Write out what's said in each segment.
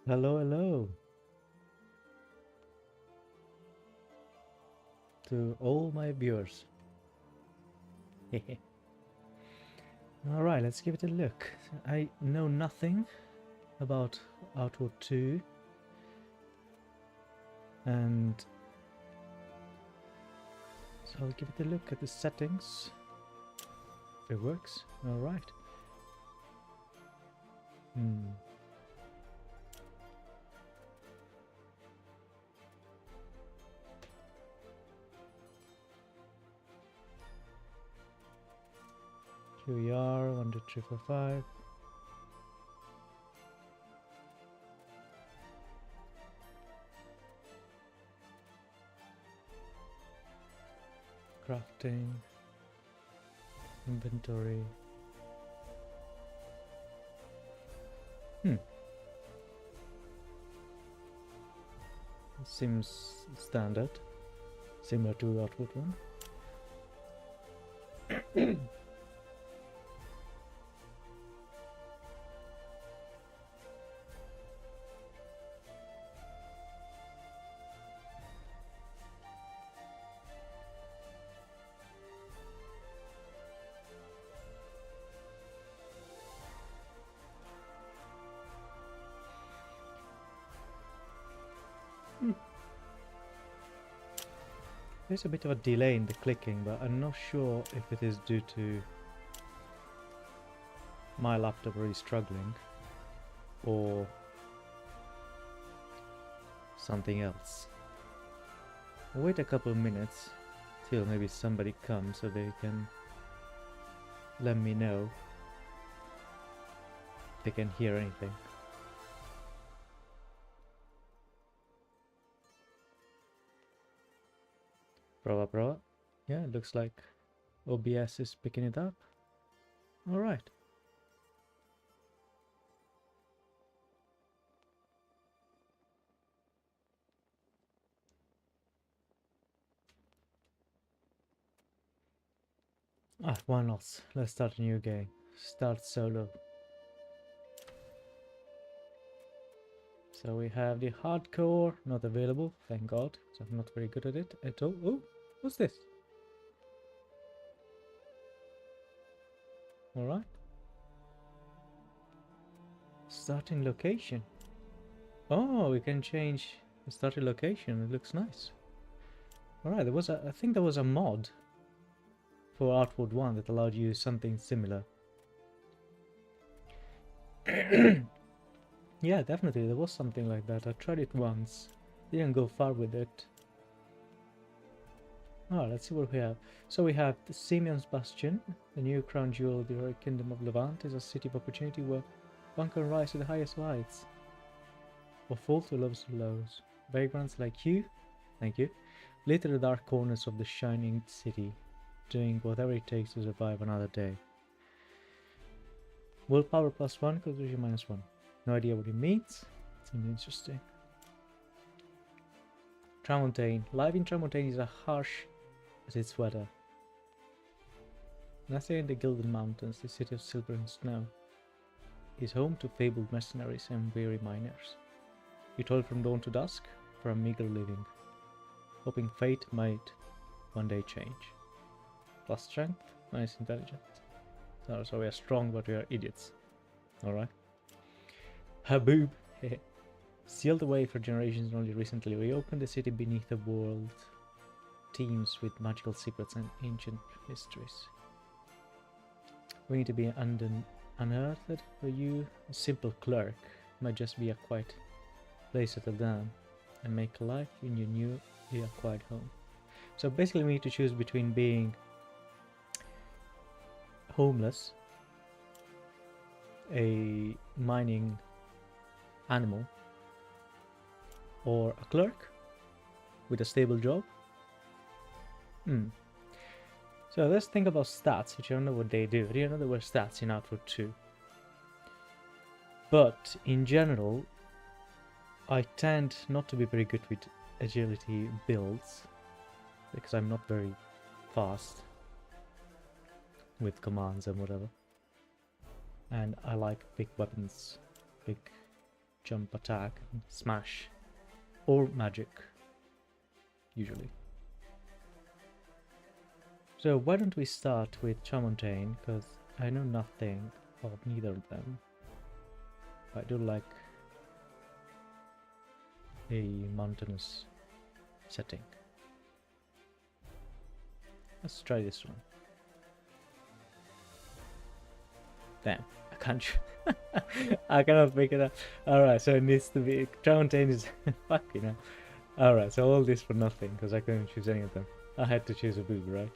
Hello, hello to all my viewers. Alright, let's give it a look. I know nothing about Outward 2 and so I'll give it a look at the settings. If it works. Alright. Here we are, 1, 2, 3, 4, 5. Crafting. Inventory. Seems standard. Similar to Outward 1. There's a bit of a delay in the clicking, but I'm not sure if it is due to my laptop really struggling or something else. I'll wait a couple of minutes till maybe somebody comes so they can let me know if they can hear anything. Prova. Yeah, it looks like OBS is picking it up. Alright. Why not? Let's start a new game. Start solo. So we have the hardcore not available, thank God, so I'm not very good at it at all. Oh, what's this? Alright. Starting location. Oh, we can change the starting location. It looks nice. Alright, I think there was a mod for Outward 1 that allowed you something similar. Yeah, definitely, there was something like that. I tried it once. Didn't go far with it. Let's see what we have. So we have the Simeon's Bastion, the new crown jewel of the heroic kingdom of Levant, is a city of opportunity where one can rise to the highest heights, or fall to lowest lows. Vagrants like you, thank you, litter the dark corners of the shining city, doing whatever it takes to survive another day. Willpower +1, constitution -1. No idea what it means. Seems interesting. Tramontane. Life in Tramontane is a harsh as its weather. Nestled in the Gilded Mountains, the city of silver and snow is home to fabled mercenaries and weary miners. You toil from dawn to dusk for a meager living, hoping fate might one day change. Plus strength, minus intelligence. So we are strong, but we are idiots. Alright. Haboob! Sealed away for generations and only recently reopened, the city beneath the world teems with magical secrets and ancient mysteries. Waiting to be unearthed for you, a simple clerk might just be a quiet place settle down and make a life in your newly acquired home. So basically we need to choose between being homeless, a mining animal, or a clerk with a stable job. So let's think about stats, which I don't know what they do. I didn't know there were stats in Outward 2. But in general, I tend not to be very good with agility builds because I'm not very fast with commands and whatever. And I like big weapons, big jump attack, and smash, or magic, usually. So why don't we start with Chamontaine, because I know nothing of neither of them. I do like a mountainous setting. Let's try this one. Damn, I can't. I cannot pick it up. Alright, so it needs to be. Tramontaine is. Fuck, you know. Alright, so all this for nothing because I couldn't choose any of them. I had to choose a boob, right?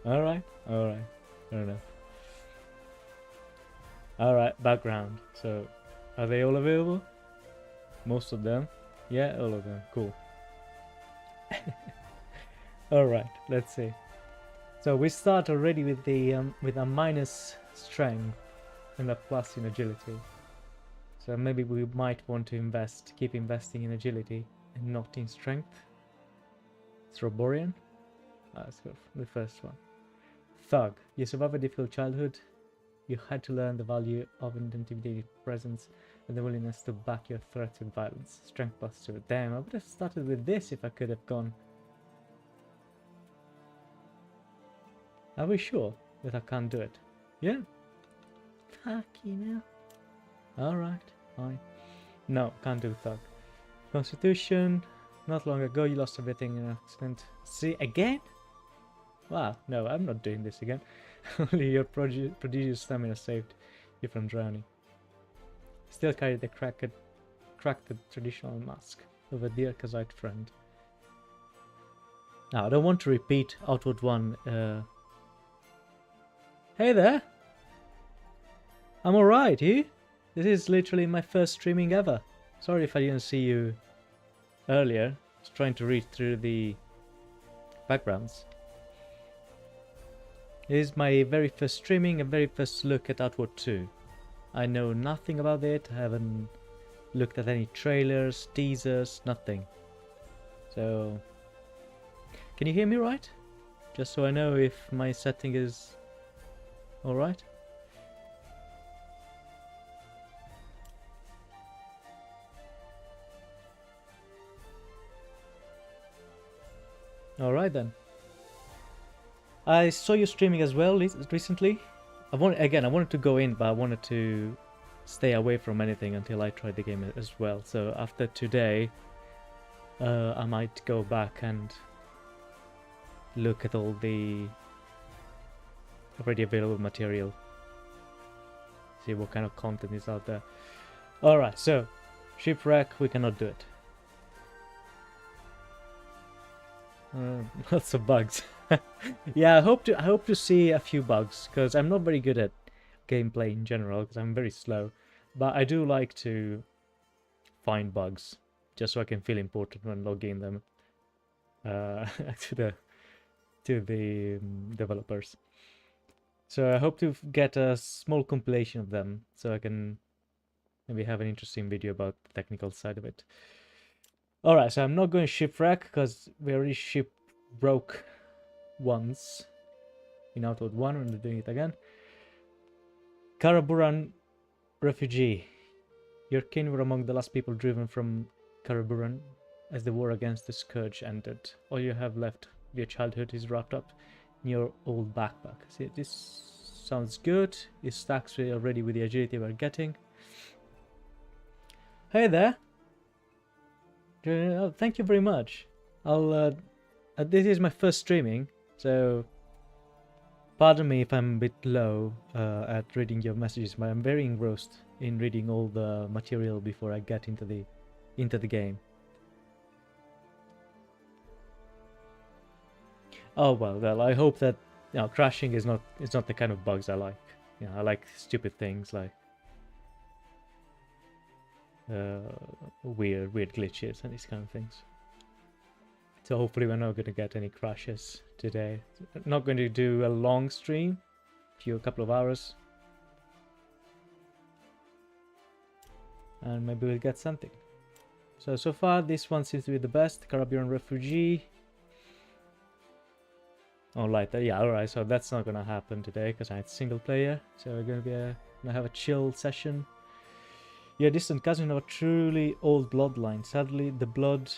Alright, alright. Fair enough. Alright, background. So, are they all available? Most of them? Yeah, all of them. Cool. Alright, let's see. So we start already with the with a minus strength and a plus in agility. So maybe we might want to keep investing in agility and not in strength. Throborian. Let's go for the first one. Thug. You survived a difficult childhood. You had to learn the value of an intimidating presence and the willingness to back your threats with violence. Strength plus 2. Damn, I would have started with this if I could have gone. Are we sure that I can't do it? Yeah. Fuck you know. Alright, fine. No, can't do Thug. Constitution. Not long ago you lost everything in an accident. See, again? Wow, no, I'm not doing this again. Only your prodigious stamina saved you from drowning. Still carry the cracked traditional mask of a dear Kazite friend. Now, I don't want to repeat Outward One. Hey there! I'm alright, you? This is literally my first streaming ever. Sorry if I didn't see you earlier. I was trying to read through the backgrounds. This is my very first streaming and very first look at Outward 2. I know nothing about it, I haven't looked at any trailers, teasers, nothing. So, can you hear me right? Just so I know if my setting is alright. Alright then. I saw you streaming as well recently. I wanted to go in, but I wanted to stay away from anything until I tried the game as well. So after today, I might go back and look at all the already available material. See what kind of content is out there. Alright, so shipwreck, we cannot do it. Lots of bugs. Yeah, I hope to see a few bugs because I'm not very good at gameplay in general because I'm very slow. But I do like to find bugs just so I can feel important when logging them to the developers. So I hope to get a small compilation of them so I can maybe have an interesting video about the technical side of it. Alright, so I'm not going shipwreck because we already shipbroke once in Outward 1 and we're doing it again. Karaburan refugee. Your kin were among the last people driven from Karaburan as the war against the Scourge ended. All you have left of your childhood is wrapped up in your old backpack. See, this sounds good. It stacks already with the agility we're getting. Hey there! Thank you very much. This is my first streaming, so pardon me if I'm a bit low at reading your messages, but I'm very engrossed in reading all the material before I get into the game. Oh well, I hope that crashing is not the kind of bugs I like. I like stupid things like weird glitches and these kind of things. So hopefully we're not going to get any crashes today. Not going to do a long stream, a couple of hours, and maybe we'll get something. So far this one seems to be the best. Caribbean refugee. Oh, like that. Yeah, alright. So that's not gonna happen today because I had single player. So we're gonna have a chill session. You're a distant cousin of a truly old bloodline. Sadly, the blood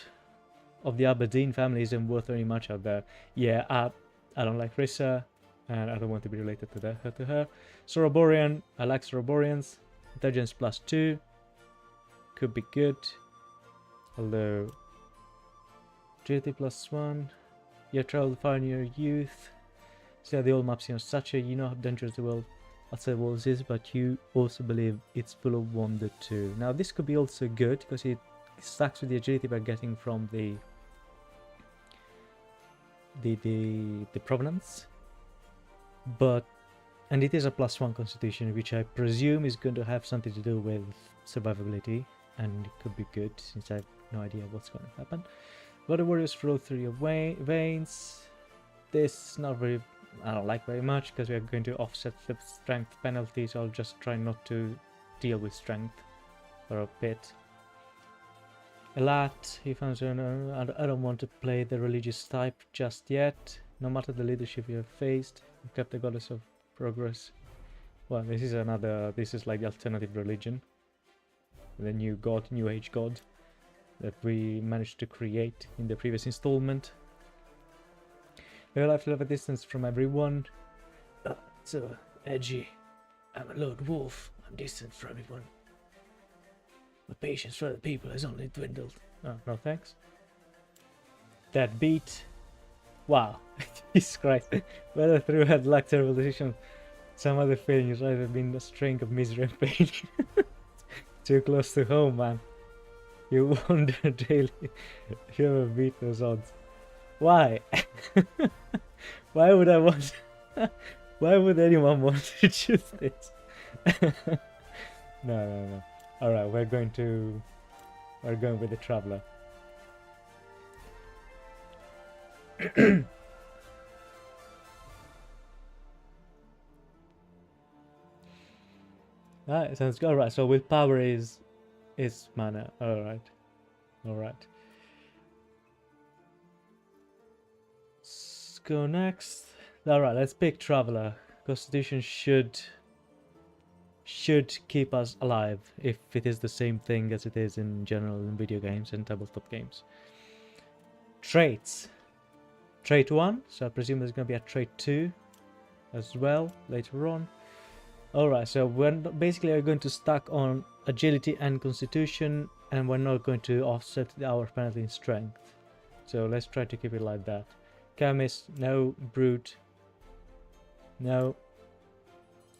of the Aberdeen family isn't worth very much out there. Yeah, I don't like Rissa, and I don't want to be related to her. Soroborian, I like Soroborians. Intelligence +2. Could be good. Although, agility +1. You have traveled far in your youth. See how the old maps in your stature. You know how dangerous the world outside walls is, but you also believe it's full of wonder too. Now this could be also good because it stacks with the agility we're getting from the provenance, and it is a +1 constitution, which I presume is going to have something to do with survivability, and it could be good since I have no idea what's going to happen. Water warriors flow through your veins. This not very, I don't like very much because we are going to offset the strength penalty, so I'll just try not to deal with strength for a bit. Elat, he found I don't want to play the religious type just yet. No matter the leadership you have faced, you kept the goddess of progress. Well, this is like the alternative religion. The new god, new age god that we managed to create in the previous installment. Your life will have a distance from everyone. So edgy. I'm a lone wolf. I'm distant from everyone. My patience for other people has only dwindled. Oh, no thanks. That beat. Wow. Jesus Christ. Whether through had luck, terrible decision, some other failures might have been a string of misery and pain. Too close to home, man. You wonder daily. You ever beat those odds. Why? Why would I want... Why would anyone want to choose this? No. Alright, we're going with the traveler. Alright, sounds good. Alright, so willpower is mana. Alright. Let's go next. Alright, let's pick traveler. Constitution should keep us alive if it is the same thing as it is in general in video games and tabletop games. Traits. Trait 1, so I presume there's going to be a trait 2 as well later on. Alright, so we're basically going to stack on agility and constitution, and we're not going to offset our penalty in strength. So let's try to keep it like that. Chemist, no. Brute, no.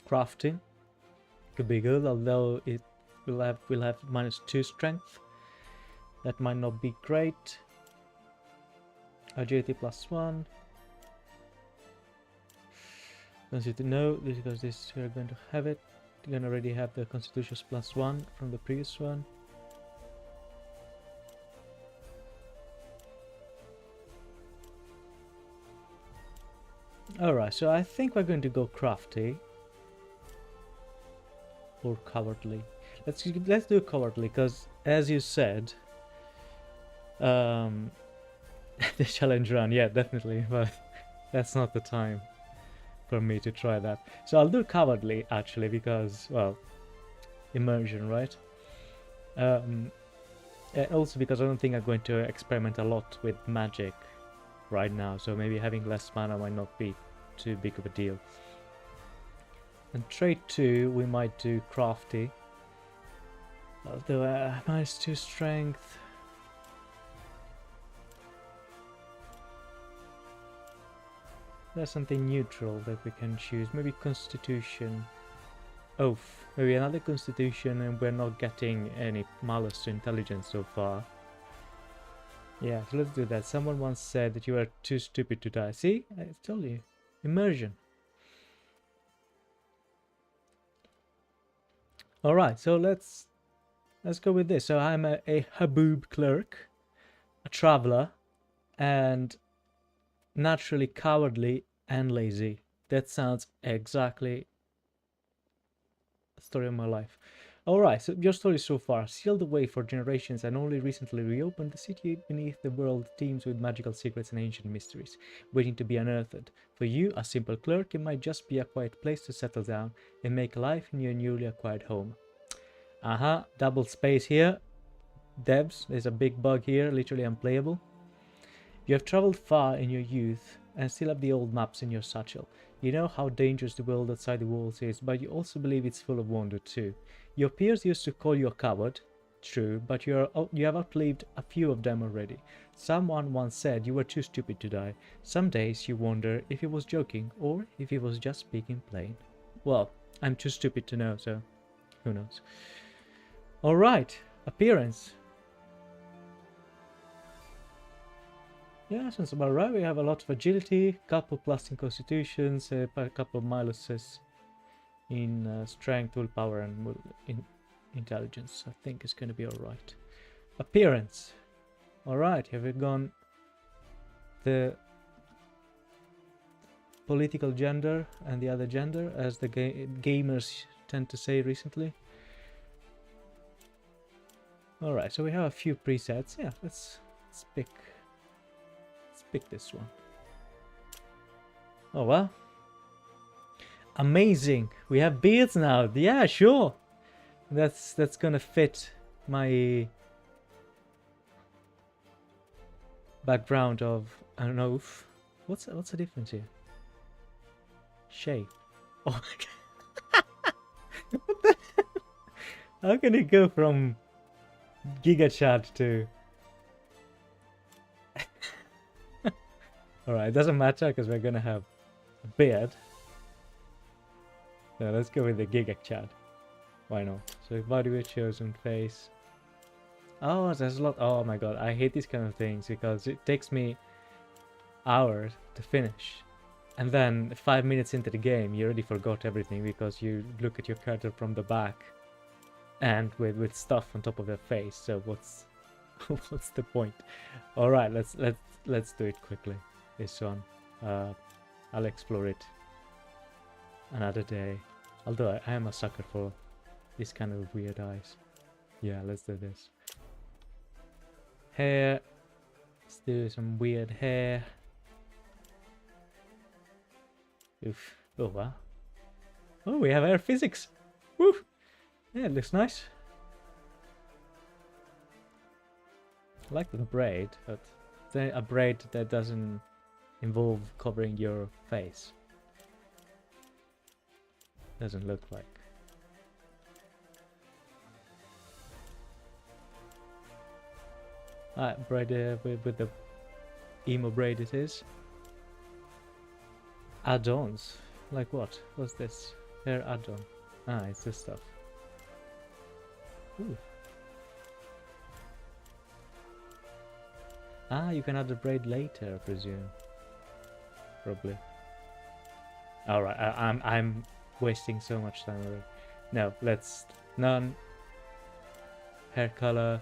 Crafting could be good, although it will have -2 strength. That might not be great. Agility +1. Constitution, no, because this we're going to have it. We're going to already have the constitution +1 from the previous one. Alright, so I think we're going to go crafty. Or cowardly. Let's do cowardly, because as you said, the challenge run, yeah, definitely, but that's not the time for me to try that. So I'll do cowardly actually, because, well, immersion, right? And also because I don't think I'm going to experiment a lot with magic right now, so maybe having less mana might not be too big of a deal. And trait 2, we might do crafty. I'll do -2 strength. There's something neutral that we can choose. Maybe constitution. Oath. Maybe another constitution, and we're not getting any malus to intelligence so far. Yeah, so let's do that. Someone once said that you are too stupid to die. See? I told you. Immersion. Alright, so let's go with this. So I'm a haboob clerk, a traveler, and naturally cowardly and lazy. That sounds exactly the story of my life. Alright, so your story so far. Sealed away for generations and only recently reopened, the city beneath the world teems with magical secrets and ancient mysteries, waiting to be unearthed. For you, a simple clerk, it might just be a quiet place to settle down and make life in your newly acquired home. Double space here. Devs, there's a big bug here, literally unplayable. You have traveled far in your youth and still have the old maps in your satchel. You know how dangerous the world outside the walls is, but you also believe it's full of wonder too. Your peers used to call you a coward, true, but you have outlived a few of them already. Someone once said you were too stupid to die. Some days you wonder if he was joking or if he was just speaking plain. Well, I'm too stupid to know, so who knows. Alright, appearance. Yeah, sounds about right. We have a lot of agility, couple plus in constitutions, a couple of minuses in strength, willpower, and in intelligence. I think it's going to be alright. Appearance. Alright, have we gone the political gender and the other gender, as the gamers tend to say recently? Alright, so we have a few presets. Yeah, let's pick this one. Oh well. Amazing. We have beards now. Yeah, sure. That's gonna fit my background of, I don't know. What's the difference here? Shape. Oh my god. What the hell? How can it go from Giga Chad to Alright, it doesn't matter because we're gonna have a beard. So let's go with the Giga Chad. Why not? So body with chosen face. Oh, there's a lot. Oh my god, I hate these kind of things because it takes me hours to finish. And then 5 minutes into the game, you already forgot everything because you look at your character from the back and with stuff on top of their face. So what's the point? Alright, let's do it quickly. This one. I'll explore it another day. Although I am a sucker for this kind of weird eyes. Yeah, let's do this. Hair. Let's do some weird hair. Oof. Oh wow. Oh, we have hair physics. Woo! Yeah, it looks nice. I like the braid, but a braid that doesn't involve covering your face. Doesn't look like. Braid with the emo braid it is. Add-ons. Like what? What's this? Hair add-on. Ah, it's this stuff. Ooh. Ah, you can add the braid later, I presume. Probably. Alright, I'm wasting so much time already. No, let's none. Hair color.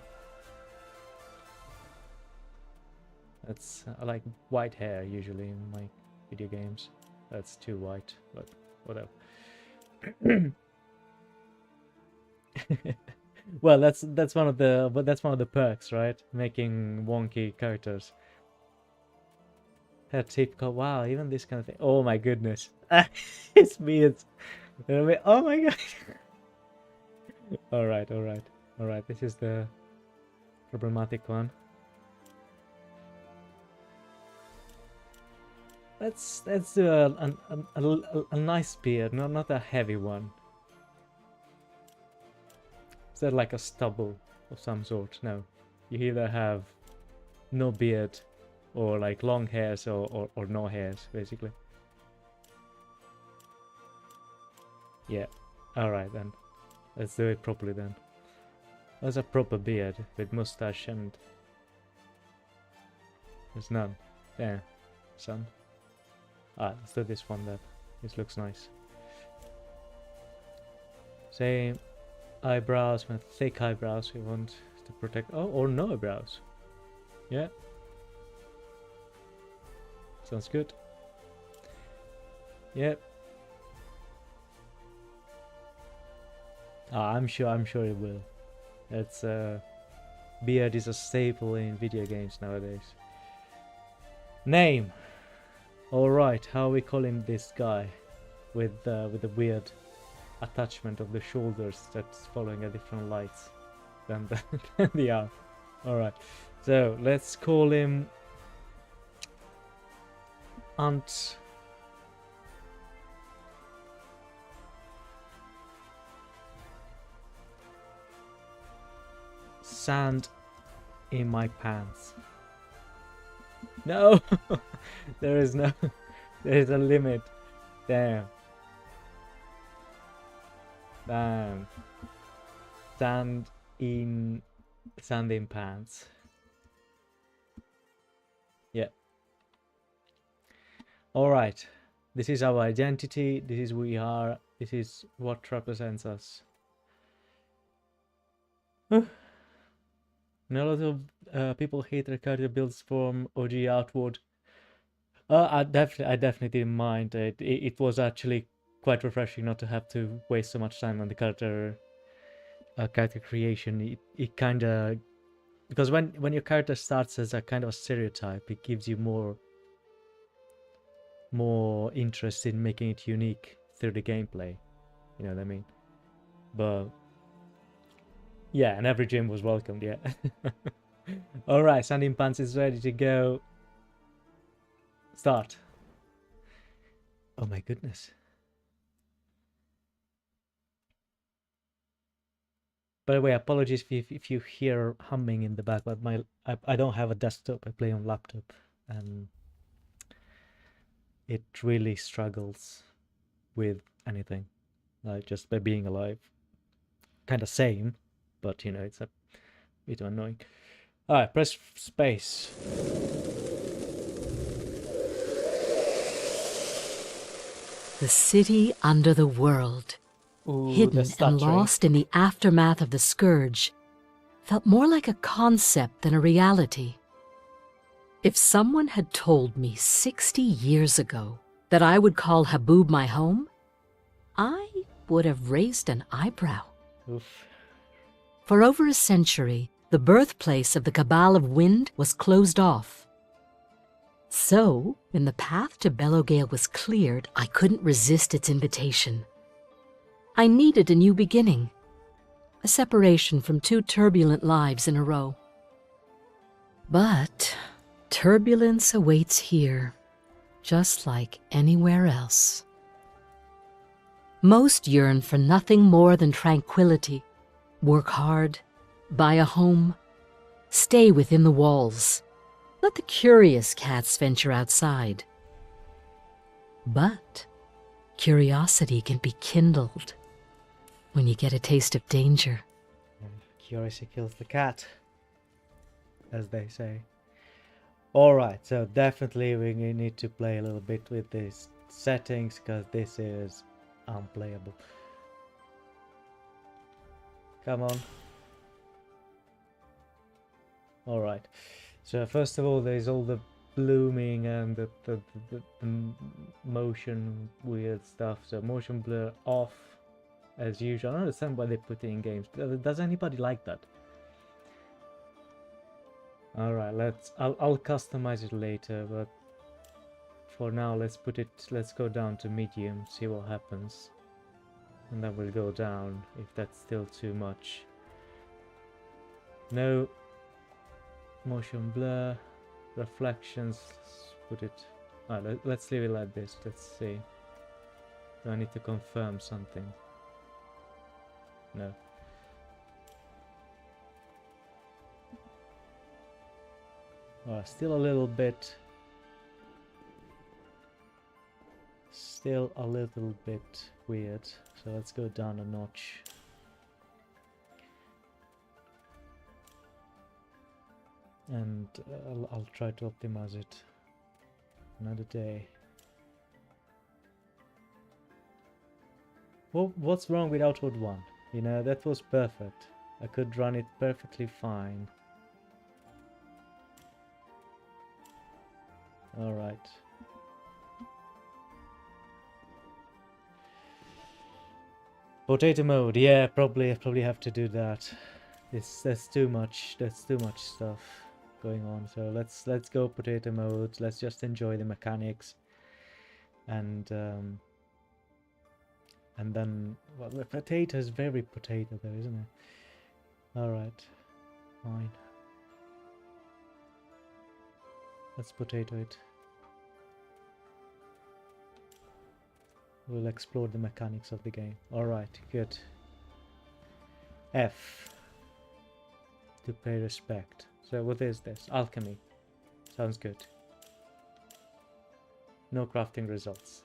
That's I like white hair usually in my video games. That's too white, but whatever. Well, that's one of the perks, right? Making wonky characters. Hair typical. Wow, even this kind of thing. Oh my goodness, it's weird. Oh my god. All right. This is the problematic one. Let's do a nice beard, not a heavy one. Is that like a stubble of some sort? No, you either have no beard or like long hairs or no hairs, basically. Yeah, alright then. Let's do it properly then. There's a proper beard with mustache and... There's none. There, son. Let's do this one then. This looks nice. Same eyebrows, with thick eyebrows we want to protect. Oh, or no eyebrows. Yeah. Sounds good. Yep. I'm sure it will. It's beard is a staple in video games nowadays. Name. All right, how are we calling this guy with the weird attachment of the shoulders that's following a different lights than than the arm. Alright, so let's call him Ant. Sand in my pants. No! There is no... There is a limit. Damn. Damn. Sand in pants. Yeah. Alright. This is our identity. This is who we are. This is what represents us. And a lot of people hate their character builds from OG outward. I definitely didn't mind it. It was actually quite refreshing not to have to waste so much time on the character creation. It kind of, because when your character starts as a kind of a stereotype, it gives you more interest in making it unique through the gameplay. You know what I mean? But yeah, and every gym was welcomed. Yeah. All right, Sand in Pants is ready to go. Start. Oh my goodness. By the way, apologies if you hear humming in the back, but I don't have a desktop. I play on laptop, and it really struggles with anything, like just by being alive. Kind of same, but you know, it's a bit annoying. All right, press space. The city under the world, Ooh, hidden and lost in the aftermath of the scourge, felt more like a concept than a reality. If someone had told me 60 years ago that I would call Haboob my home, I would have raised an eyebrow. Oof. For over a century, the birthplace of the Cabal of Wind was closed off. So, when the path to Bellowgale was cleared, I couldn't resist its invitation. I needed a new beginning, a separation from 2 turbulent lives in a row. But turbulence awaits here, just like anywhere else. Most yearn for nothing more than tranquility, work hard, buy a home, stay within the walls. Let the curious cats venture outside. But curiosity can be kindled when you get a taste of danger. Curiosity kills the cat, as they say. Alright, so definitely we need to play a little bit with these settings, because this is unplayable. Come on. Alright, so first of all there's all the blooming and the motion weird stuff. So motion blur off as usual. I don't understand why they put it in games. Does anybody like that? Alright, I'll customize it later, but for now let's go down to medium, see what happens. And then we'll go down if that's still too much. No motion blur, reflections, put it... Alright, let's leave it like this, let's see. Do I need to confirm something? No. Still a little bit weird, so let's go down a notch. And I'll try to optimize it another day. Well, what's wrong with Outward 1? You know, that was perfect. I could run it perfectly fine. Alright. Potato mode, yeah, probably have to do that. That's too much stuff going on. So let's go potato mode. Let's just enjoy the mechanics and And then, well, the potato is very potato though, isn't it? Alright, fine. Let's potato it. We'll explore the mechanics of the game. Alright, good. F. To pay respect. So what is this? Alchemy. Sounds good. No crafting results.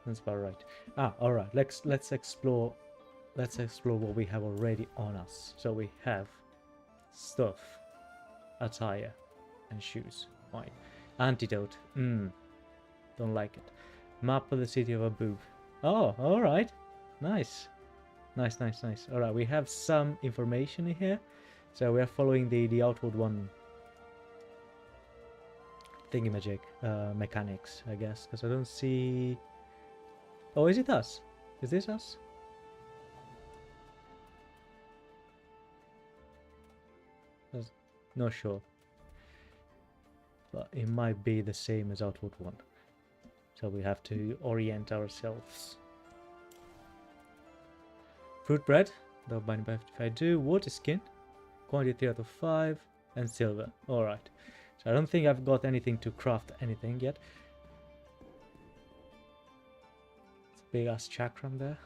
That's about right. Ah, alright. Let's explore what we have already on us. So we have stuff, attire, and shoes. Fine. Antidote. Don't like it. Map of the city of Abu. Oh, alright. Nice. Nice. Alright, we have some information in here. So we are following the outward one thingamajig mechanics, I guess. Because I don't see... Oh, is it us? Is this us? Not sure. But it might be the same as outward one. So we have to orient ourselves. Fruit bread. That'll bind by 55. Water skin. Quantity 3 out of 5. And silver. Alright. So I don't think I've got anything to craft anything yet. It's a big ass chakram there.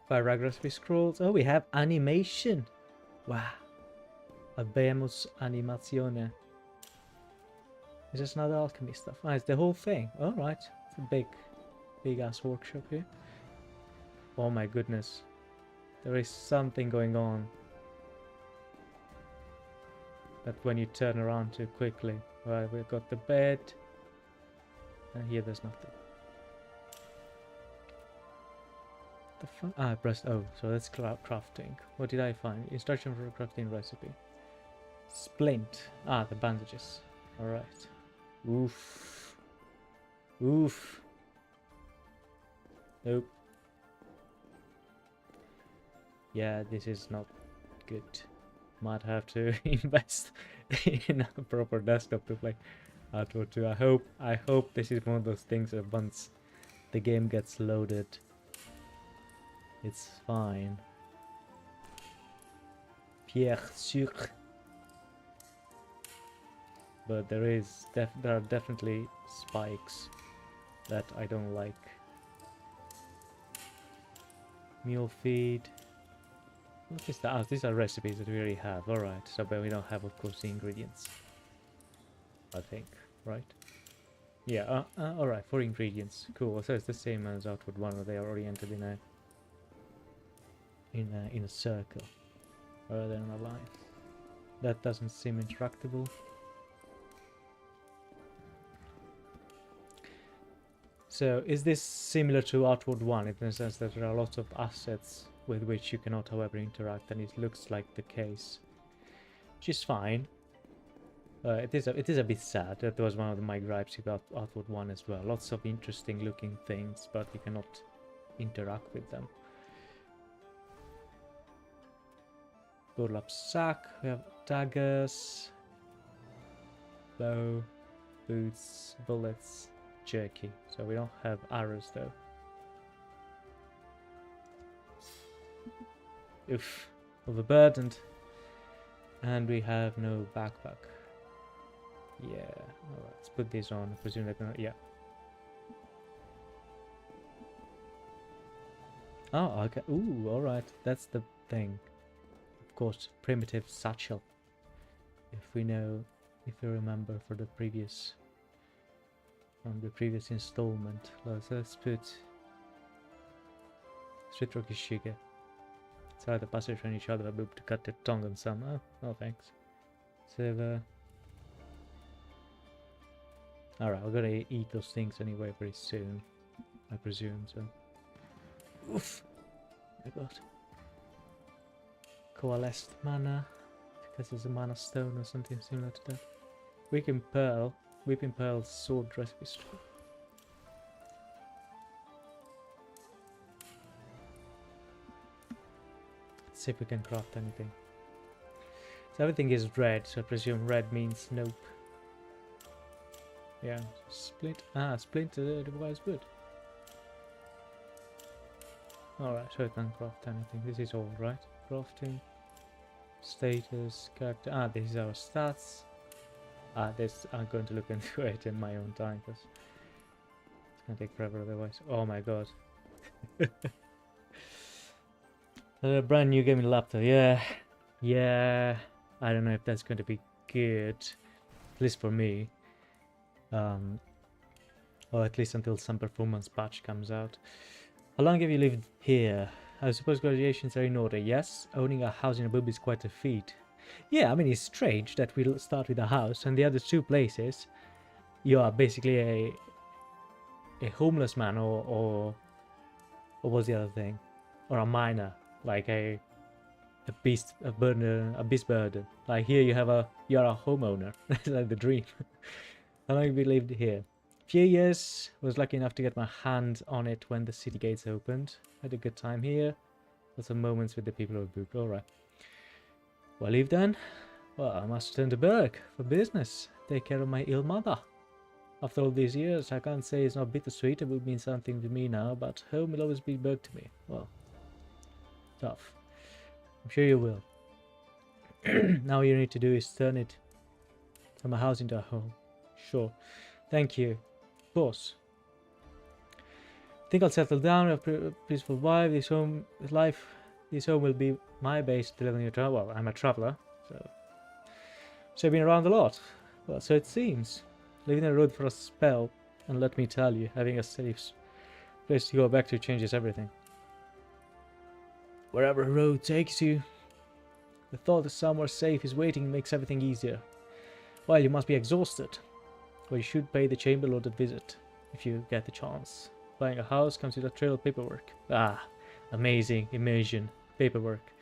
5 recipe scrolls. Oh, we have animation. Wow. Habemos animazione. Is this another alchemy stuff? Ah, it's the whole thing. Alright. It's a big ass workshop here. Oh my goodness. There is something going on. That when you turn around too quickly. Right, we've got the bed. And here there's nothing. The fuck? Ah, I pressed O. So that's crafting. What did I find? Instruction for a crafting recipe. Splint. Ah, the bandages. Alright. Oof. Oof. Nope. Yeah, this is not good. Might have to invest in a proper desktop to play Outward 2. I hope this is one of those things that once the game gets loaded, it's fine. Pierre sucre. But there are definitely spikes that I don't like. Mule feed. What is that? Oh, these are recipes that we already have. Alright, so but we don't have, of course, the ingredients. I think, right? Yeah, alright, 4 ingredients. Cool, so it's the same as Outward 1, where they are oriented in a circle rather than a line. That doesn't seem interactable. So, is this similar to Outward 1 in the sense that there are lots of assets with which you cannot, however, interact, and it looks like the case, which is fine. It is a bit sad. That was one of my gripes about Outward 1 as well. Lots of interesting looking things, but you cannot interact with them. Burlap sack. We have daggers, bow, boots, bullets, jerky. So we don't have arrows though. Oof, overburdened. And we have no backpack. Yeah, alright, let's put these on. I presume they're gonna, yeah. Oh, okay. Ooh, alright, that's the thing. Of course, primitive satchel. If we remember from the previous installment. Let's put Switroki Shige. Try the passage on each other, to cut their tongue on some. Oh, no thanks. Save. Alright, we're gonna eat those things anyway very soon, I presume, so. Oof! Oh my god. Coalesced mana, because there's a mana stone or something similar to that. Weeping Pearl, sword recipe stone. Let's see if we can craft anything. So everything is red, so I presume red means nope. Yeah, splint. Ah, splint requires wood. Alright, so I can't craft anything. This is all right. Crafting, status, character. Ah, this is our stats. This I'm going to look into it in my own time because it's gonna take forever otherwise. Oh my god. A brand new gaming laptop. Yeah. I don't know if that's going to be good, at least for me. Or at least until some performance patch comes out. How long have you lived here? I suppose graduations are in order. Yes, owning a house in a boob is quite a feat. Yeah, I mean, it's strange that we'll start with a house and the other two places you are basically a homeless man or what was the other thing? Or a miner, like a beast burden. Like here you're a homeowner. That's like the dream. How long have we lived here? Few years. Was lucky enough to get my hand on it when the city gates opened. Had a good time here. Lots of moments with the people of Book. Alright. Well, leave then. Well, I must return to Berg for business. Take care of my ill mother. After all these years, I can't say it's not bittersweet. It will mean something to me now, but home will always be Berg to me. Well, tough. I'm sure you will. Now all you need to do is turn it from a house into a home. Sure. Thank you. Of course. Think I'll settle down, have a peaceful wife. This home will be my base till I'm well, I'm a traveller, so I've been around a lot. Well, so it seems. Living on the road for a spell, and let me tell you, having a safe place to go back to changes everything. Wherever a road takes you, the thought that somewhere safe is waiting makes everything easier. Well, you must be exhausted. Well, you should pay the Chamberlain a visit, if you get the chance. Buying a house comes with a trail of paperwork. Ah, amazing, immersion, paperwork.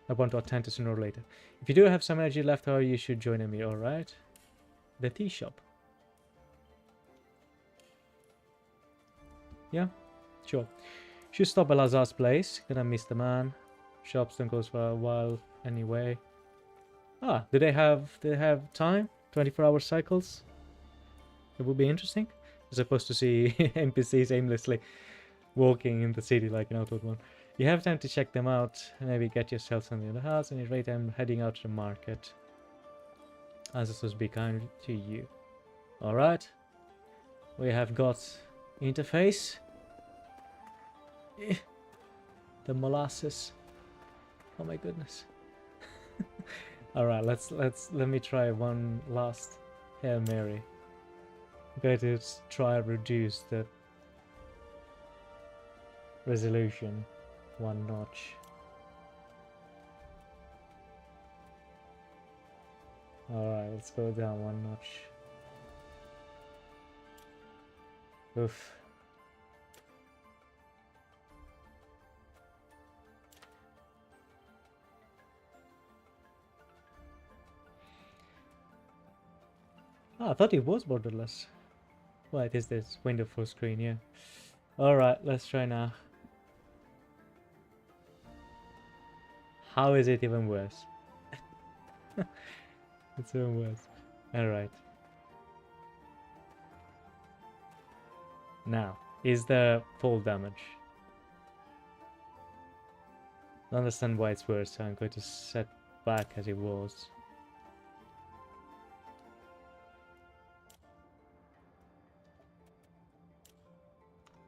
I want to attend to sooner or later. If you do have some energy left, however, you should join me, alright? The tea shop. Yeah, sure. Should stop at Lazar's place. Gonna miss the man. Shops don't close for a while anyway. Ah, do they have time? 24-hour cycles? It would be interesting. As opposed to see NPCs aimlessly walking in the city like an Outward one. You have time to check them out. Maybe get yourself something in the house, and you're right, I'm heading out to the market. As this was be kind to you. Alright. We have got interface. The molasses. Oh my goodness. Alright, let me try one last Hail Mary. I'm going to try and reduce the resolution one notch. Alright, let's go down one notch. Oof. I thought it was borderless. Well, it is this window full screen, yeah. Alright, let's try now. How is it even worse? It's even worse. Alright. Now, is there full damage? I understand why it's worse, so I'm going to set back as it was.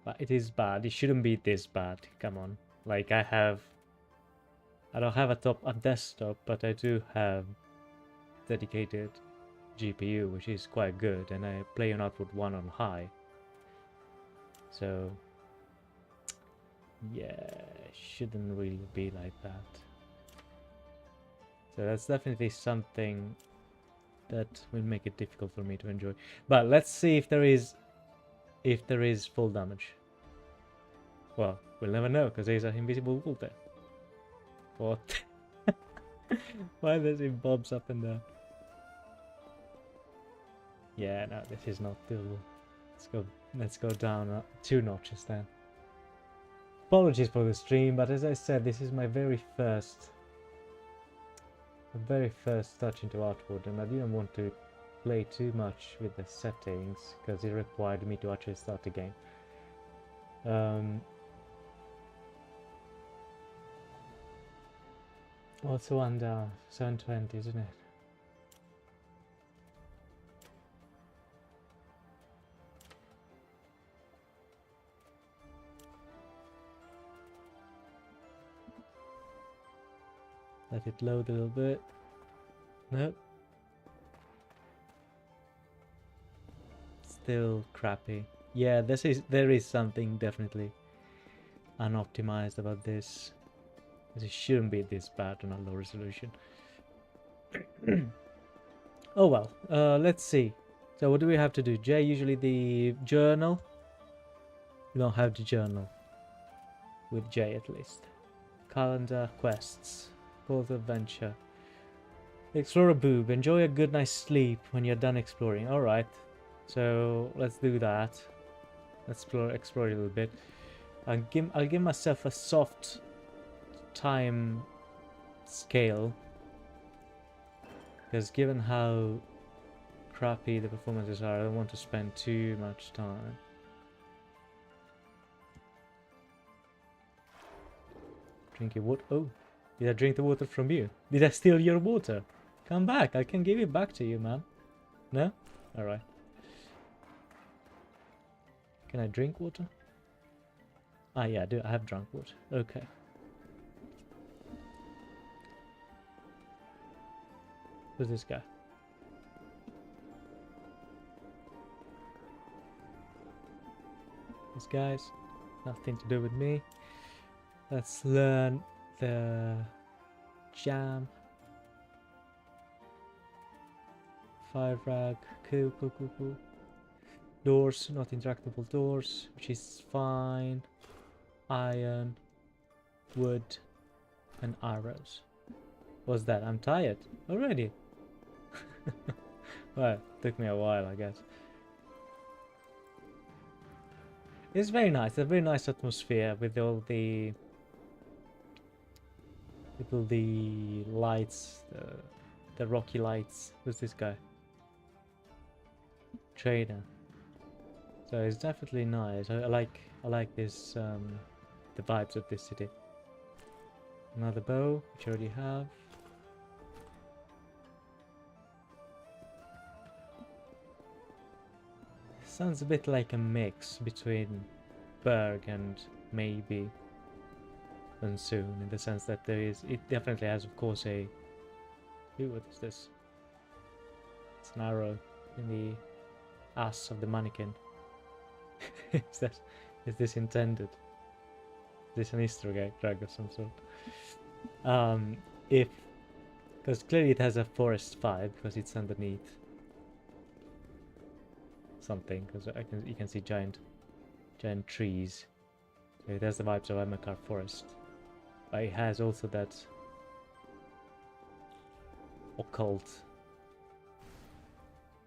But it is bad. It shouldn't be this bad. Come on. Like I don't have a desktop, but I do have dedicated GPU, which is quite good, and I play on output 1 on high. So yeah, it shouldn't really be like that. So that's definitely something that will make it difficult for me to enjoy. But let's see if there is full damage. Well, we'll never know because there's an invisible wall there. What? Why does it bobs up and down? Yeah, no, this is not doable. Let's go down 2 notches then. Apologies for the stream, but as I said, this is my very first touch into Outward, and I didn't want to play too much with the settings because it required me to actually start the game. Also under 720, isn't it? Let it load a little bit. Nope. Still crappy. Yeah, there is something definitely unoptimized about this. It shouldn't be this bad on a low resolution. Oh well, let's see. So what do we have to do? J, usually the journal. We don't have the journal. With J at least. Calendar, quests, Port Adventure. Explore a boob. Enjoy a good night's sleep when you're done exploring. Alright. So let's do that. Let's explore a little bit. I'll give myself a soft time scale. Because given how crappy the performances are, I don't want to spend too much time. Drink your water. Oh, did I drink the water from you? Did I steal your water? Come back, I can give it back to you, man. No? Alright. Can I drink water? Ah, yeah, I have drunk water. Okay. Who's this guy? These guys, nothing to do with me. Let's learn the jam. Fire rag, cool. Doors, not interactable doors, which is fine. Iron, wood, and arrows. What's that? I'm tired already. Well, took me a while, I guess. It's very nice. A very nice atmosphere with all the lights, the rocky lights. Who's this guy? Trader. So it's definitely nice. I like this the vibes of this city. Another bow, which I already have. Sounds a bit like a mix between Berg and maybe Monsoon, in the sense that it definitely has, of course, a... Ooh, what is this? It's an arrow in the ass of the mannequin. is this intended? Is this an Easter egg of some sort? Because clearly it has a forest vibe, because it's underneath something, because you can see giant trees. So it has the vibes of Amakar Forest, but it has also that occult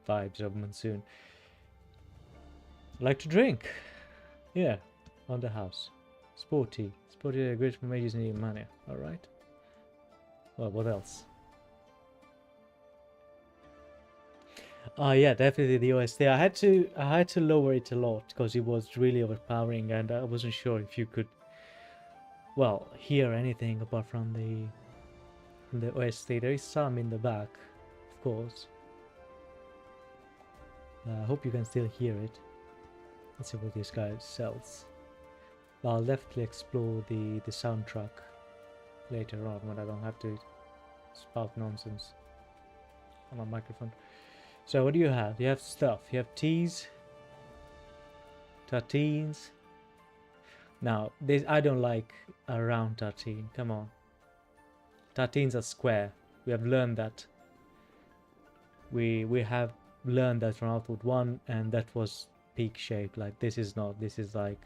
vibes of Monsoon. Like to drink, yeah, on the house. Sporty, great for mages needing money. All right. Well, what else? Oh yeah, definitely the OST. I had to lower it a lot because it was really overpowering, and I wasn't sure if you could, well, hear anything apart from the OST. There is some in the back, of course. I hope you can still hear it. Let's see what this guy sells. But I'll definitely explore the soundtrack later on when I don't have to spout nonsense on my microphone. So what do you have? You have stuff. You have teas, tartines. Now, I don't like a round tartine. Come on. Tartines are square. We have learned that. We have learned that from Outward 1, and that was peak shape. Like, this is not. This is like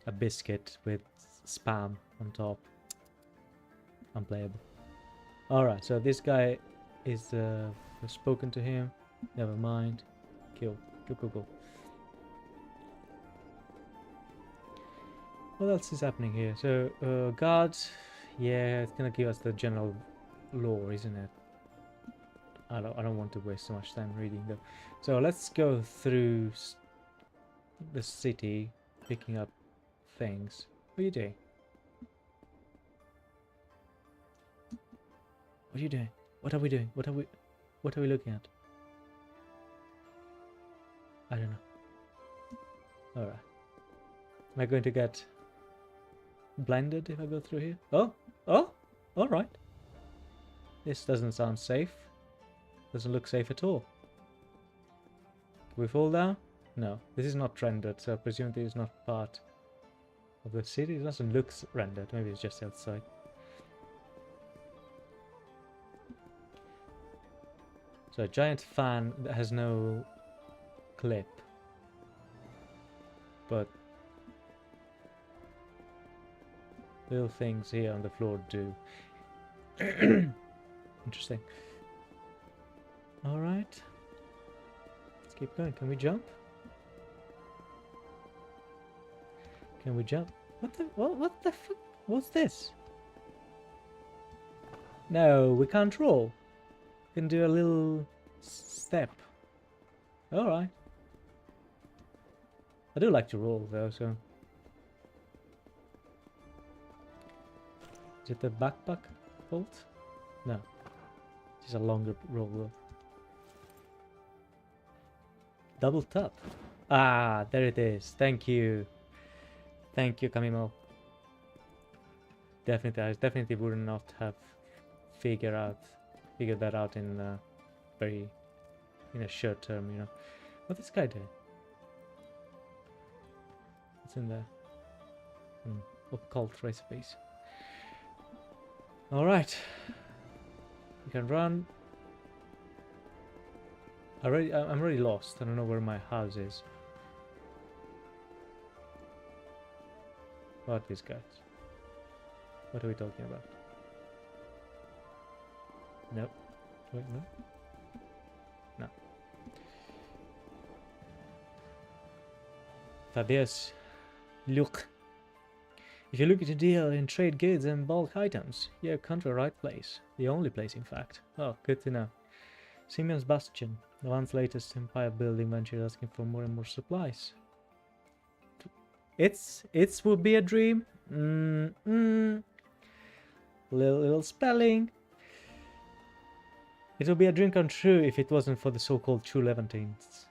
a biscuit with spam on top. Unplayable. Alright, so this guy is... we've spoken to him. Never mind. Kill. Go. What else is happening here? So, guards. Yeah, it's gonna give us the general lore, isn't it? I don't want to waste so much time reading though. So let's go through the city, picking up things. What are you doing? What are you doing? What are we doing? What are we looking at? I don't know. Alright. Am I going to get blinded if I go through here? Oh! Oh! Alright. This doesn't sound safe. Doesn't look safe at all. Can we fall down? No. This is not rendered, so presumably it's not part of the city. It doesn't look rendered. Maybe it's just outside. So a giant fan that has no clip. But little things here on the floor do. Interesting. Alright. Let's keep going. Can we jump? Can we jump? What the fuck? What's this? No, we can't roll. We can do a little step. Alright. I do like to roll though, so. Is it the backpack bolt? No. It's a longer roll though. Double tap. Ah, there it is. Thank you. Thank you, Kamimo. Definitely, I definitely would not have figured that out in a short term, you know. What's this guy doing? What's in there? Occult recipes. Alright. You can run. I'm already lost. I don't know where my house is. What are these guys? What are we talking about? Nope. Wait, no? No. Fabius, look. If you're looking to deal in trade goods and bulk items, you've come to the right place. The only place, in fact. Oh, good to know. Simeon's Bastion, the once latest empire building venture, is asking for more and more supplies. It would be a dream. Little spelling. It would be a dream come true if it wasn't for the so-called true Levantines.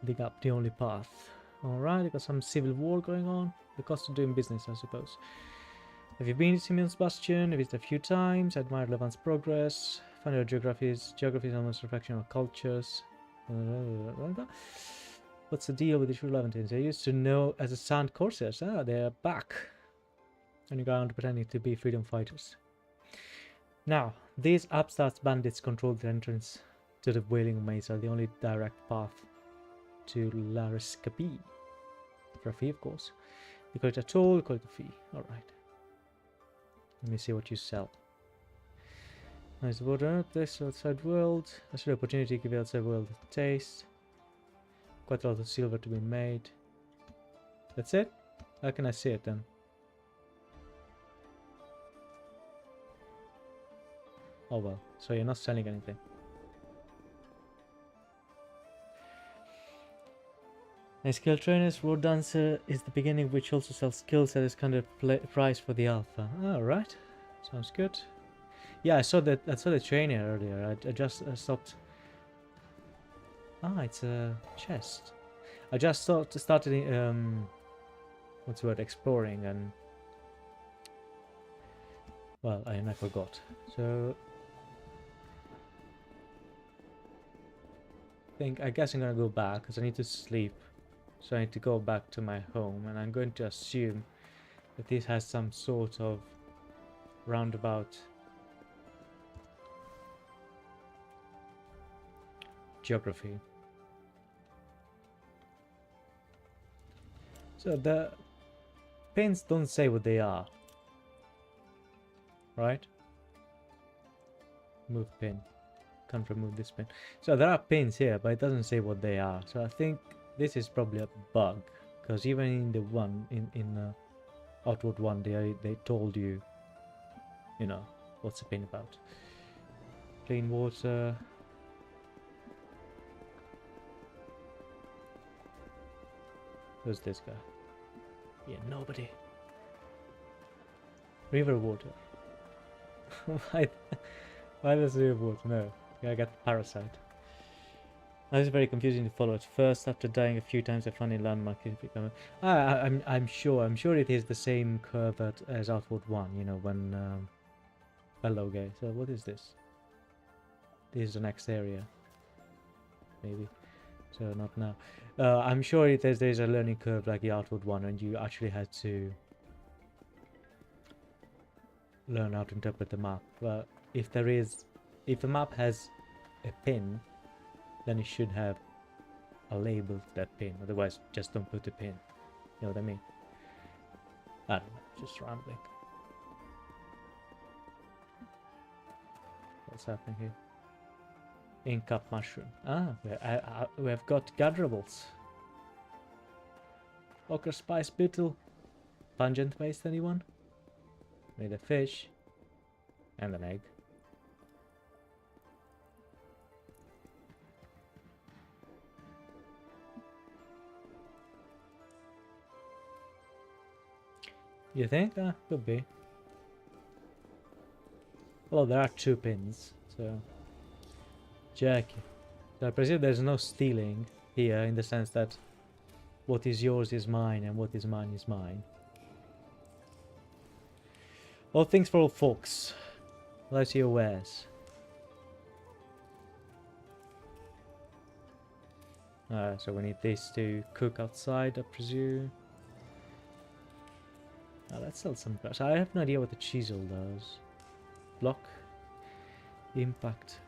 Dig up the only path. Alright, got some civil war going on. The cost of doing business, I suppose. Have you been to Simeon's Bastion? I've visited a few times. Admired Levant's progress. Found your geographies. Geography is almost a reflection of cultures. What's the deal with the true Levantines? I used to know as a Sand Corsairs. Ah, they're back. On the ground pretending to be freedom fighters. Now, these upstart bandits control the entrance to the Wailing Maze are the only direct path to Lariscapi. For a fee, of course. You call it a toll, you call it a fee. Alright. Let me see what you sell. Nice border, this outside world. I should have opportunity to give the outside world a taste. Quite a lot of silver to be made. That's it? How can I see it then? Oh well, so you're not selling anything. A skill trainers, road dancer is the beginning, which also sells skills at this kind of price for the alpha. Alright, sounds good. Yeah, I saw the trainer earlier. I just stopped. Ah, it's a chest. I just started what's the word, exploring, and well, I forgot. So I guess I'm gonna go back because I need to sleep. So I need to go back to my home, and I'm going to assume that this has some sort of roundabout geography. So the pins don't say what they are, right? Move pin. Can't remove this pin. So there are pins here, but it doesn't say what they are. So I think this is probably a bug, because even in the one in Outward one, they told you, you know, what's the pin about. Plain water. Who's this guy? Yeah, nobody. River water. why, why the sewer water? No, I got the parasite. That is very confusing to follow. At first, after dying a few times, a funny landmark is become. I'm sure it is the same curve as Outward One. You know when okay. So what is this? This is the next area, maybe. So not now. I'm sure there's a learning curve like the Outward One, and you actually had to learn how to interpret the map. But if the map has a pin, then it should have a label to that pin. Otherwise, just don't put a pin. You know what I mean? I don't know, just rambling. What's happening here? Ink up mushroom. Ah, we have got gatherables. Ochre spice beetle. Pungent paste, anyone? Need a fish. And an egg. You think? Could be. Well, there are 2 pins, so... Jackie. So I presume there's no stealing here, in the sense that what is yours is mine, and what is mine is mine. All things for all folks. Let's see your wares. So we need this to cook outside, I presume. Let's sell some grass. I have no idea what the chisel does. Block. Impact.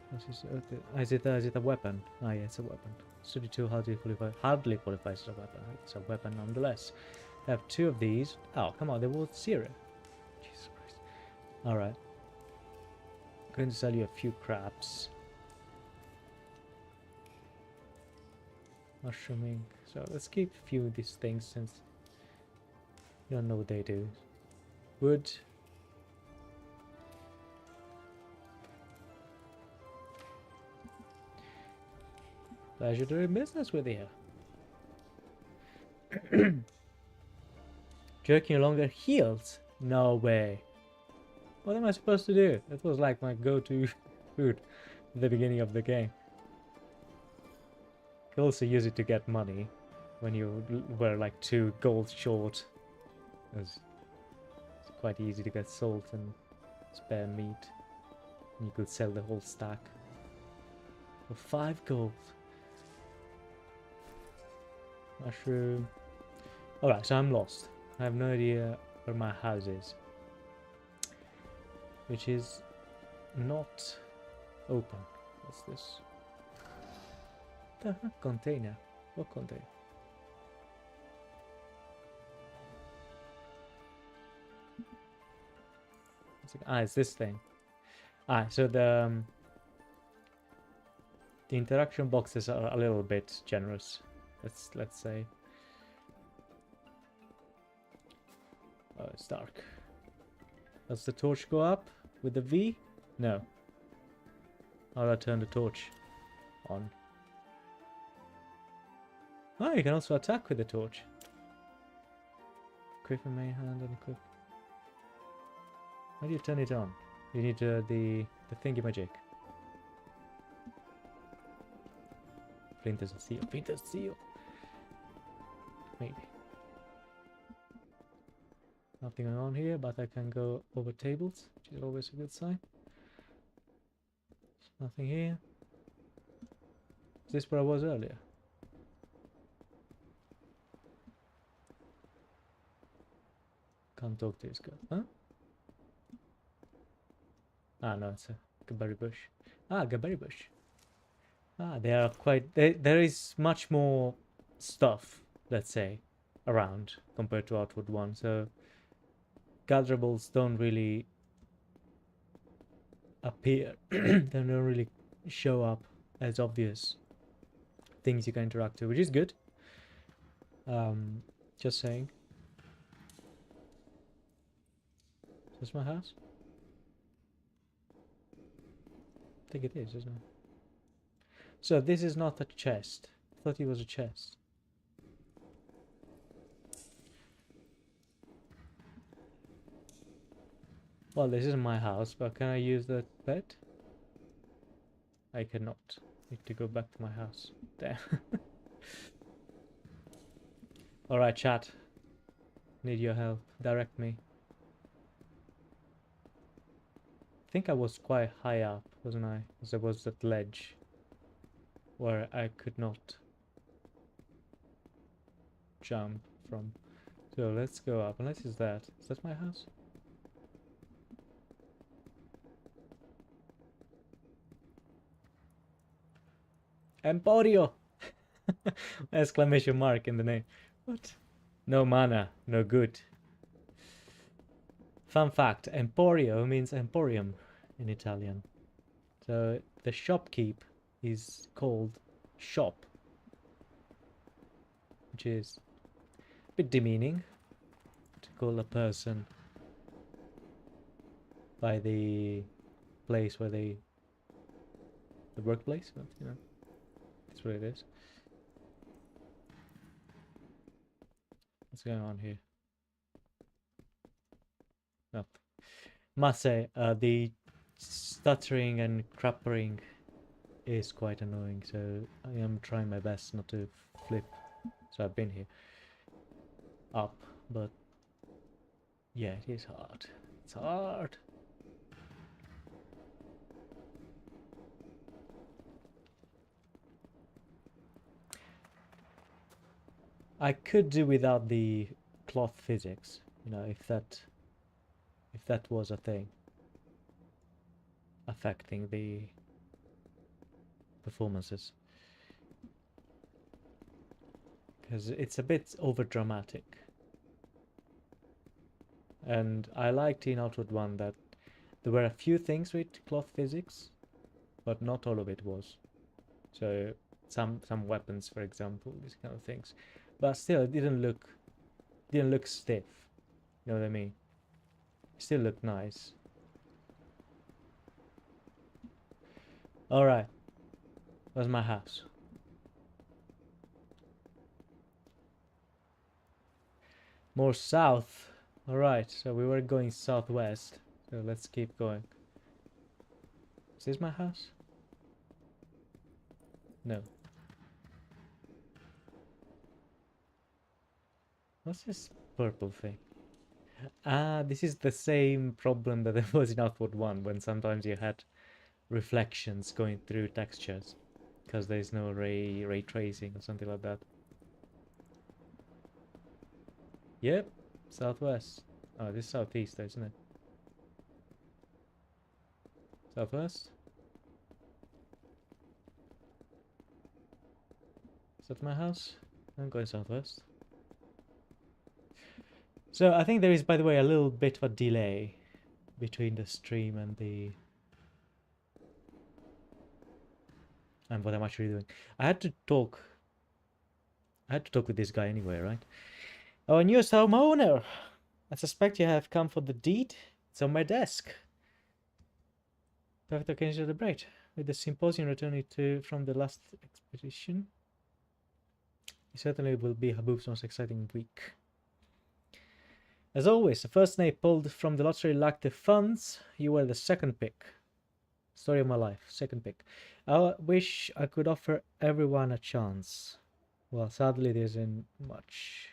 Is it a weapon? Ah, yeah, it's a weapon. 32 hardly qualifies as a weapon. It's a weapon nonetheless. I have 2 of these. Oh, come on, they're worth 0. Jesus Christ. Alright. I'm going to sell you a few crabs. Mushrooming. So let's keep a few of these things since you don't know what they do. Wood. Pleasure doing business with you. Jerking longer heals? No way. What am I supposed to do? That was like my go-to food at the beginning of the game. You can also use it to get money when you were like 2 gold short. It's quite easy to get salt and spare meat. And you could sell the whole stack for 5 gold. Mushroom. Alright, so I'm lost. I have no idea where my house is. Which is not open. What's this? The heck? Container. What container? It's this thing. So the interaction boxes are a little bit generous. Let's say. Oh, it's dark. Does the torch go up with the V? No. How do I turn the torch on? Oh, you can also attack with the torch. Equip a main hand and equip. How do you turn it on? You need the thingy-magic. Flinters and steel. Flinters and steel. Maybe. Nothing going on here, but I can go over tables, which is always a good sign. Nothing here. Is this where I was earlier? Can't talk to this guy. Huh? Ah, no, it's a gaberry bush. Ah, gaberry bush. Ah, they are quite... there is much more stuff, let's say, around compared to Outward One, so gatherables don't really appear. They don't really show up as obvious things you can interact with, which is good. Just saying. Is this my house? I think it is, isn't it? So this is not a chest. I thought it was a chest. Well, this is my house, but can I use that bed? I cannot. Need to go back to my house. Damn. Alright, chat. Need your help. Direct me. I think I was quite high up, wasn't I? Because there was that ledge where I could not jump from. So let's go up. Unless it's that. Is that my house? Emporio! Exclamation mark in the name. What? No mana, no good. Fun fact, Emporio means emporium in Italian. So the shopkeep is called shop, which is a bit demeaning to call a person by the place where they... the workplace, but you know, that's what it is. What's going on here? Nothing. Must say, the stuttering and crappering is quite annoying, so I am trying my best not to flip. So I've been here up, but yeah, it is hard. It's hard. I could do without the cloth physics, you know, if that was a thing affecting the performances, because it's a bit over dramatic. And I liked in Outward One that there were a few things with cloth physics, but not all of it was. So some weapons, for example, these kind of things. But still, it didn't look stiff. You know what I mean? It still looked nice. All right, where's my house? More south. All right, so we were going southwest. So let's keep going. Is this my house? No. What's this purple thing? Ah, this is the same problem that there was in Outward 1, when sometimes you had reflections going through textures because there's no ray tracing or something like that. Yep, southwest. Oh, this is southeast, isn't it? Southwest? Is that my house? I'm going southwest. So I think there is, by the way, a little bit of a delay between the stream and what I'm actually doing. I had to talk with this guy anyway, right? Our newest homeowner. I suspect you have come for the deed. It's on my desk. Perfect occasion to celebrate. With the symposium returning from the last expedition, it certainly will be Habub's most exciting week. As always, the first name pulled from the lottery lacked the funds. You were the second pick. Story of my life, second pick. I wish I could offer everyone a chance. Well, sadly, there isn't much.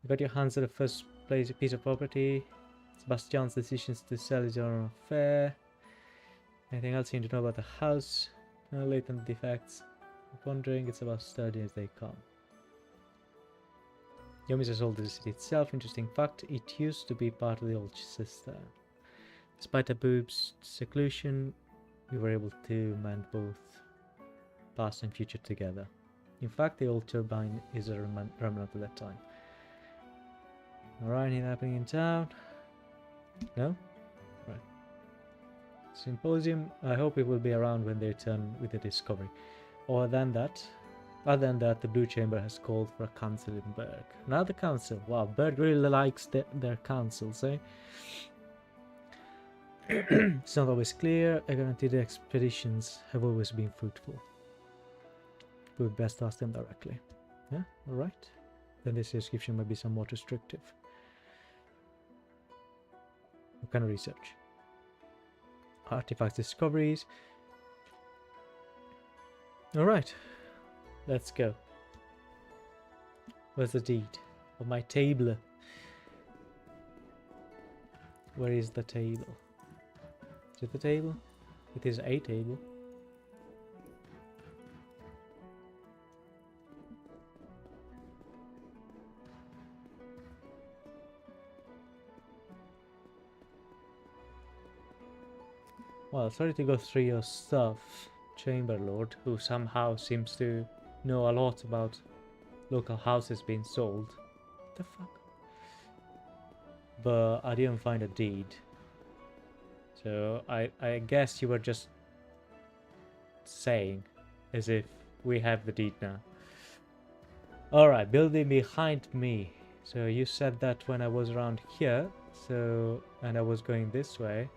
You got your hands on the first piece of property. Sebastian's decisions to sell is your own affair. Anything else you need to know about the house? No latent defects. If wondering, it's about studying as they come. Yomis has sold the city itself. Interesting fact, it used to be part of the old sister. Despite Habub's seclusion, we were able to mend both past and future together. In fact, the old turbine is a remnant of that time. Alright, anything happening in town? No? Right. Symposium, I hope it will be around when they return with the discovery. Other than that, the Blue Chamber has called for a council in Berg. Now the council. Wow, Berg really likes their councils, eh? It's not always clear. I guarantee the expeditions have always been fruitful. We would best ask them directly. Yeah, alright. Then this description might be somewhat restrictive. Can research. Artifacts discoveries. Alright. Let's go. Where's the deed? Of my table. Where is the table? Is it the table? It is a table. Well, sorry to go through your stuff, Chamberlord, who somehow seems to know a lot about local houses being sold. What the fuck? But I didn't find a deed. So I guess you were just saying as if we have the deed now. Alright, building behind me. So you said that when I was around here, so and I was going this way.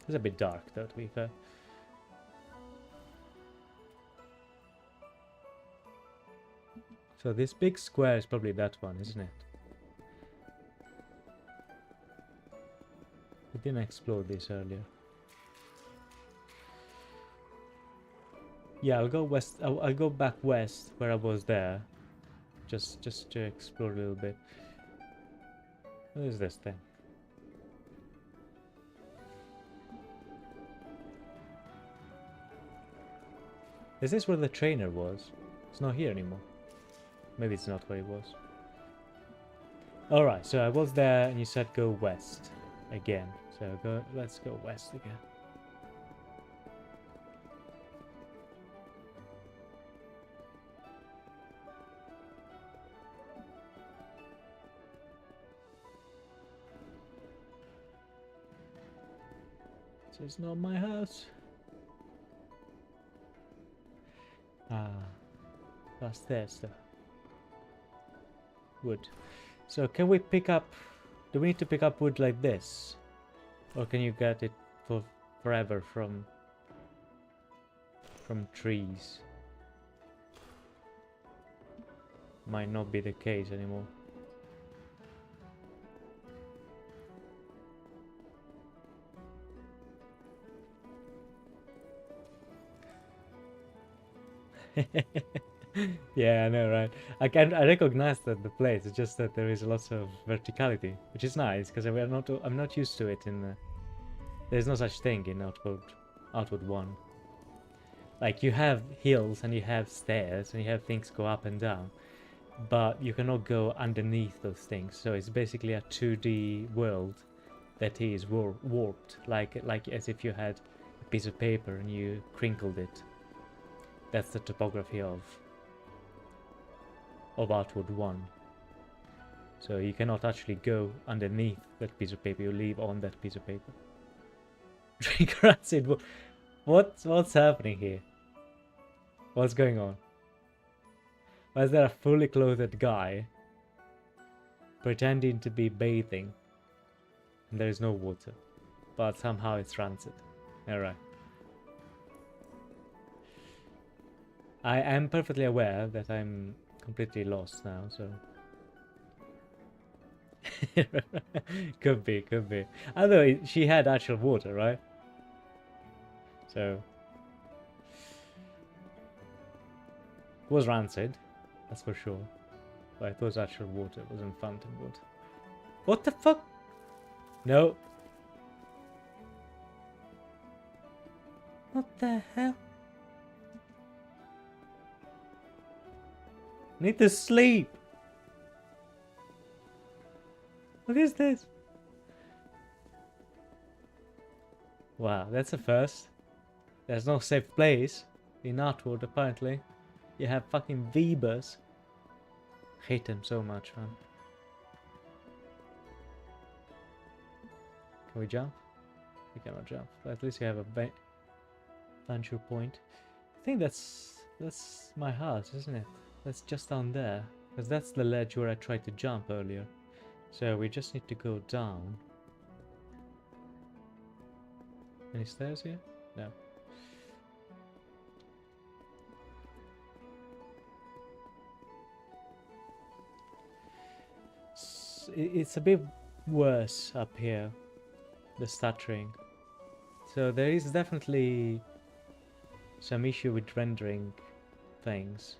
It's a bit dark though, to be fair. So this big square is probably that one, isn't it? We didn't explore this earlier. Yeah, I'll go west. I'll go back west where I was there, just to explore a little bit. What is this thing? Is this where the trainer was? It's not here anymore. Maybe it's not where it was. Alright, so I was there and you said go west again. So let's go west again. So it's not my house. Ah, that's there stuff. Wood. So can we pick up... Do we need to pick up wood like this? Or can you get it for forever from trees? Might not be the case anymore. Yeah, I know, right? I recognize that the place. It's just that there is lots of verticality, which is nice because I'm not used to it in the... There's no such thing in Outward 1. Like, you have hills and you have stairs and you have things go up and down, but you cannot go underneath those things. So it's basically a 2D world that is warped, like as if you had a piece of paper and you crinkled it. That's the topography of Outward 1. So you cannot actually go underneath that piece of paper, you leave on that piece of paper. Drink acid. What's happening here? What's going on? Why is there a fully clothed guy pretending to be bathing and there is no water, but somehow it's rancid? Alright. I am perfectly aware that I'm completely lost now, so... could be. Although she had actual water, right? So... It was rancid, that's for sure. But it was actual water, it wasn't fountain water. What the fuck? No. What the hell? Need to sleep. What is this? Wow, that's a first. There's no safe place in Outward, apparently. You have fucking Vebers. Hate them so much, man. Can we jump? We cannot jump, but at least you have a venture point. I think that's my house, isn't it? That's just down there, because that's the ledge where I tried to jump earlier. So we just need to go down. Any stairs here? No. it's a bit worse up here, the stuttering. So there is definitely some issue with rendering things.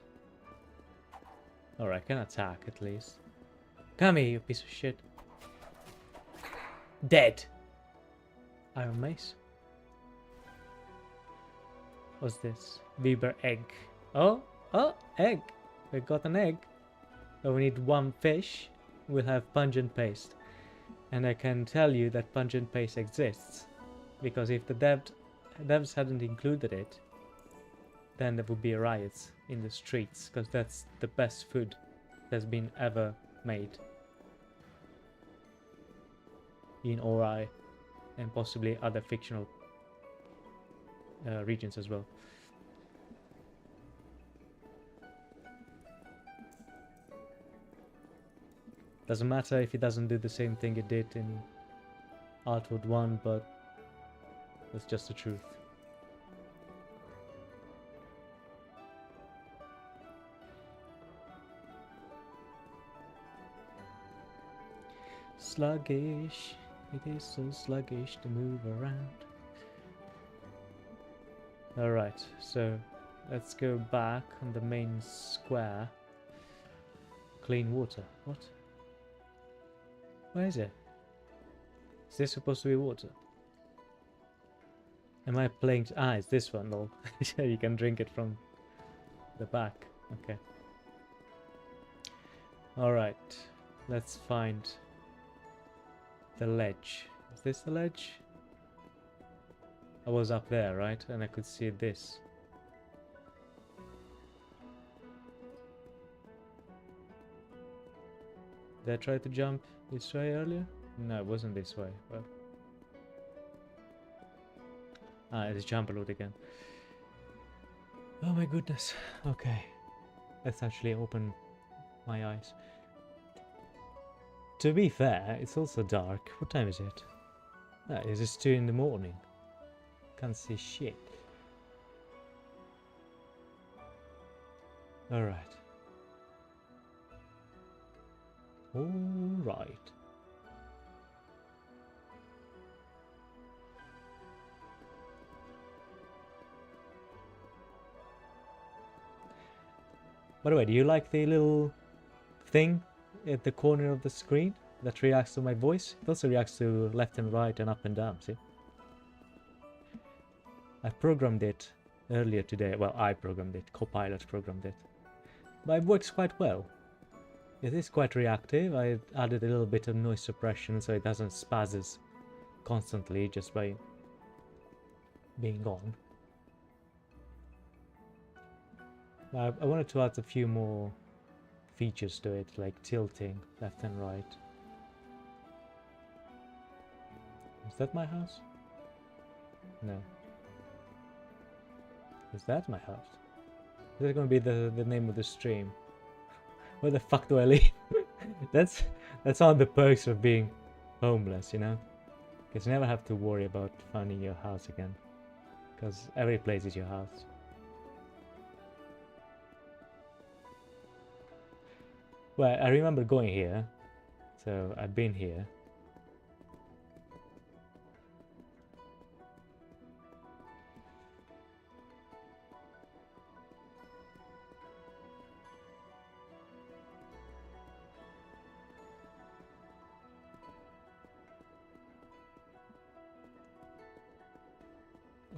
Or I can attack at least. Come here, you piece of shit. Dead. Iron mace. What's this? Weber egg. Oh, egg. We got an egg. So we need one fish. We'll have pungent paste. And I can tell you that pungent paste exists. Because if the devs hadn't included it, then there would be riots in the streets. Because that's the best food that's been ever made. In Ori. And possibly other fictional regions as well. Doesn't matter if it doesn't do the same thing it did in Artwood 1, but that's just the truth. Sluggish, it is so sluggish to move around. Alright, so let's go back on the main square. Clean water. What? Where is it? Is this supposed to be water? Am I playing? Ah, it's this one though. You can drink it from the back. Okay. Alright, let's find the ledge. Is this the ledge? I was up there, right? And I could see this. Did I try to jump this way earlier? No, it wasn't this way. Well. Ah, it's jump a lot again. Oh my goodness. Okay. Let's actually open my eyes. To be fair, it's also dark. What time is it? Ah, it is 2 in the morning. Can't see shit. Alright. Alright. By the way, do you like the little thing at the corner of the screen that reacts to my voice? It also reacts to left and right and up and down, see? I programmed it earlier today. Well, I programmed it. Copilot programmed it. But it works quite well. It is quite reactive. I added a little bit of noise suppression so it doesn't spazzes constantly just by being on. I wanted to add a few more features to it, like tilting left and right. Is that my house? No. Is that my house? Is that going to be the name of the stream? Where the fuck do I live? that's one of the perks of being homeless, you know? Because you never have to worry about finding your house again. Because every place is your house. Well, I remember going here. So I've been here.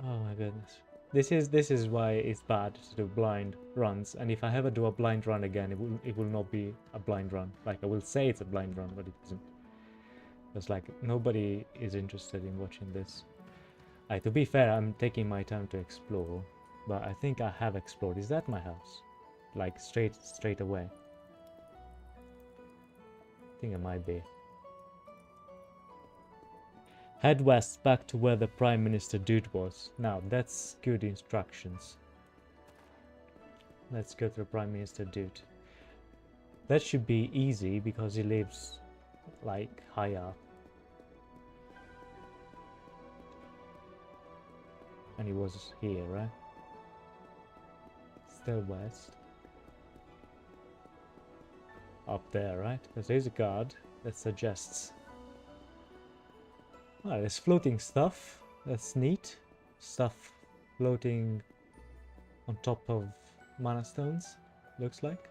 Oh my goodness. This is why it's bad to do blind runs, and if I ever do a blind run again, it will not be a blind run. Like, I will say it's a blind run, but it isn't. It's like nobody is interested in watching this. To be fair, I'm taking my time to explore, but I think I have explored. Is that my house? Like straight away. I think it might be. Head west back to where the Prime Minister dude was. Now, that's good instructions. Let's go to the Prime Minister dude. That should be easy because he lives, like, high up. And he was here, right? Still west. Up there, right? Because there's a guard. that suggests. Ah, there's floating stuff. That's neat. Stuff floating on top of mana stones, looks like.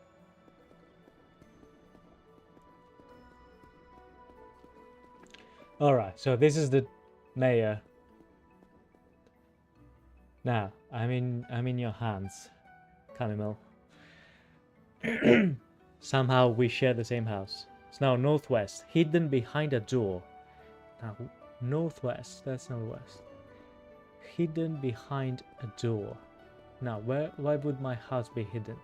Alright, so this is the mayor. Now, I'm in your hands, Canimel. Somehow we share the same house. It's now northwest, hidden behind a door. Now, northwest, that's northwest. Hidden behind a door. Now, why would my house be hidden?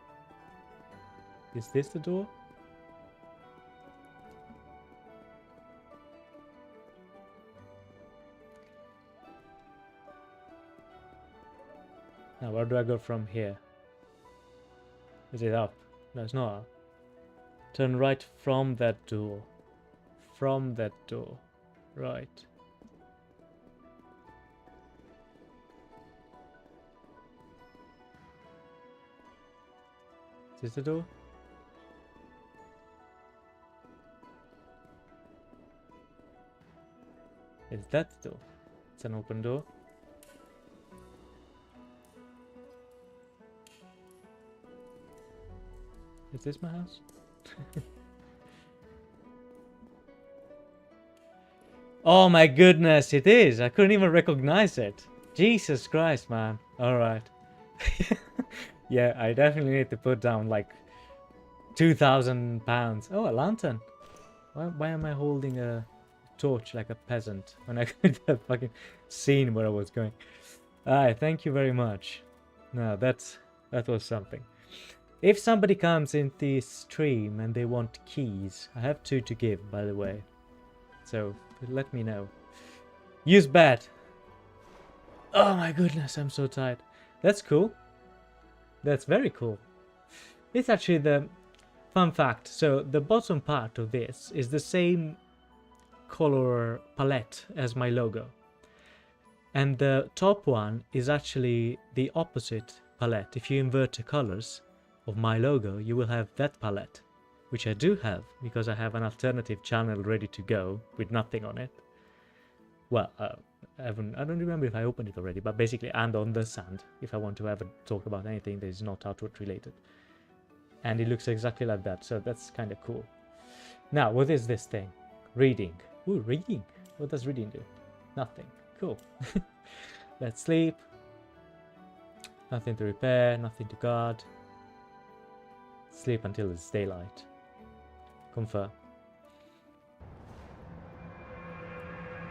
Is this the door? Now, where do I go from here? Is it up? No, it's not up. Turn right from that door. From that door. Right. Is this the door? Is that the door? It's an open door. Is this my house? Oh my goodness, it is! I couldn't even recognize it. Jesus Christ, man. Alright. Yeah, I definitely need to put down like 2,000 pounds. Oh, a lantern. Why am I holding a torch like a peasant when I could have fucking seen where I was going? Alright, thank you very much. No, that was something. If somebody comes in this stream and they want keys, I have 2 to give, by the way. So, let me know. Use bat. Oh my goodness, I'm so tired. That's cool. That's very cool. It's actually the fun fact. So, the bottom part of this is the same color palette as my logo. And the top one is actually the opposite palette. If you invert the colors of my logo, you will have that palette, which I do have because I have an alternative channel ready to go with nothing on it. Well, I don't remember if I opened it already, but basically, and on the sand, if I want to ever talk about anything that is not outward related. And it looks exactly like that, so that's kind of cool. Now, what is this thing? Reading. Ooh, reading. What does reading do? Nothing. Cool. Let's sleep. Nothing to repair, nothing to guard. Sleep until it's daylight. Confirm.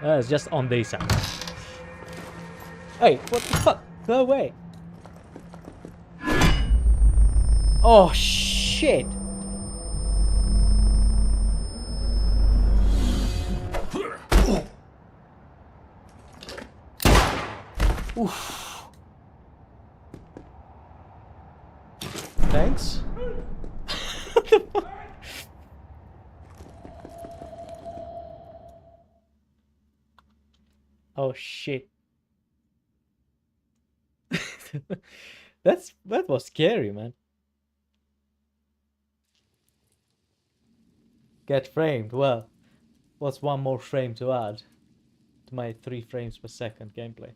It's just on day sound. Hey, what the fuck? Go away. Oh shit. Oof. Thanks. Oh shit. That was scary, man. Get framed. Well, what's one more frame to add to my 3 frames per second gameplay?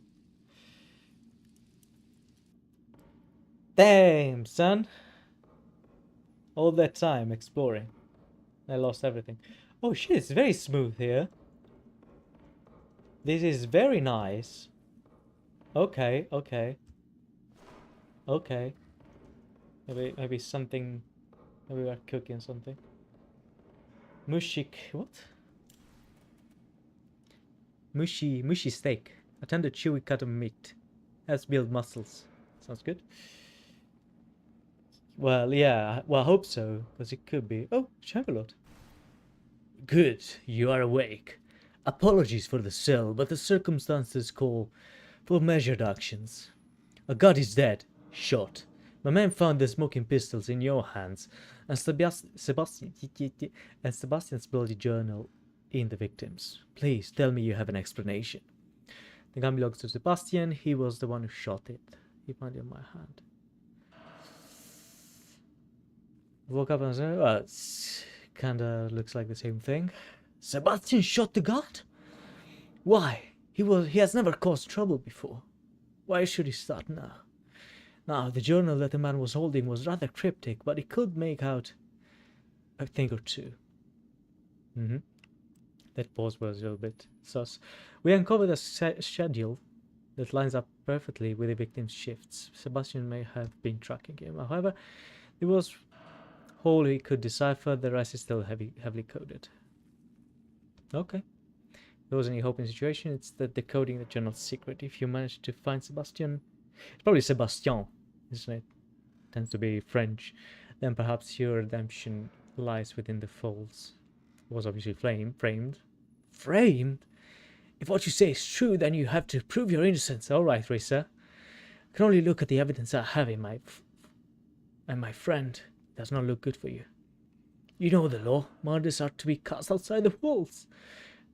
Damn, son. All that time exploring. I lost everything. Oh shit, it's very smooth here. This is very nice. Okay, okay. Okay. Maybe something... Maybe we're cooking something. Mushik... What? Mushy steak. A tender chewy cut of meat. Helps build muscles. Sounds good. Well, yeah. Well, I hope so. Because it could be... Oh, Chavalot. Good. You are awake. Apologies for the cell, but the circumstances call for measured actions. A god is dead. Shot. My man found the smoking pistols in your hands, and Sebastian's bloody journal in the victims. Please tell me you have an explanation. The gun belongs to Sebastian. He was the one who shot it. He found it in my hand. Woke up and said, well, it kinda looks like the same thing. Sebastian shot the guard? Why? He has never caused trouble before. Why should he start now? Now, the journal that the man was holding was rather cryptic, but he could make out a thing or two. That pause was a little bit sus. We uncovered a schedule that lines up perfectly with the victim's shifts. Sebastian may have been tracking him. However, there was whole he could decipher, the rest is still heavily coded. Okay. If there was any hope in the situation, it's that decoding the journal's secret. If you manage to find Sebastian, it's probably Sebastien, isn't it? Tends to be French. Then perhaps your redemption lies within the folds. It was obviously framed. Framed? If what you say is true, then you have to prove your innocence. All right, Risa. I can only look at the evidence I have in my friend. It does not look good for you. You know the law. Murders are to be cast outside the walls.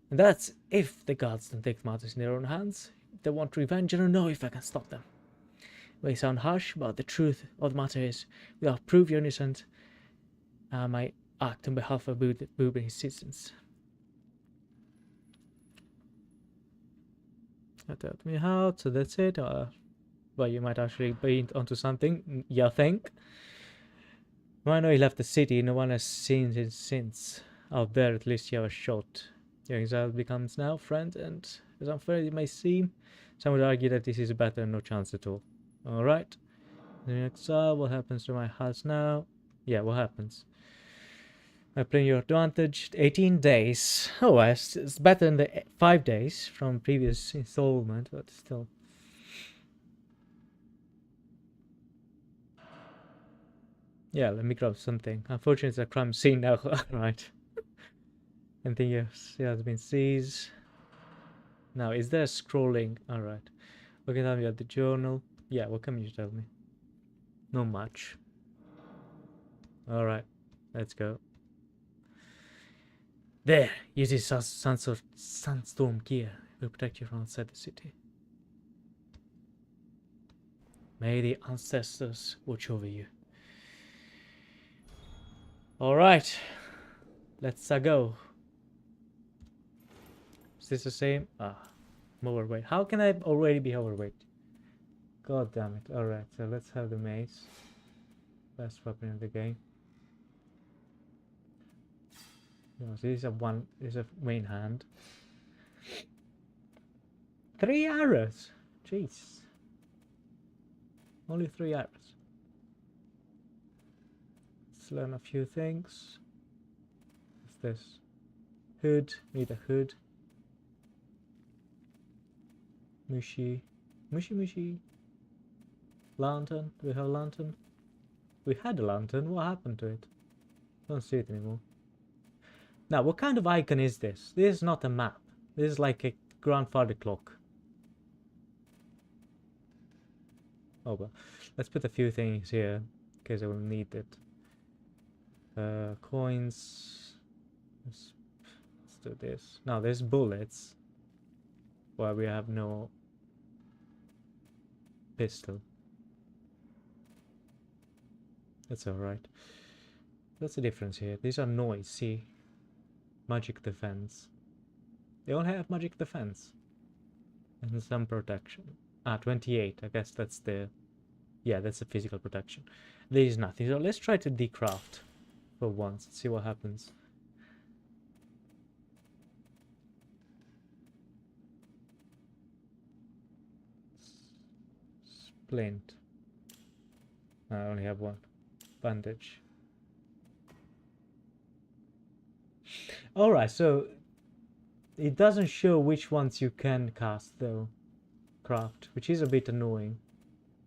And that's if the gods don't take matters in their own hands. If they want revenge, I don't know if I can stop them. It may sound harsh, but the truth of the matter is, without proof you're innocent, I might act on behalf of Boob and his citizens. That taught me how, so that's it. Well, you might actually be onto something, you think? Well, I know he left the city, no one has seen him since. Out there, at least you have a shot. Your exile becomes now friend, and as unfair as it may seem, some would argue that this is better than no chance at all. Alright. In exile, what happens to my house now? Yeah, what happens? I play your advantage. 18 days. Oh, it's better than the 5 days from previous installment, but still. Yeah, let me grab something. Unfortunately, it's a crime scene now. Right. Anything else has been seized. Now, is there scrolling? Alright. What can I tell me at the journal? Yeah, what can you tell me? Not much. Alright, let's go. There! Use this sandstorm gear. It will protect you from outside the city. May the ancestors watch over you. Alright. Let's go. Is this the same? I'm overweight. How can I already be overweight? God damn it. Alright, so let's have the mace. Best weapon in the game. No, so this is a main hand. 3 arrows. Jeez. Only 3 arrows. Let's learn a few things. What's this? Hood. Need a hood. Mushy. Mushy. Lantern. Do we have a lantern? We had a lantern. What happened to it? Don't see it anymore. Now, what kind of icon is this? This is not a map. This is like a grandfather clock. Oh well. Let's put a few things here, in case I will need it. Coins. Let's do this. Now, there's bullets. Well, we have no pistol. That's alright. What's the difference here? These are noise, see? Magic defense. They all have magic defense. And some protection. 28. I guess that's the... Yeah, that's the physical protection. There is nothing. So let's try to decraft for once. See what happens. Splint. I only have one. Bandage. Alright, so it doesn't show which ones you can cast though. Craft, which is a bit annoying.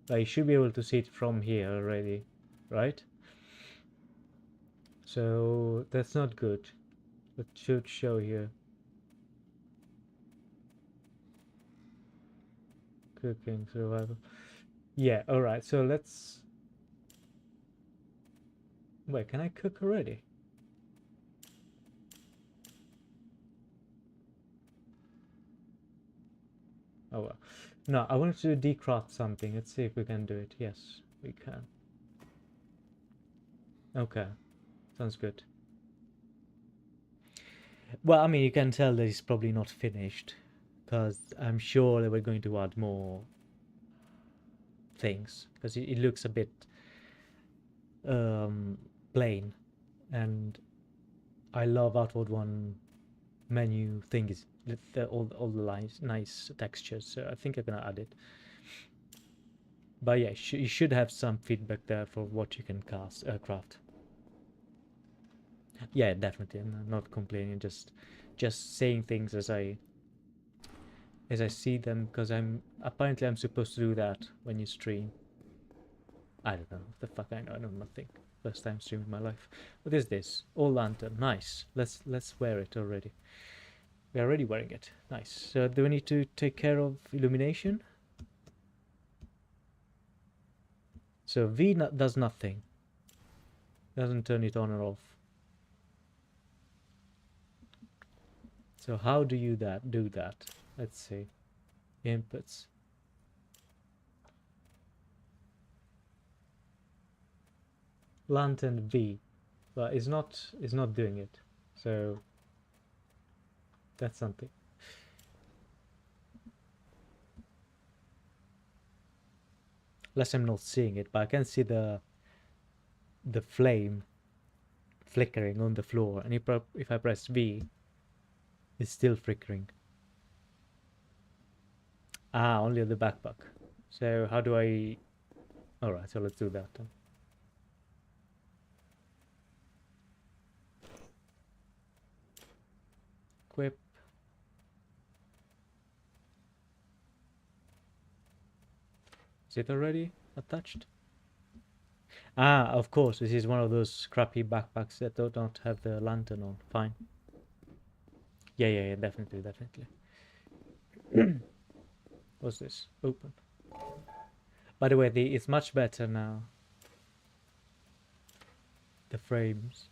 But you should be able to see it from here already, right? So that's not good. It should show here. Cooking, survival. Yeah, alright, so let's... Wait, can I cook already? Oh well. No, I wanted to decraft something. Let's see if we can do it. Yes, we can. Okay. Sounds good. Well, I mean, you can tell that it's probably not finished, because I'm sure they were going to add more things, because it looks a bit plain, and I love Outward One menu thing is all the lines, nice textures. So I think I'm gonna add it. But yeah, you should have some feedback there for what you can craft. Yeah, definitely. I'm not complaining. Just saying things as I see them, because I'm supposed to do that when you stream. I don't know what the fuck I know. I know nothing. First time streaming my life. What is this? All lantern. Nice. Let's wear it already. We're already wearing it. Nice. So do we need to take care of illumination? So V does nothing. Doesn't turn it on or off. So how do you do that? Let's see. Inputs. Lantern V. But it's not doing it. So that's something. Unless I'm not seeing it, but I can see the flame flickering on the floor, and if I press V, it's still flickering. Ah, only the backpack. So how do I... Alright, so let's do that then. Equip. Is it already attached? Ah, of course, this is one of those crappy backpacks that don't have the lantern on. Fine. Yeah, definitely. What's this? Open. By the way, it's much better now. The frames.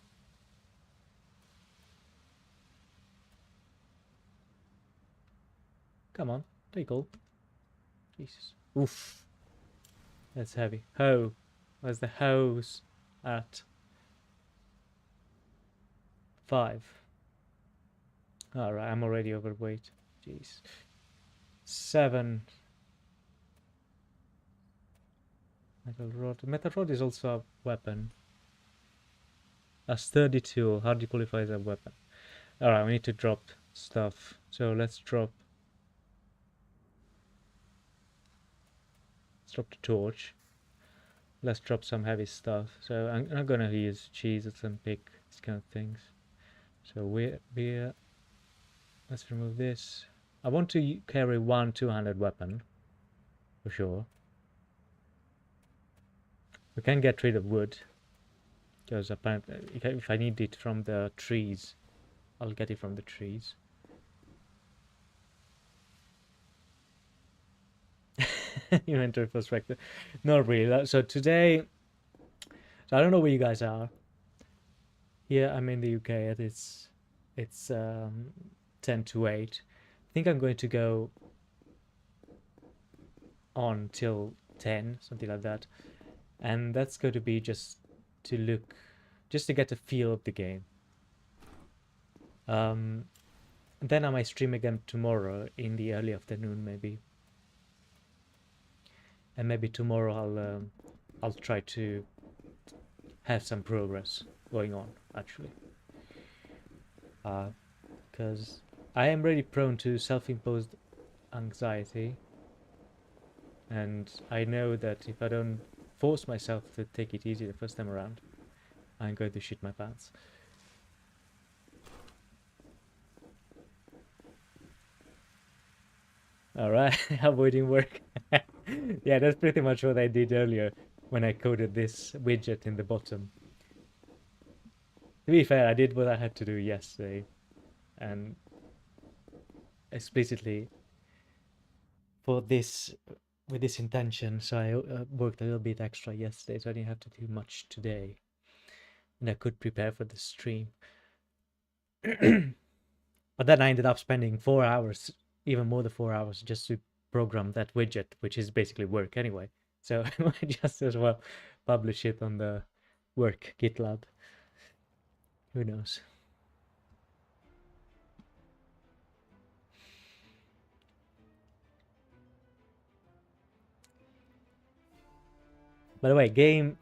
Come on, take all. Jesus. Oof. That's heavy. Hoe. Where's the hose at? 5. Alright, I'm already overweight. Jeez. 7. Metal rod. Metal rod is also a weapon. A sturdy tool. How do you qualify as a weapon? Alright, we need to drop stuff. So let's drop the torch. Let's drop some heavy stuff. So I'm not gonna use cheeses and pick these kind of things. So beer. Let's remove this. I want to carry one 200 weapon for sure. We can get rid of wood, because apparently if I need it from the trees, I'll get it from the trees. Inventory perspective. Not really. So today, so I don't know where you guys are. Here I'm in the UK. It's 10 to 8. I think I'm going to go on till 10, something like that. And that's going to be just to get a feel of the game. Then I might stream again tomorrow in the early afternoon, maybe. And maybe tomorrow I'll try to have some progress going on, actually. Because I am really prone to self-imposed anxiety, and I know that if I don't force myself to take it easy the first time around, I'm going to shit my pants. Alright, avoiding work. Yeah, that's pretty much what I did earlier when I coded this widget in the bottom. To be fair, I did what I had to do yesterday, and explicitly for this, with this intention, so I worked a little bit extra yesterday, so I didn't have to do much today, and I could prepare for the stream. But then I ended up spending 4 hours, even more than 4 hours, just to program that widget, which is basically work anyway. So I might just as well publish it on the work GitLab. Who knows? By the way, game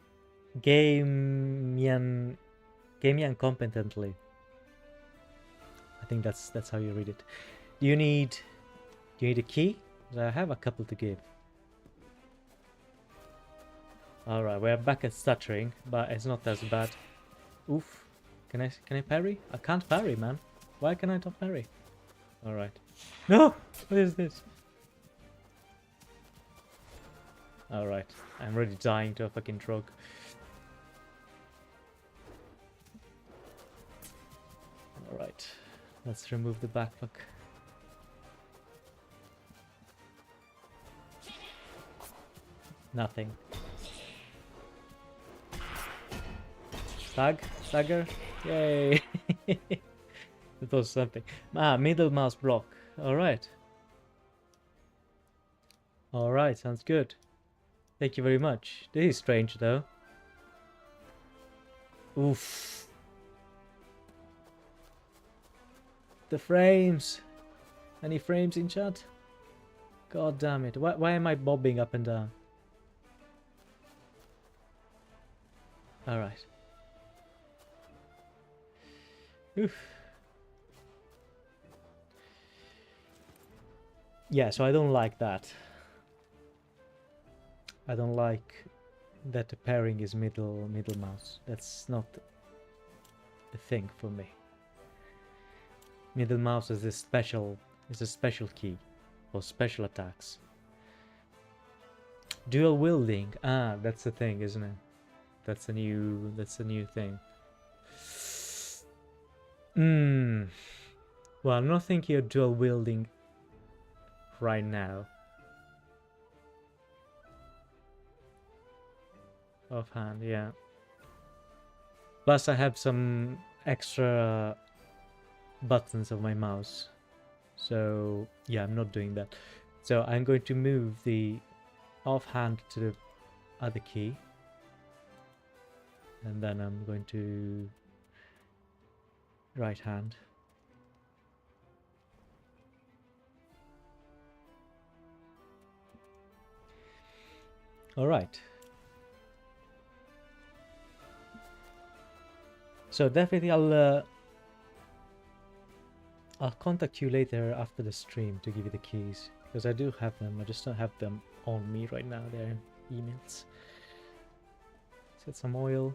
competently. I think that's how you read it. Do you need a key? I have a couple to give. Alright, we're back at stuttering, but it's not as bad. Oof. Can I parry? I can't parry, man. Why can I not parry? Alright. No! What is this? Alright. I'm already dying to a fucking trog. Alright. Let's remove the backpack. Nothing. Stagger. Yay! That was something. Ah, middle mouse block. Alright. Alright, sounds good. Thank you very much. This is strange though. Oof. The frames. Any frames in chat? God damn it. Why am I bobbing up and down? Alright. Oof. Yeah, so I don't like that. I don't like that the pairing is middle mouse. That's not a thing for me. Middle mouse is a special key for special attacks. Dual wielding. Ah, that's the thing, isn't it? That's a new thing. Well, I'm not thinking of dual wielding right now. Offhand, yeah. Plus I have some extra buttons of my mouse. So yeah, I'm not doing that. So I'm going to move the offhand to the other key. And then I'm going to right hand. All right. So definitely I'll contact you later after the stream to give you the keys, because I do have them. I just don't have them on me right now. They're in emails. Set some oil.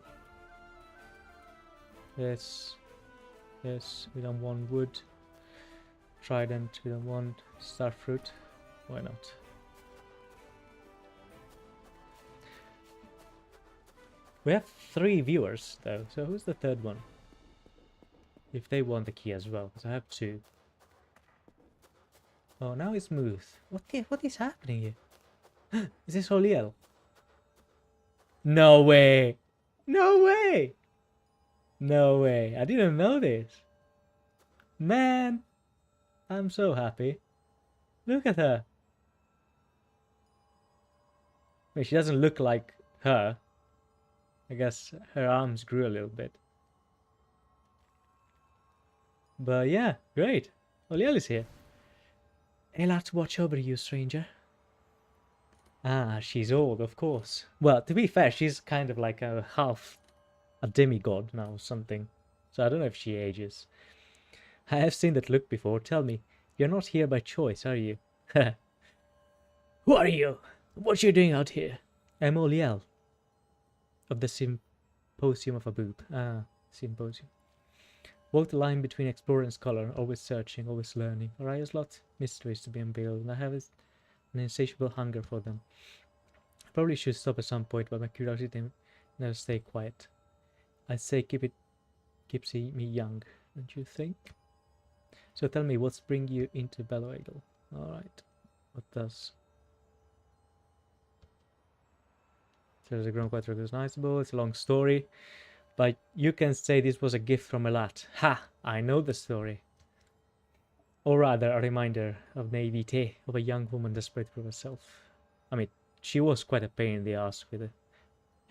Yes. We don't want wood. Trident. We don't want starfruit. Why not? We have 3 viewers though, so who's the third one? If they want the key as well, because I have 2. Oh, now it's smooth. What is happening here? Is this Oliel? No way! No way! No way! I didn't know this. Man, I'm so happy. Look at her. I mean, she doesn't look like her. I guess her arms grew a little bit. But yeah, great. Oliel is here. Ella to watch over you, stranger. Ah, she's old, of course. Well, to be fair, she's kind of like a half a demigod now or something. So I don't know if she ages. I have seen that look before. Tell me, you're not here by choice, are you? Who are you? What you doing out here? I'm Oliel. Of the Symposium of Abub. Ah, Symposium. Walk the line between explorer and scholar, always searching, always learning. Aria's lot mysteries to be unveiled, and I have an insatiable hunger for them. I probably should stop at some point, but my curiosity never stay quiet. I say keeps me young, don't you think? So tell me, what's bring you into Belloeagle? Alright. What does? There's a grown quite recognizable, it's a long story. But you can say this was a gift from Elat. Ha! I know the story. Or rather, a reminder of naivete of a young woman desperate for herself. I mean, she was quite a pain in the ass with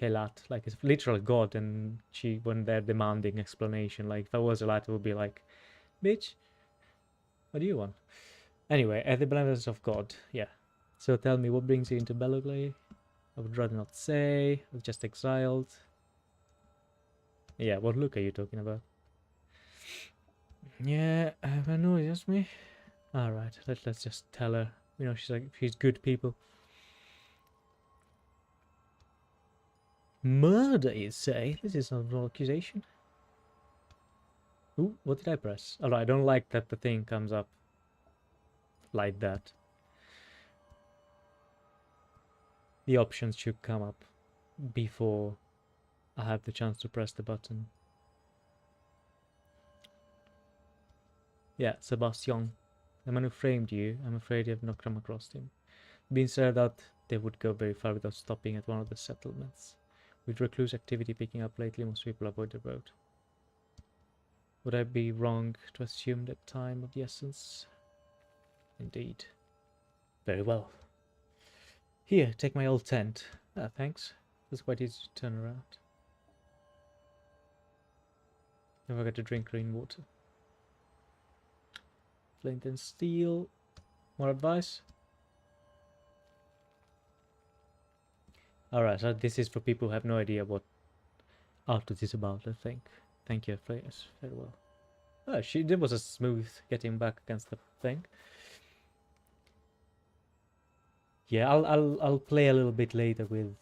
Elat. Like, it's literal god, and she went there demanding explanation. Like, if I was Elat, it would be like, bitch, what do you want? Anyway, at the benevolence of God, yeah. So tell me, what brings you into Belloglay? I would rather not say. I was just exiled. Yeah, what look are you talking about? Yeah, I know it's just me. Alright, let's just tell her. You know, she's good people. Murder, you say? This is not an accusation. Ooh, what did I press? Alright, I don't like that the thing comes up like that. The options should come up before I have the chance to press the button. Yeah, Sebastian. The man who framed you, I'm afraid you have not come across him. Been said that they would go very far without stopping at one of the settlements. With recluse activity picking up lately, most people avoid the road. Would I be wrong to assume that time of the essence? Indeed. Very well. Here, take my old tent. Ah, thanks. That's quite easy to turn around. Never got to drink green water. Flint and steel. More advice? Alright, so this is for people who have no idea what Arctic is about, I think. Thank you, players. Very well. Oh, there was a smooth getting back against the thing. Yeah, I'll play a little bit later with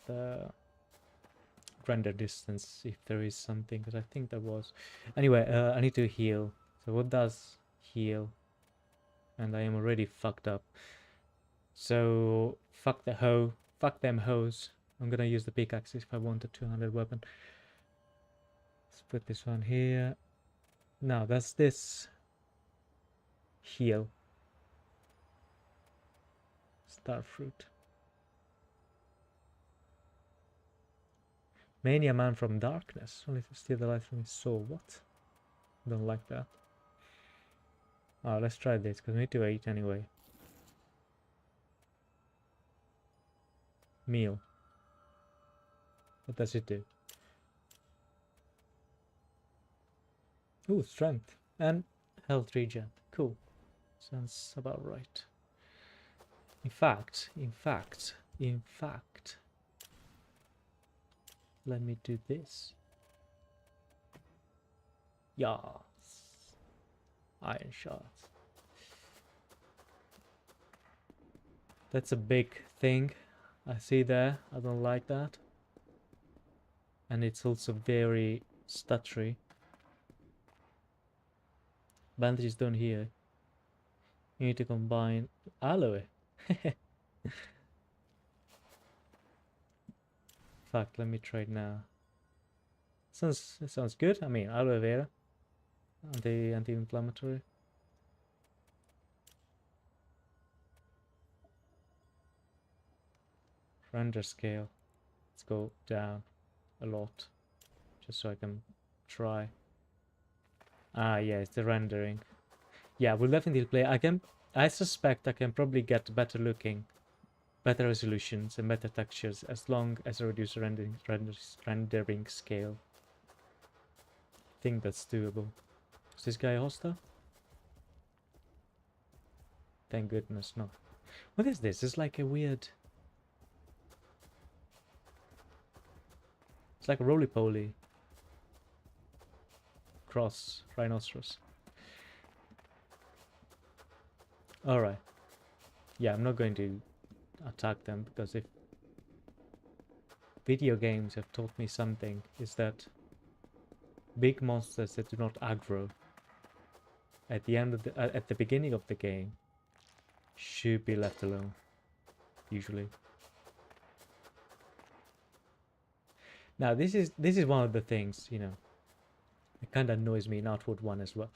render distance if there is something, because I think there was. Anyway, I need to heal. So what does heal? And I am already fucked up. So fuck them hoes. I'm gonna use the pickaxe if I want a 200 weapon. Let's put this one here. Now that's this heal. Starfruit. Mania man from darkness. Only to steal the light from his soul. What? Don't like that. Oh, let's try this because we need to eat anyway. Meal. What does it do? Ooh, strength and health regen. Cool. Sounds about right. In fact, let me do this. Yes. Iron shot. That's a big thing I see there. I don't like that. And it's also very stuttery. Bandages down here. You need to combine aloe. Fuck, let me try it now. Sounds good. I mean, aloe vera. Anti-inflammatory. Render scale. Let's go down a lot. Just so I can try. Ah, yeah, it's the rendering. Yeah, we'll definitely play. I suspect I can probably get better looking, better resolutions and better textures as long as I reduce rendering scale. I think that's doable. Is this guy hostile? Thank goodness, no. What is this? It's like a weird... It's like a roly-poly cross rhinoceros. Alright. Yeah, I'm not going to attack them, because if video games have taught me something, is that big monsters that do not aggro at the end of at the beginning of the game should be left alone, usually. Now this is one of the things, you know, it kind of annoys me in Outward 1 as well.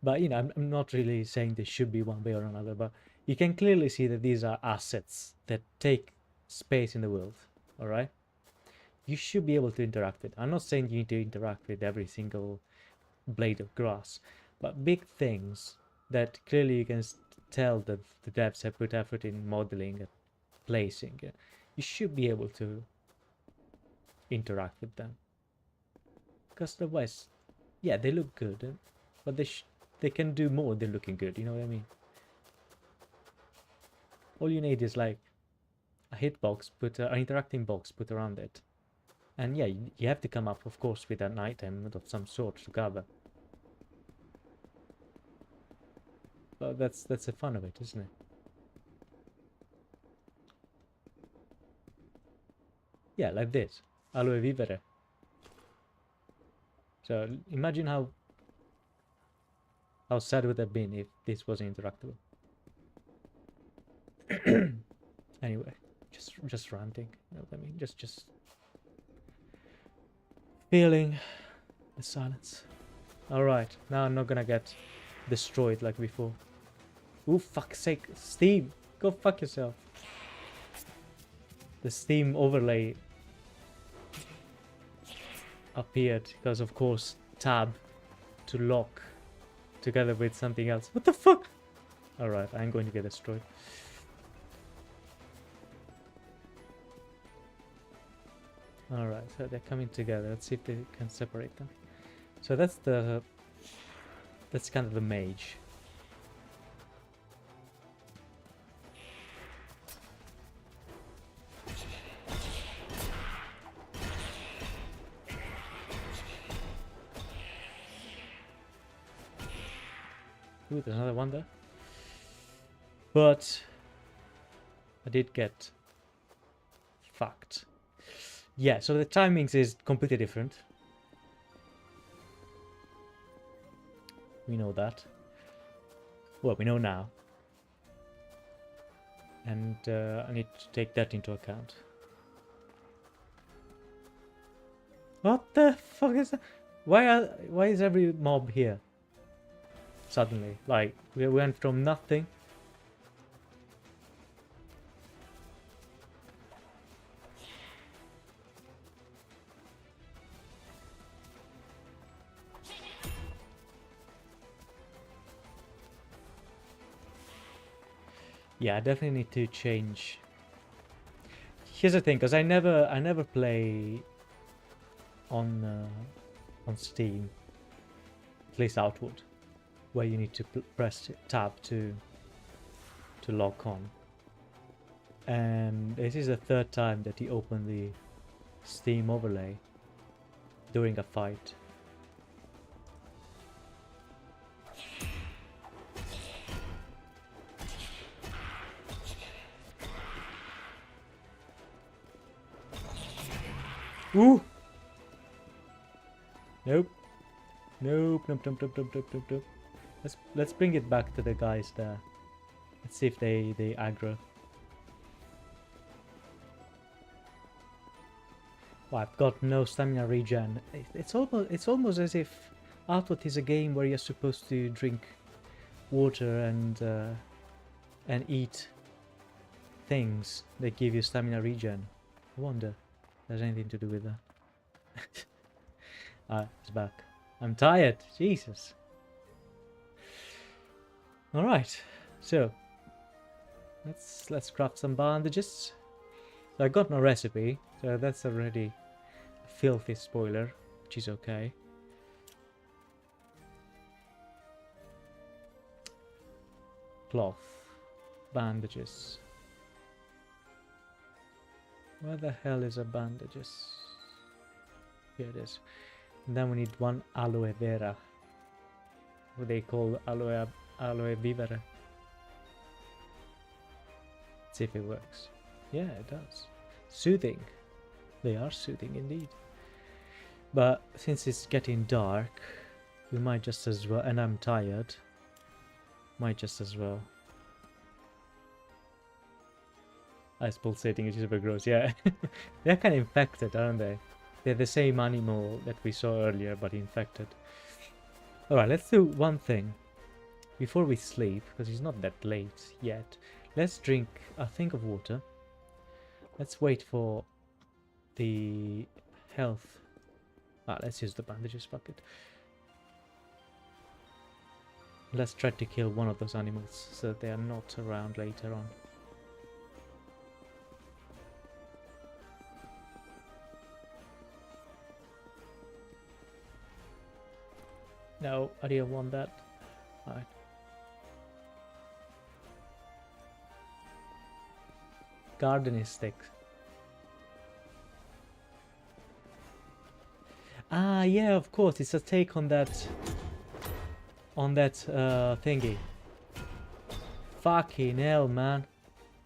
But, you know, I'm not really saying this should be one way or another, but you can clearly see that these are assets that take space in the world, alright? You should be able to interact with. I'm not saying you need to interact with every single blade of grass, but big things that clearly you can tell that the devs have put effort in modeling and placing. You should be able to interact with them, because otherwise, yeah, they look good, but they can do more than looking good, you know what I mean? All you need is like a hitbox, an interacting box put around it. And yeah, you have to come up, of course, with an item of some sort to cover. But that's the fun of it, isn't it? Yeah, like this. Aloe vivere. So imagine how sad would it have been if this wasn't interactable. Anyway, just ranting. You know what I mean? Just feeling the silence. Alright, now I'm not gonna get destroyed like before. Ooh, fuck's sake. Steam! Go fuck yourself. The Steam overlay appeared because, of course, tab to lock together with something else. What the fuck? Alright, I'm going to get destroyed. Alright, so they're coming together. Let's see if they can separate them. So that's kind of the mage. Ooh, there's another one there. But I did get fucked. Yeah, so the timings is completely different. We know that. Well, we know now. And I need to take that into account. What the fuck is that? Why is every mob here? Suddenly, like, we went from nothing. Yeah, I definitely need to change. Here's the thing, because I never play on Steam, at least Outward, where you need to press tab to lock on. And this is the third time that he opened the Steam overlay during a fight. Ooh! Nope. Nope, nope, nope, nope, nope, nope, nope, nope. Let's bring it back to the guys there. Let's see if they aggro. Oh, I've got no stamina regen. It's almost as if Outward is a game where you're supposed to drink water and eat things that give you stamina regen. I wonder if there's anything to do with that. It's back. I'm tired. Jesus. All right. So let's craft some bandages. So I got no recipe, so that's already a filthy spoiler, which is okay. Cloth, bandages. Where the hell is a bandages? Here it is. And then we need one aloe vera, what they call aloe vivere. Let's see if it works. Yeah, it does. Soothing. They are soothing indeed. But since it's getting dark, we might just as well, and I'm tired, might just as well. Ice pulsating is super gross, yeah. They're kind of infected, aren't they? They're the same animal that we saw earlier, but infected. Alright, let's do one thing. Before we sleep, because it's not that late yet, let's drink a thing of water. Let's wait for the health. Let's use the bandages, fuck it. Let's try to kill one of those animals so that they are not around later on. No, I didn't want that. Alright. Gardening stick. Ah, yeah, of course. It's a take on that. On that thingy. Fucking hell, man.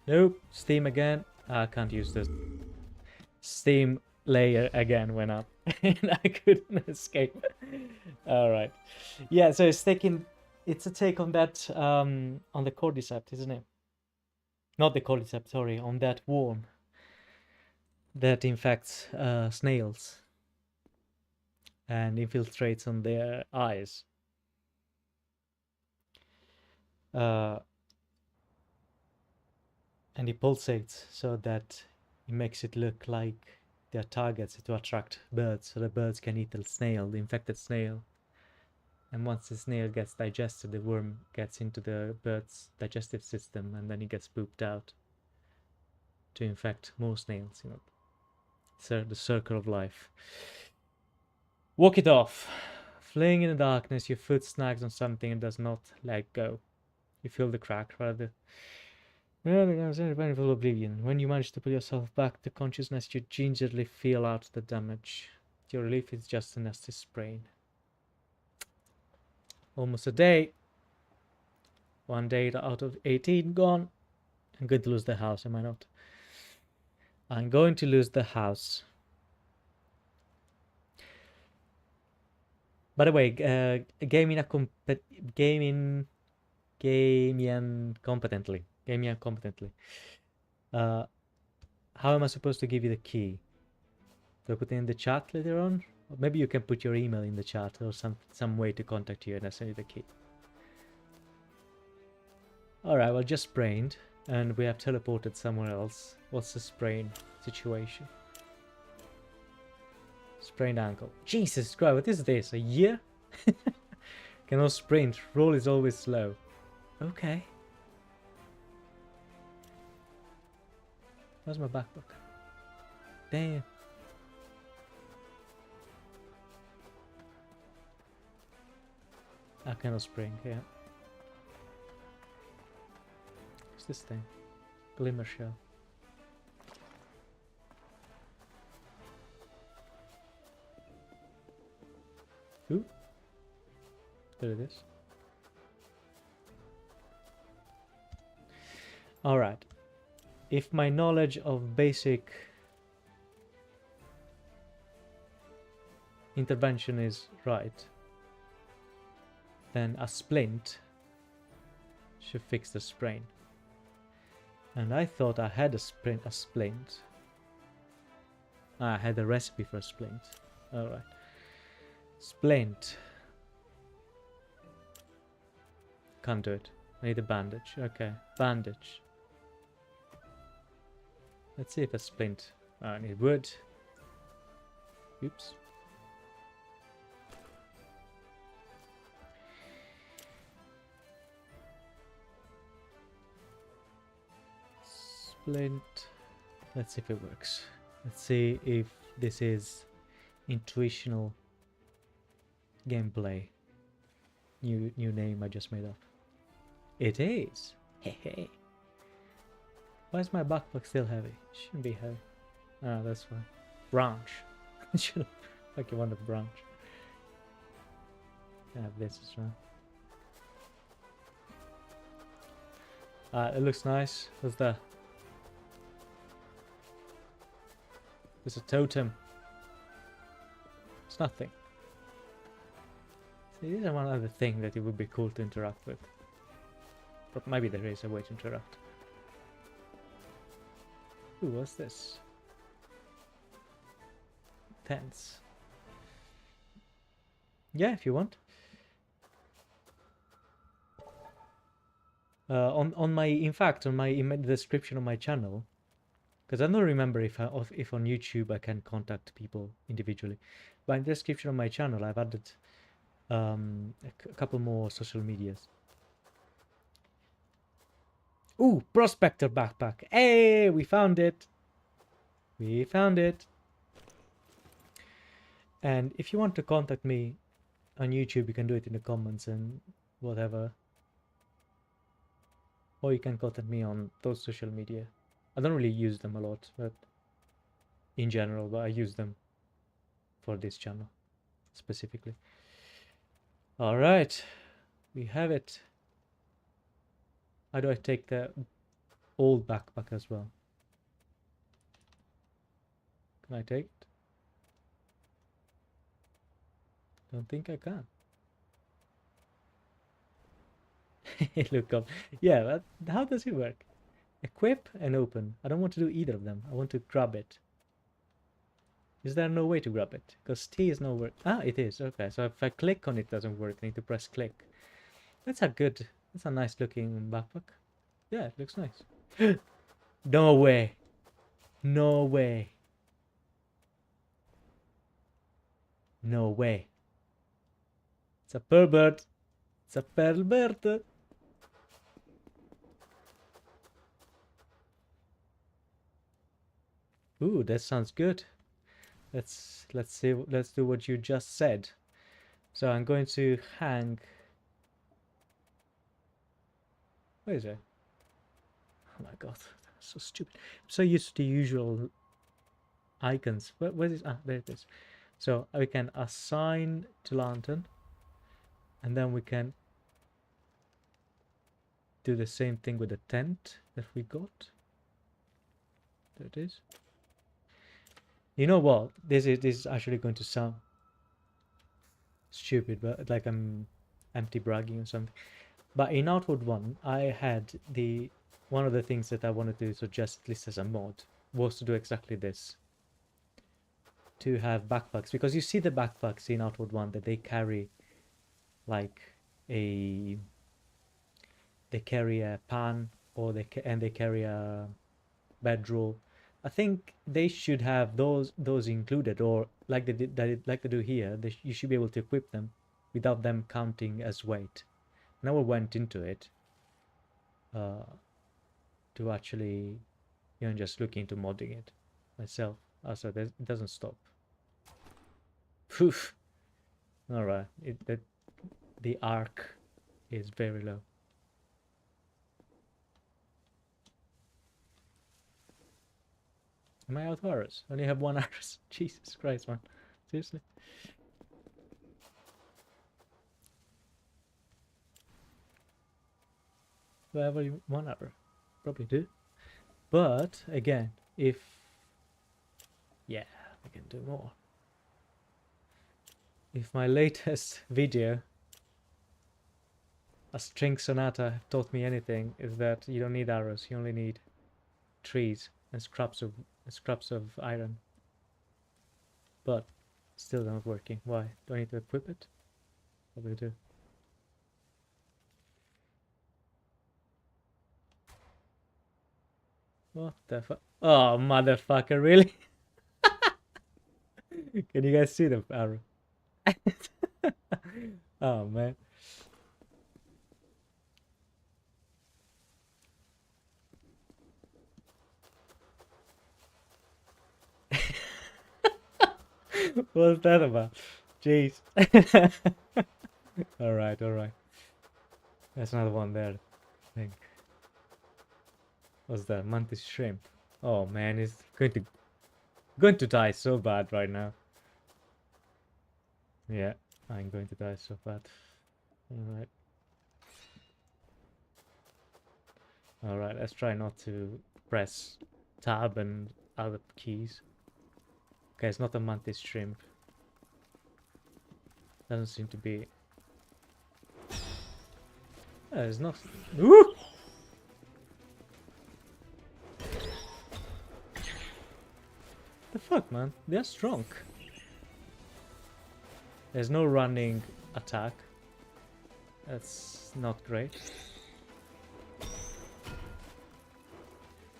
Nope. Steam again. I can't use this. Steam layer again went up. And I couldn't escape. Alright. Yeah, so it's taking... It's a take on that... on the cordyceps, isn't it? Not the cordyceps, sorry. On that worm. That infects snails. And infiltrates on their eyes. And it pulsates so that it makes it look like they're targets to attract birds, so the birds can eat the snail, the infected snail. And once the snail gets digested, the worm gets into the bird's digestive system, and then it gets pooped out to infect more snails, you know. So the circle of life. Walk it off. Fleeing in the darkness, your foot snags on something and does not let go. You feel the crack, rather. Painful oblivion. When you manage to pull yourself back to consciousness, you gingerly feel out the damage. Your relief is just a nasty sprain. Almost a day. 1 day out of 18 gone. I'm going to lose the house, am I not? I'm going to lose the house. By the way, gaming competently. How am I supposed to give you the key? Do I put it in the chat later on? Or maybe you can put your email in the chat or some way to contact you and I send you the key. Alright, well, just sprained and we have teleported somewhere else. What's the sprain situation? Sprained ankle. Jesus Christ, what is this? A year? Cannot sprint. Roll is always slow. Okay. Where's my backpack? Damn. I cannot spring, yeah. What's this thing? Glimmer shell. Ooh. There it is. Alright. If my knowledge of basic intervention is right, then a splint should fix the sprain. And I thought I had a splint. I had a recipe for a splint. Alright. Splint. Can't do it. I need a bandage. Okay. Bandage. Let's see if a splint. I need wood. Oops. Splint. Let's see if it works. Let's see if this is intuitional gameplay. New name I just made up. It is. Hey hey. Why is my backpack still heavy? Shouldn't be heavy. Ah, that's fine. Branch. Should like you want a branch. I have this as well. It looks nice. What's that? There's a totem. It's nothing. See, this is one other thing that it would be cool to interact with. But maybe there is a way to interact. Ooh, what's this? Tents. Yeah, if you want. On my, in fact, on my description of my channel, because I don't remember if on YouTube I can contact people individually, but in the description of my channel I've added a couple more social medias. Ooh, prospector backpack. Hey, we found it. We found it. And if you want to contact me on YouTube, you can do it in the comments and whatever. Or you can contact me on those social media. I don't really use them a lot, but in general, but I use them for this channel specifically. All right, we have it. How do I take the old backpack as well? Can I take it? Don't think I can. Look up. Yeah, but how does it work? Equip and open. I don't want to do either of them. I want to grab it. Is there no way to grab it? Because T is no work. Ah, it is. Okay, so if I click on it, doesn't work. I need to press click. That's a nice looking backpack. Yeah, it looks nice. No way. No way. No way. It's a pervert. It's a pervert. Ooh, that sounds good. Let's see. Let's do what you just said. So I'm going to hang. Where is it? Oh my god, that's so stupid. I'm so used to the usual icons. Where is? Ah, there it is. So we can assign to lantern, and then we can do the same thing with the tent that we got. There it is. You know what? This is actually going to sound stupid, but like I'm empty bragging or something. But in Outward 1, I had one of the things that I wanted to suggest, at least as a mod, was to do exactly this. To have backpacks, because you see the backpacks in Outward 1 that they carry like they carry a pan, or they carry a bedroll. I think they should have those included, or like they do here. You should be able to equip them without them counting as weight. I never went into it to actually, just look into modding it myself. Also, it doesn't stop. Poof. All right, the arc is very low. Am I out of arrows? I only have one arrows. Jesus Christ, man. Seriously? Do I have only one arrow? Probably do. But, again, yeah, I can do more. If my latest video, a string sonata, taught me anything, is that you don't need arrows. You only need trees and scraps of iron. But still not working. Why? Do I need to equip it? Probably do. What the fuck? Oh, motherfucker, really? Can you guys see the arrow? Oh, man. What's that about? Jeez. Alright. There's another one there, I think. What's that? Mantis shrimp. Oh man, he's going to die so bad right now. Yeah, I'm going to die so bad. Alright, let's try not to press tab and other keys. Okay, it's not a mantis shrimp. Doesn't seem to be. It's not. Ooh! The fuck, man? They're strong. There's no running attack. That's not great.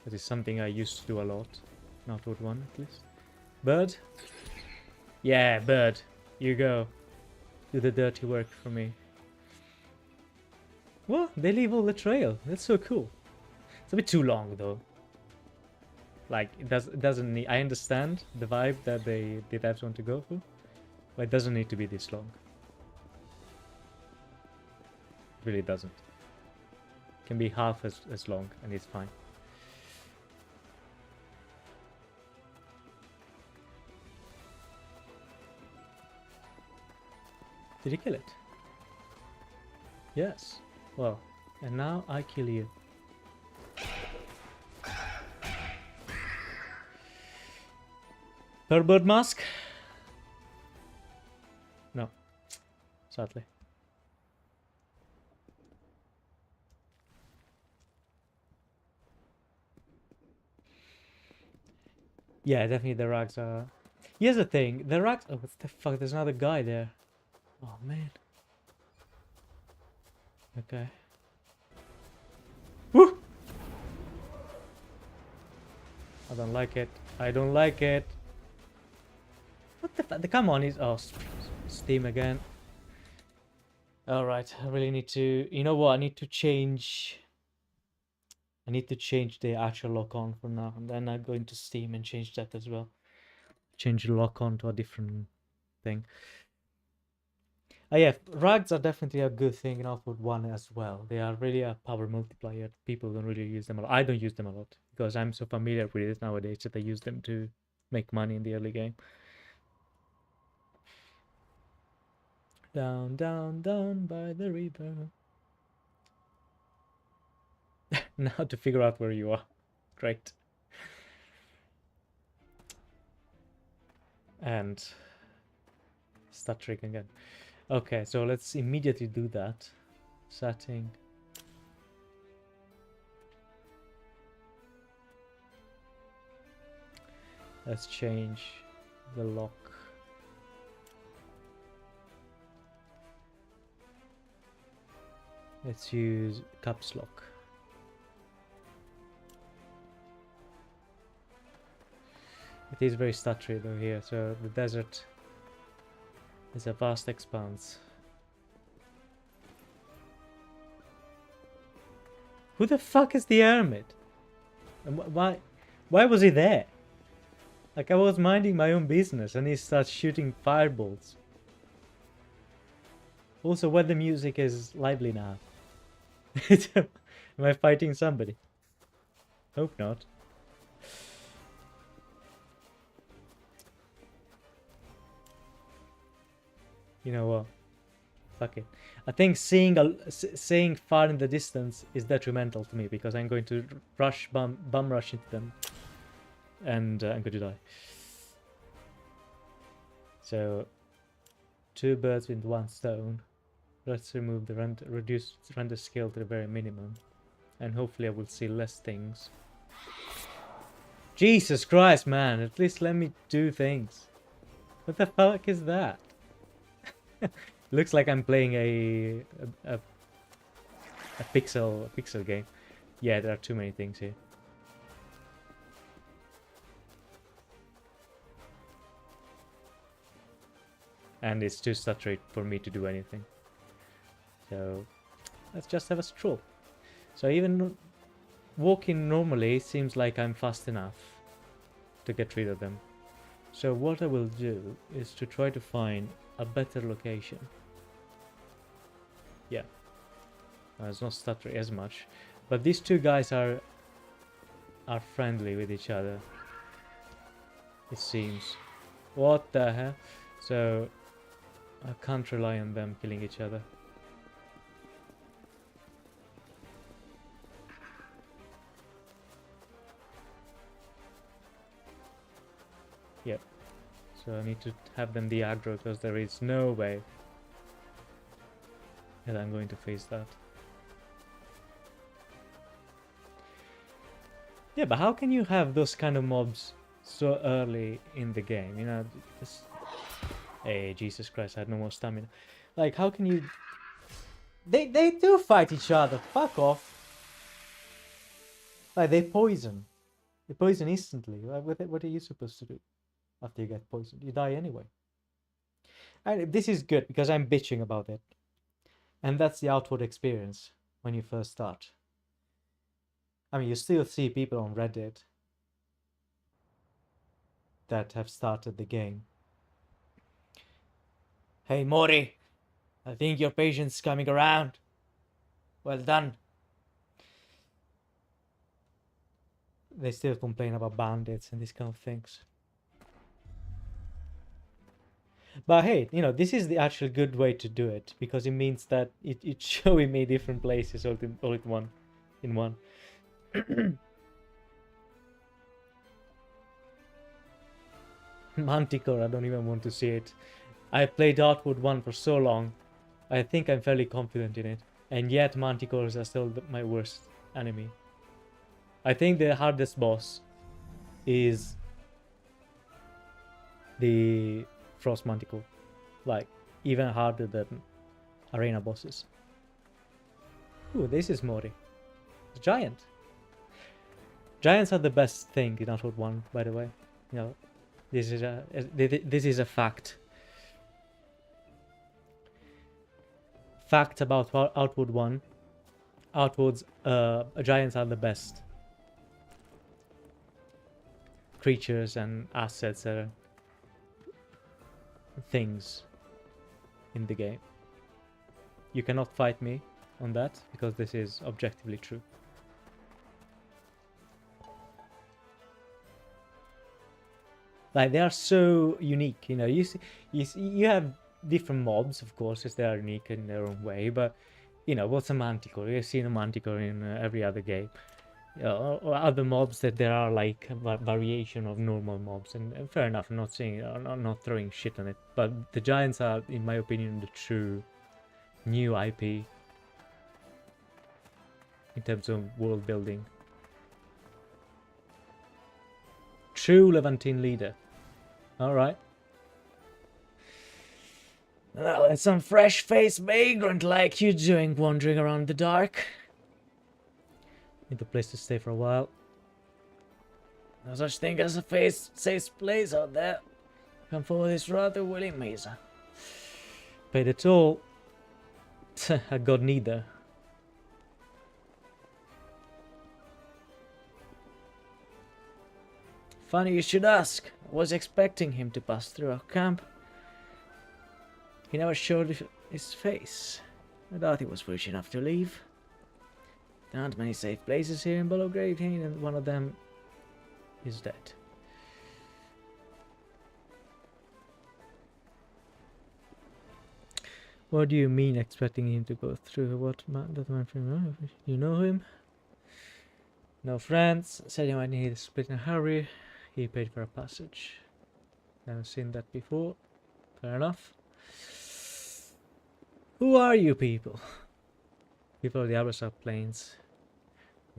That is something I used to do a lot. Not with one, at least. Bird? Yeah, bird. You go. Do the dirty work for me. What? They leave all the trail. That's so cool. It's a bit too long, though. Like, it doesn't need... I understand the vibe that the devs want to go for, but it doesn't need to be this long. It really doesn't. It can be half as long, and it's fine. Did he kill it? Yes. Well, and now I kill you. Pervert mask? No. Sadly. Yeah, definitely the rags are... Here's the thing. The rags... Oh, what the fuck? There's another guy there. Oh, man. Okay. Woo! I don't like it. I don't like it. What the fuck? Come on, he's... Oh, Steam again. Alright, I really need to... You know what? I need to change the actual lock-on for now. And then I go into Steam and change that as well. Change the lock-on to a different thing. Oh yeah, rags are definitely a good thing in Outward 1 as well. They are really a power multiplier. People don't really use them a lot. I don't use them a lot because I'm so familiar with it nowadays that I use them to make money in the early game. Down, down, down by the river. Now to figure out where you are. Great. And start trick again. Okay, so let's immediately do that. Setting. Let's change the lock. Let's use caps lock. It is very stuttery though here, so the desert is a vast expanse. Who the fuck is the hermit? And why was he there? Like I was minding my own business and he starts shooting fireballs. Also, when the music is lively now. Am I fighting somebody? Hope not. You know what? Fuck it. I think seeing far in the distance is detrimental to me because I'm going to bum rush into them, and I'm going to die. So, 2 birds with 1 stone. Let's remove the reduce render scale to the very minimum, and hopefully I will see less things. Jesus Christ, man! At least let me do things. What the fuck is that? Looks like I'm playing a pixel game. Yeah, there are too many things here. And it's too stuttery for me to do anything. So let's just have a stroll. So even walking normally seems like I'm fast enough to get rid of them. So what I will do is to try to find a better location. Yeah, it's not stuttering as much, but these 2 guys are friendly with each other, it seems. What the hell? So I can't rely on them killing each other. Yep. So I need to have them the aggro because there is no way that I'm going to face that. Yeah, but how can you have those kind of mobs so early in the game? You know, this... Hey, Jesus Christ, I had no more stamina. Like, how can you... They do fight each other. Fuck off. Like, they poison. They poison instantly. What are you supposed to do after you get poisoned? You die anyway. And this is good because I'm bitching about it. And that's the outward experience when you first start. I mean, you still see people on Reddit that have started the game. Hey, Mori, I think your patient's coming around. Well done. They still complain about bandits and these kind of things. But hey, you know, this is the actual good way to do it, because it means that it's showing me different places all in one. In one. Manticore, I don't even want to see it. I played Darkwood 1 for so long. I think I'm fairly confident in it. And yet Manticores are still my worst enemy. I think the hardest boss is the Frost Manticore. Like, even harder than arena bosses. Ooh, this is Mori. The giant. Giants are the best thing in Outward 1, by the way. You know, this is a fact. Fact about Outward 1. Outwards, giants are the best creatures and assets and things in the game. You cannot fight me on that, because this is objectively true. Like, they are so unique, you know. You have different mobs, of course, as they are unique in their own way, but you know, what's a manticore? You've seen a manticore in every other game. Or other mobs that there are like a variation of normal mobs, and fair enough, I'm not saying, I'm not throwing shit on it, but the giants are, in my opinion, the true new IP in terms of world building. True Levantine leader. Alright. Well, it's some fresh-faced vagrant like you doing wandering around the dark. Need a place to stay for a while. No such thing as a safe place out there. Come for this rather willing Mesa. Paid it all. I got neither. Funny you should ask. I was expecting him to pass through our camp. He never showed his face. I doubt he was foolish enough to leave. There aren't many safe places here in Belgrade, and one of them is dead. What do you mean expecting him to go through? What man that man from you know him? No friends, said he might need a split in a hurry. He paid for a passage. Never seen that before. Fair enough. Who are you people? People of the Abrasar Plains.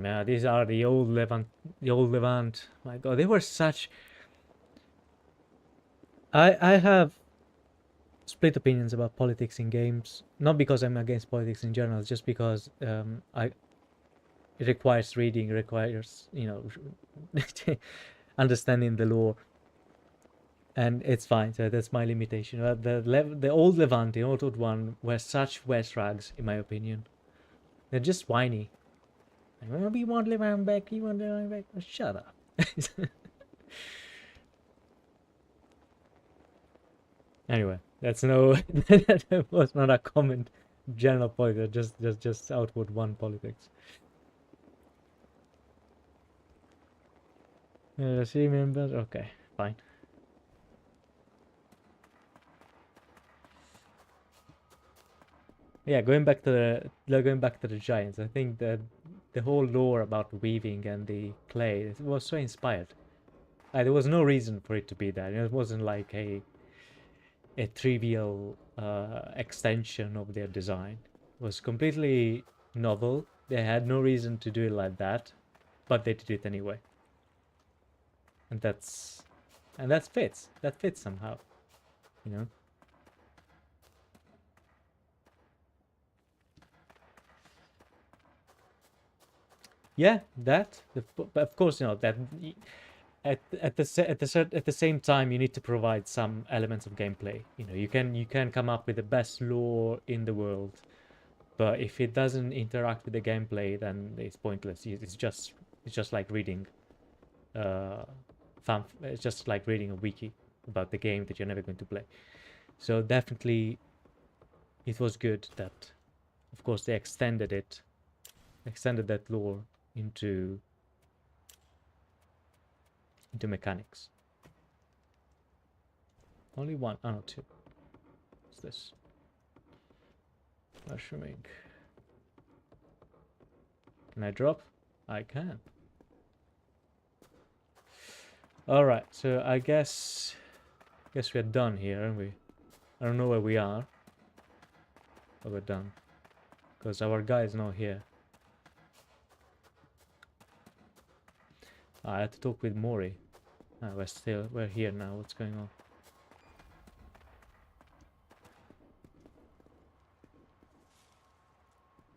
Yeah, these are the old Levant. My god, they were such... I have split opinions about politics in games. Not because I'm against politics in general, just because it requires reading, requires, you know, understanding the lore. And it's fine, so that's my limitation. The old Levant, the old one, were such wet rags, in my opinion. They're just whiny. Like, we want Levant back, we want Levant back. Oh, shut up. Anyway, that's no... that was not a comment. General politics, just Outward 1 politics. See members? Okay, fine. Yeah, going back to the giants, I think that the whole lore about weaving and the clay, it was so inspired. There was no reason for it to be that. It wasn't like a trivial extension of their design. It was completely novel. They had no reason to do it like that, but they did it anyway. And that fits. That fits somehow, you know. Yeah, that. But of course, you know that. At the same time, you need to provide some elements of gameplay. You know, you can come up with the best lore in the world, but if it doesn't interact with the gameplay, then it's pointless. It's just like reading, it's just like reading a wiki about the game that you're never going to play. So definitely, it was good that, of course, they extended that lore into mechanics. Only one, oh no, two. this? Mushrooming. Can I drop? I can. Alright, so I guess we're done here, aren't we? I don't know where we are. But we're done. Because our guy is not here. I had to talk with Mori. We're here now. What's going on?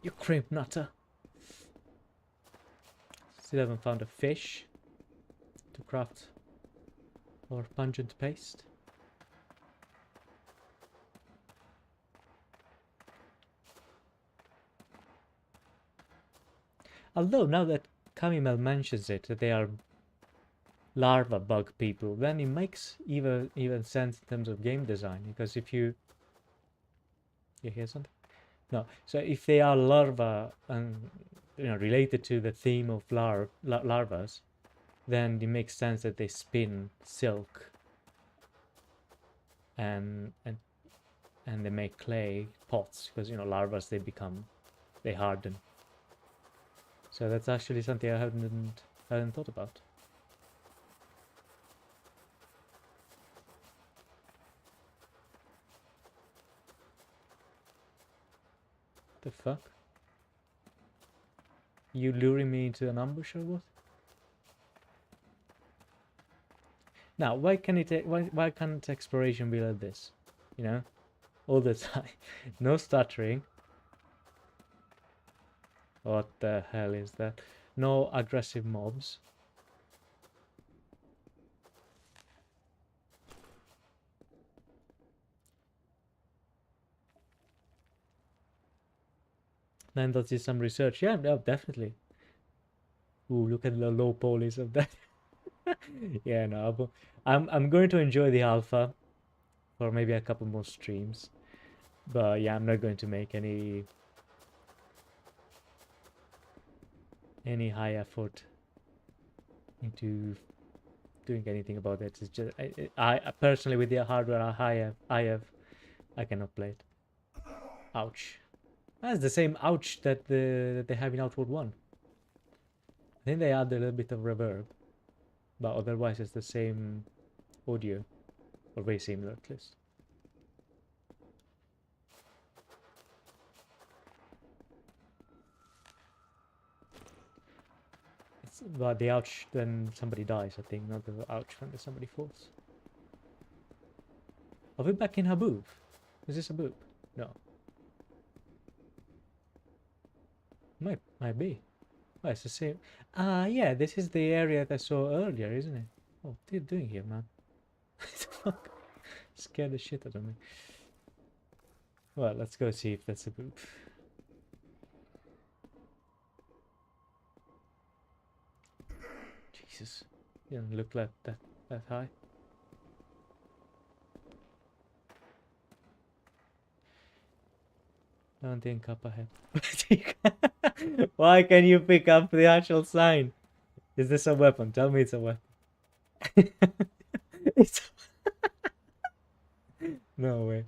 You cream nutter. Still haven't found a fish to craft our pungent paste. Although now that Kamimel mentions it, that they are larva bug people, then it makes even sense in terms of game design. Because if you hear something? No. So if they are larva and related to the theme of larvas, then it makes sense that they spin silk and they make clay pots, because larvas they harden. So that's actually something I hadn't thought about. The fuck? You luring me into an ambush or what? Now, why can't exploration be like this? All the time. No stuttering. What the hell is that? No aggressive mobs. Then let's do some research. Yeah, no, definitely. Ooh, look at the low polys of that. Yeah, no, I'm going to enjoy the alpha for maybe a couple more streams. But yeah, I'm not going to make any high effort into doing anything about it. It's just I personally, with the hardware I have, I cannot play it. Ouch. That's the same ouch that they have in Outward 1. I think they add a little bit of reverb, but otherwise it's the same audio, or very similar at least. But the ouch when somebody dies, I think, not the ouch when somebody falls. Are we back in Haboob? Is this Haboob? No. Might be. Oh, it's the same. Yeah, this is the area that I saw earlier, isn't it? Oh, what are you doing here, man? What the fuck? Scared the shit out of me. Well, let's go see if that's Haboob. Jesus, didn't look like that high. I don't think up ahead. Why can you pick up the actual sign? Is this a weapon? Tell me it's a weapon. It's no way.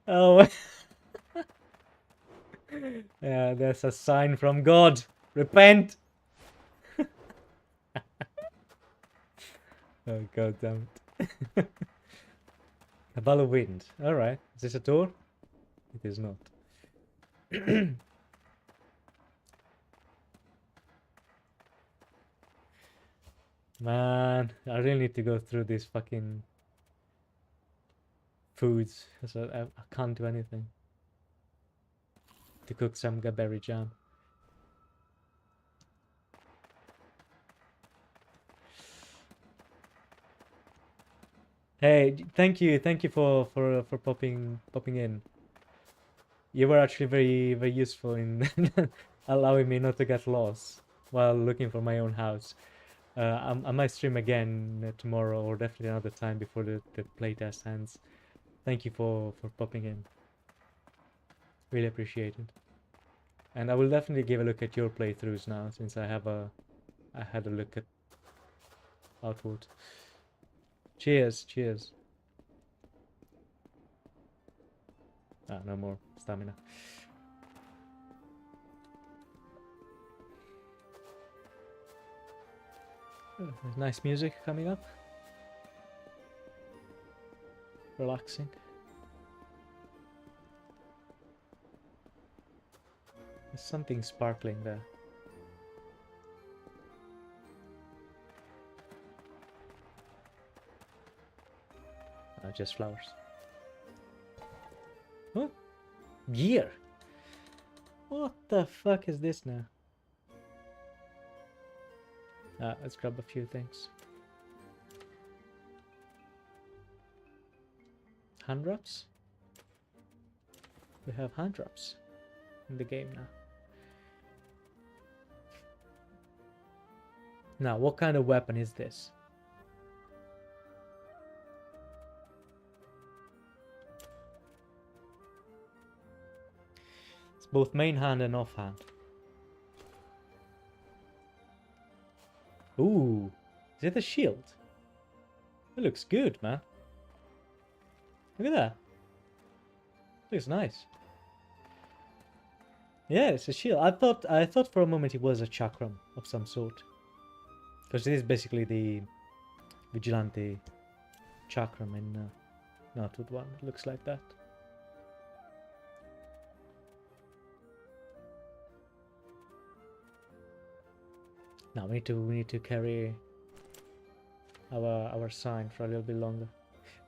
Oh. Yeah, there's a sign from God. Repent. Oh, god damn it. A ball of wind. Alright. Is this a door? It is not. Man, I really need to go through these fucking foods, because I can't do anything to cook some berry jam. Hey, thank you for popping in. You were actually very useful in allowing me not to get lost while looking for my own house. I might stream again tomorrow, or definitely another time before the playtest ends. Thank you for popping in. Really appreciate it. And I will definitely give a look at your playthroughs now, since I had a look at Outward. Cheers, cheers. Ah, no more stamina. Oh, there's nice music coming up. Relaxing. There's something sparkling there. Just flowers. Oh, gear. What the fuck is this now? Let's grab a few things. Hand drops? We have hand drops in the game now. Now, what kind of weapon is this? It's both main hand and offhand. Ooh, is it a shield? It looks good, man. Look at that. Looks nice. Yeah, it's a shield. I thought for a moment it was a chakram of some sort. Because this is basically the vigilante chakram in Northwood 1. It looks like that. Now we need to carry our sign for a little bit longer.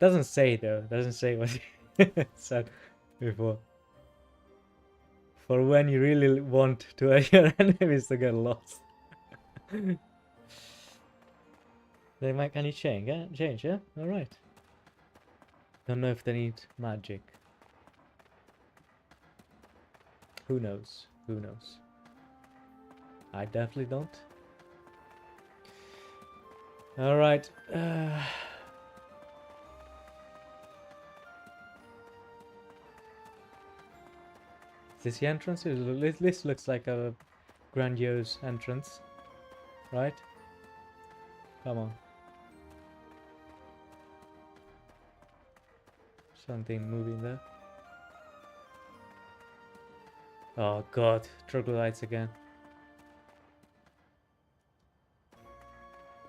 Doesn't say though. Doesn't say what it said before. For when you really want to your enemies to get lost. They might. Can you change? Yeah, change. Yeah. All right. Don't know if they need magic. Who knows? Who knows? I definitely don't. All right. Is this the entrance? This looks like a grandiose entrance, right? Come on. Something moving there. Oh god, troglodytes again.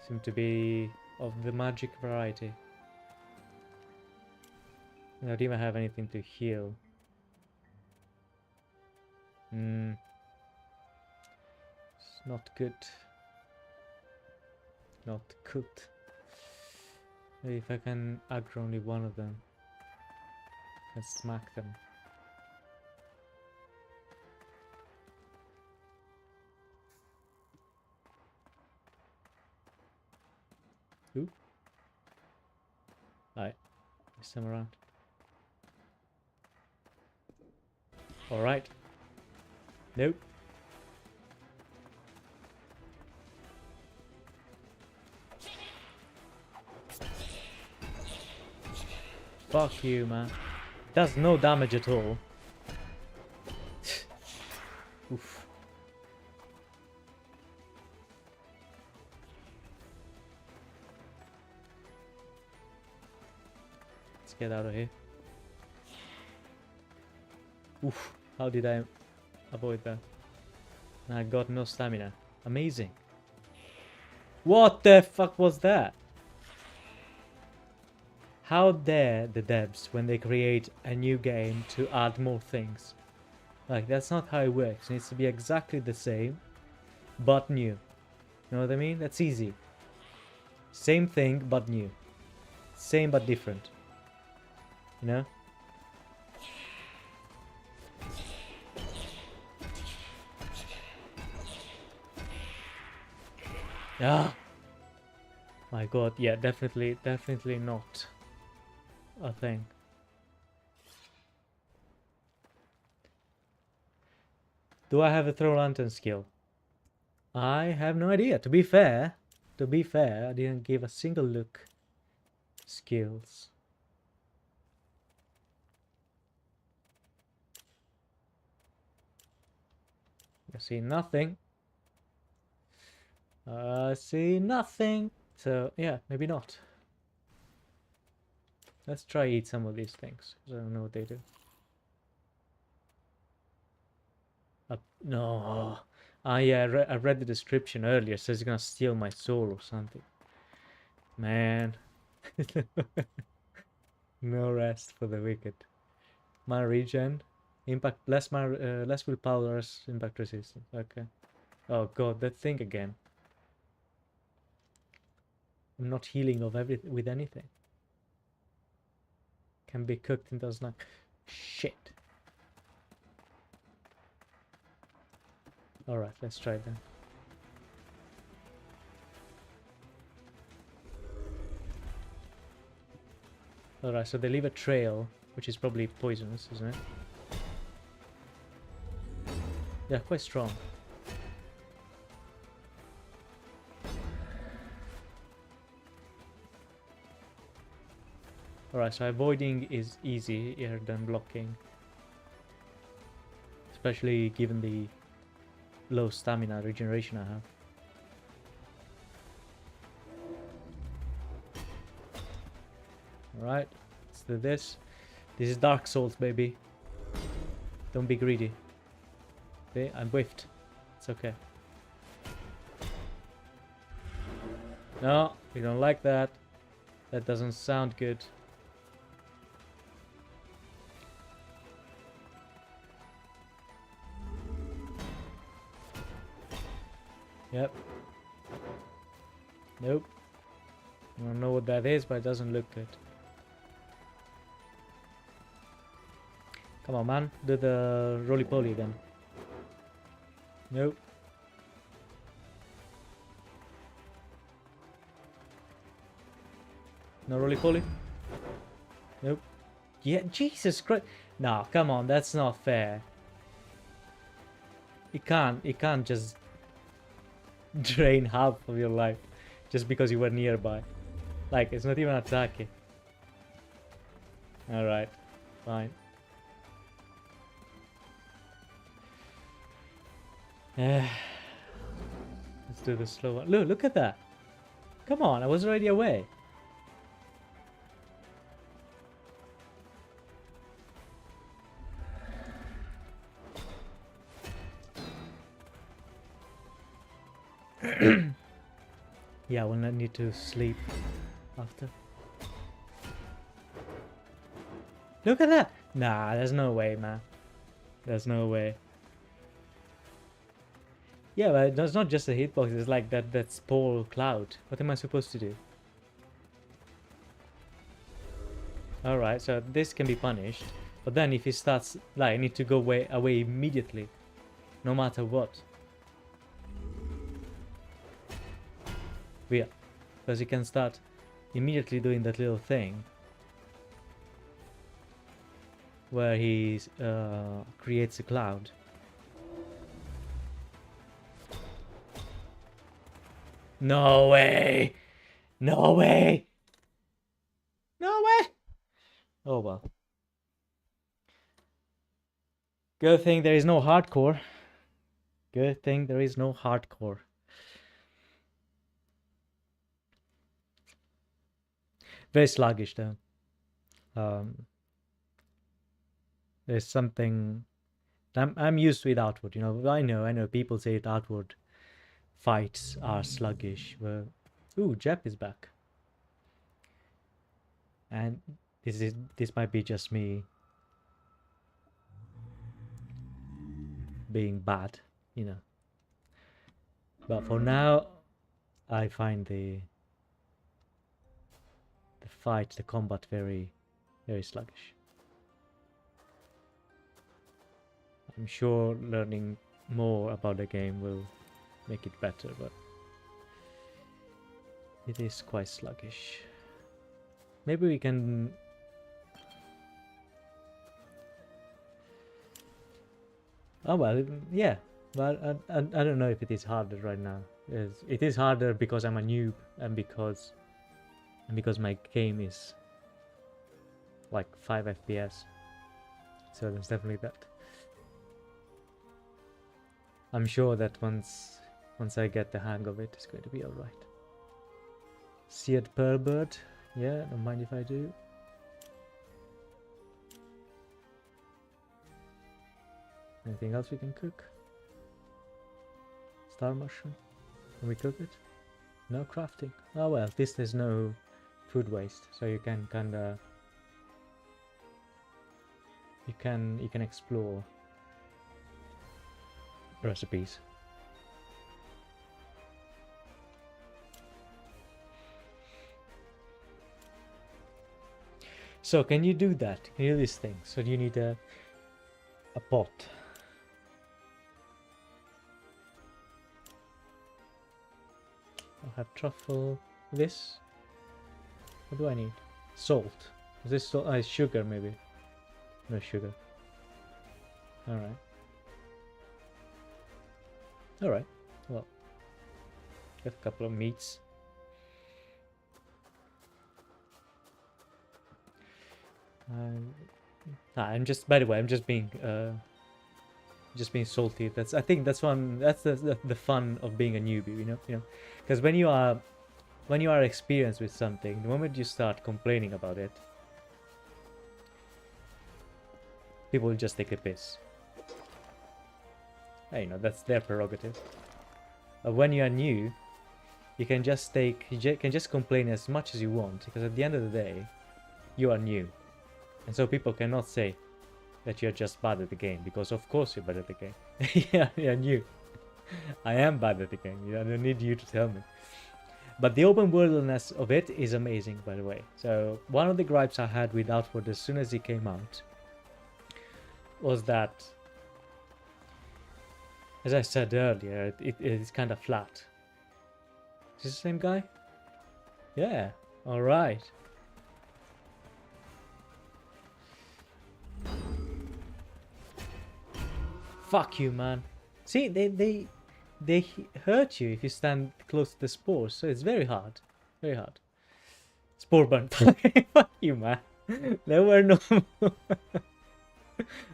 Seem to be of the magic variety. I don't even have anything to heal. It's not good. Not good. Maybe if I can aggro only one of them and smack them. Ooh. Alright. There's some around. Alright. Nope. Fuck you, man. Does no damage at all. Oof. Let's get out of here. Oof. How did I avoid that? I got no stamina. Amazing. What the fuck was that? How dare the devs when they create a new game to add more things? Like, that's not how it works. It needs to be exactly the same, but new. You know what I mean? That's easy. Same thing, but new. Same but different. You know? Ah! My god, yeah, definitely not a thing. Do I have a throw lantern skill? I have no idea. To be fair, I didn't give a single look. Skills. I see nothing. I see nothing. So, yeah, maybe not. Let's try eat some of these things, because I don't know what they do. No. Ah, yeah, I read the description earlier. It says it's gonna steal my soul or something. Man. No rest for the wicked. Mana regen. Impact, less willpower, less impact resistance. Okay. Oh god, that thing again. I'm not healing with anything. Can be cooked and does not. Shit. Alright, let's try that. Alright, so they leave a trail, which is probably poisonous, isn't it? Yeah, quite strong. Alright, so avoiding is easier than blocking. Especially given the low stamina regeneration I have. Alright, let's do this. This is Dark Souls, baby. Don't be greedy. Okay, I'm whiffed. It's okay. No, we don't like that. That doesn't sound good. Yep. Nope. I don't know what that is, but it doesn't look good. Come on, man. Do the roly-poly again. Nope. No roly-poly? Nope. Yeah, Jesus Christ. No, come on, that's not fair. It can't just drain half of your life just because you were nearby. Like, it's not even attacking. Alright, fine. Let's do the slow one. Look at that. Come on, I was already away. Yeah, we'll not need to sleep after. Look at that! Nah, there's no way, man. There's no way. Yeah, but it's not just a hitbox, it's like that spore cloud. What am I supposed to do? Alright, so this can be punished. But then if he starts, like, I need to go away immediately. No matter what. Yeah, because he can start immediately doing that little thing. Where he creates a cloud. No way! No way! No way! Oh well. Good thing there is no hardcore. Good thing there is no hardcore. Very sluggish though. There's something I'm used to it outward, you know. I know people say it outward fights are sluggish. Well, ooh, Jep is back. And this might be just me being bad, you know. But for now I find the combat very, very sluggish. I'm sure learning more about the game will make it better, but it is quite sluggish. Maybe we can... Oh well, yeah. But I don't know if it is harder right now. It is harder because I'm a noob and because my game is like 5 FPS. So there's definitely that. I'm sure that once I get the hang of it, it's going to be alright. Seared pearl bird. Yeah, don't mind if I do. Anything else we can cook? Star mushroom. Can we cook it? No crafting. Oh well, this there's no food waste, so you can kinda you can explore recipes. So can you do that? Can you do these things? So you need a pot. I'll have truffle. This. What do I need? Salt. Is this salt? Ah, sugar maybe. No sugar. Alright. Alright. Well. Got a couple of meats. I'm just, by the way, I'm just being salty. That's, I think that's one, that's the fun of being a newbie, you know, because when you are experienced with something, the moment you start complaining about it, people will just take a piss. Hey, you know, that's their prerogative. When you are new, you can just complain as much as you want, because at the end of the day, you are new. And so people cannot say that you're just bad at the game, because of course you're bad at the game. Yeah, you're new. I am bad at the game. I don't need you to tell me. But the open worldness of it is amazing, by the way. So one of the gripes I had with Outward as soon as it came out was that, as I said earlier, it is kind of flat. Is this the same guy? Yeah. All right. Fuck you, man. See, they hurt you if you stand close to the spores, so it's very hard. Very hard. Spore burn. Fuck you, man. There were no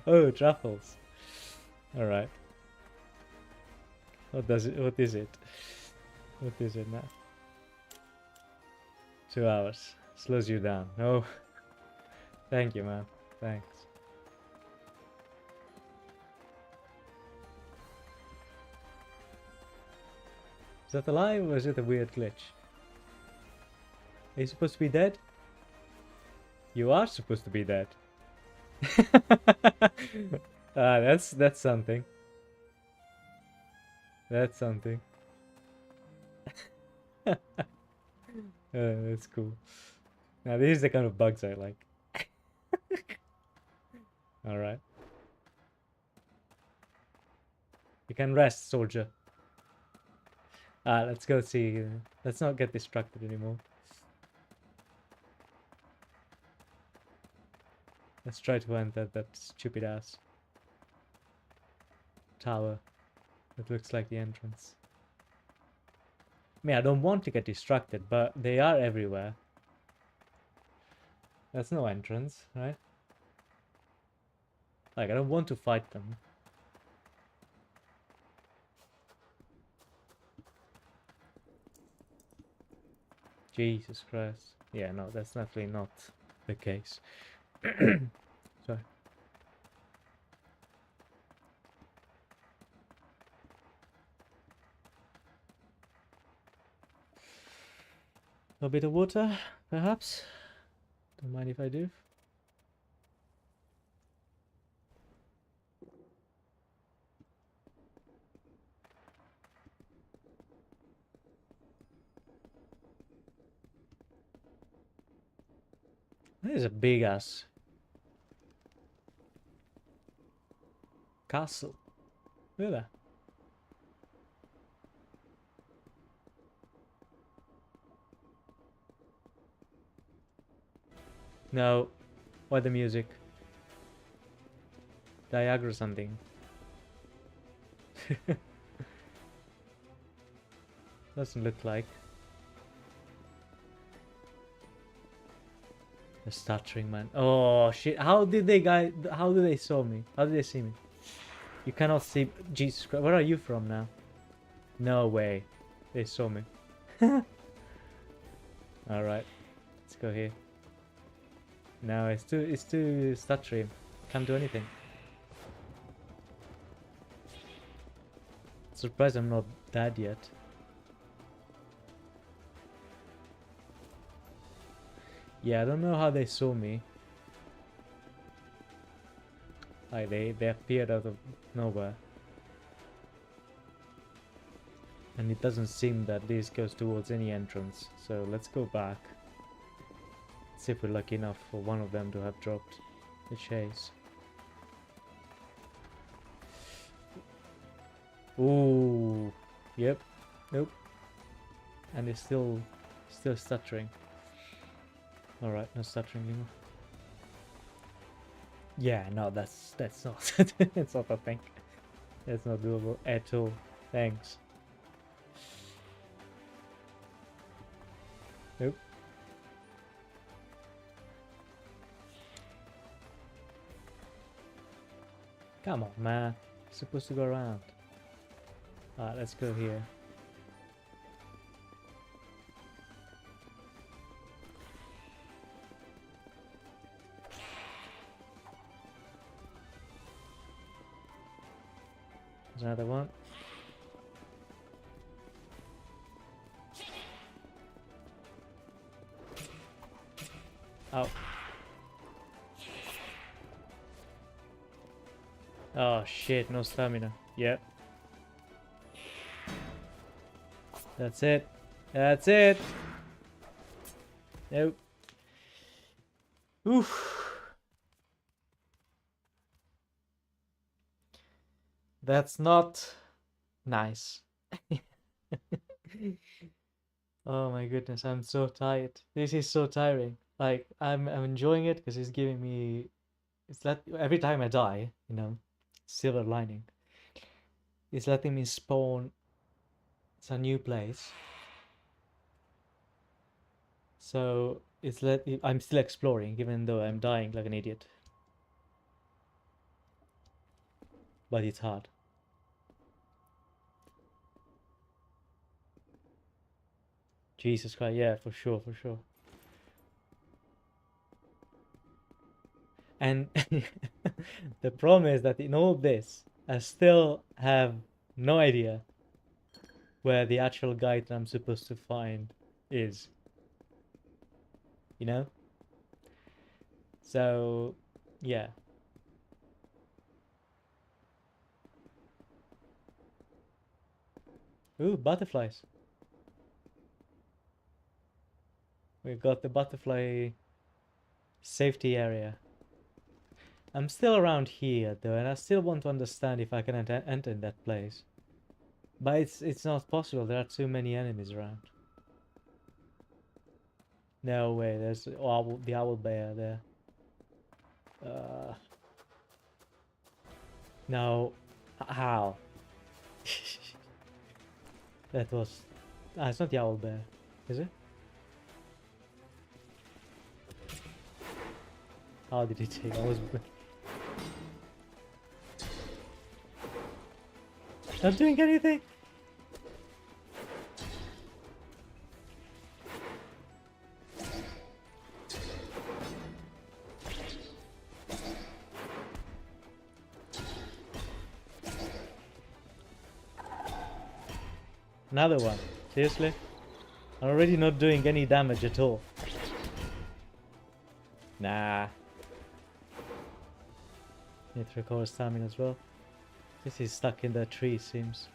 Oh, truffles. Alright. What is it? What is it now? 2 hours. Slows you down. Oh. Thank you, man. Thanks. Is that alive or is it a weird glitch? Are you supposed to be dead? You are supposed to be dead. That's something. That's something. That's cool. Now these are the kind of bugs I like. Alright. You can rest, soldier. Let's go see. Let's not get distracted anymore. Let's try to enter that stupid ass tower. It looks like the entrance. I mean, I don't want to get distracted, but they are everywhere. That's no entrance, right? Like, I don't want to fight them. Jesus Christ. Yeah, no, that's definitely not the case. Sorry. A bit of water, perhaps? Don't mind if I do. This is a big ass castle. Look at that. No. Why the music? Diagra or something. Doesn't look like. The stuttering man. Oh shit! How did they saw me? How did they see me? You cannot see. Jesus Christ! Where are you from now? No way. They saw me. All right. Let's go here. No, it's too stuttery. Can't do anything. surprised I'm not dead yet. Yeah, I don't know how they saw me. Like they appeared out of nowhere. And it doesn't seem that this goes towards any entrance. So let's go back. See if we're lucky enough for one of them to have dropped the chase. Ooh. Yep. Nope. And it's still stuttering. Alright, no stuttering anymore. Yeah, no, that's not it's not a thing. That's not doable at all. Thanks. Nope. Come on, man. It's supposed to go around. Alright, let's go here. There's another one. Oh. Oh shit, no stamina. Yep. That's it. That's it. Nope. Oof. That's not nice. Oh my goodness, I'm so tired. This is so tiring. Like I'm enjoying it because it's giving me it's that every time I die, you know, silver lining. It's letting me spawn. It's a new place. So I'm still exploring even though I'm dying like an idiot. But it's hard. Jesus Christ, yeah, for sure, for sure. And the problem is that in all this, I still have no idea where the actual guide that I'm supposed to find is. You know? So, yeah. Ooh, butterflies. We've got the butterfly safety area. I'm still around here though, and I still want to understand if I can enter that place. But it's not possible, there are too many enemies around. No way, there's the owl bear there. No. How? That was... Ah, it's not the owl bear, is it? How did he take? I was... Not doing anything! Another one. Seriously? I'm already not doing any damage at all. Nah. Need to recover stamina as well. This is stuck in that tree, seems.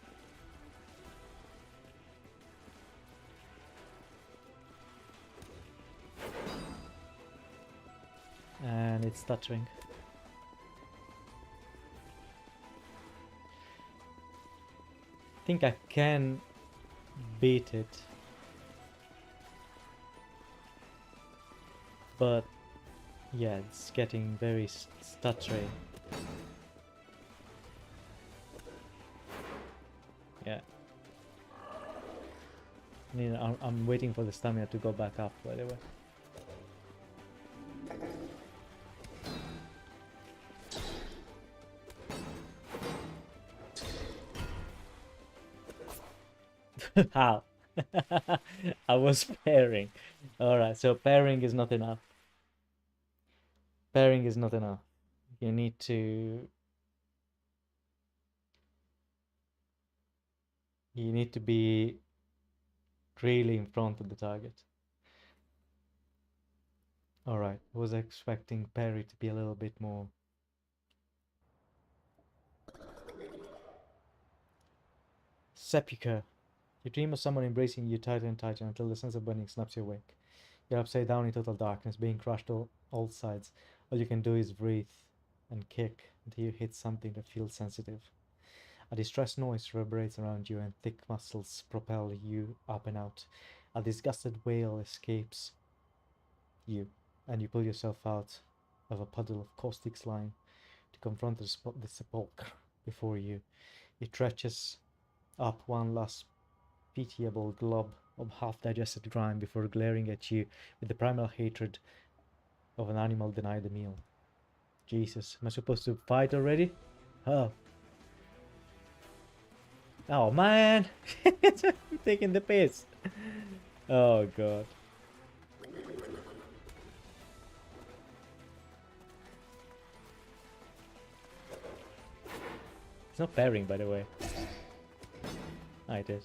And it's stuttering. I think I can beat it. But yeah, it's getting very stuttery. Yeah. I mean, I'm waiting for the stamina to go back up, by the way. How? I was pairing. Alright, so pairing is not enough. Pairing is not enough. You need to... You need to be really in front of the target. Alright, I was expecting parry to be a little bit more. Sepulchre. You dream of someone embracing you tighter and tighter until the sense of burning snaps you awake. You're upside down in total darkness, being crushed on all sides. All you can do is breathe and kick until you hit something that feels sensitive. A distressed noise reverberates around you and thick muscles propel you up and out. A disgusted wail escapes you, and you pull yourself out of a puddle of caustic slime to confront the sepulchre before you. It stretches up one last pitiable glob of half-digested grime before glaring at you with the primal hatred of an animal denied a meal. Jesus, am I supposed to fight already? Oh. Oh man! I'm taking the piss. Oh god. It's not pairing, by the way. Ah, it is.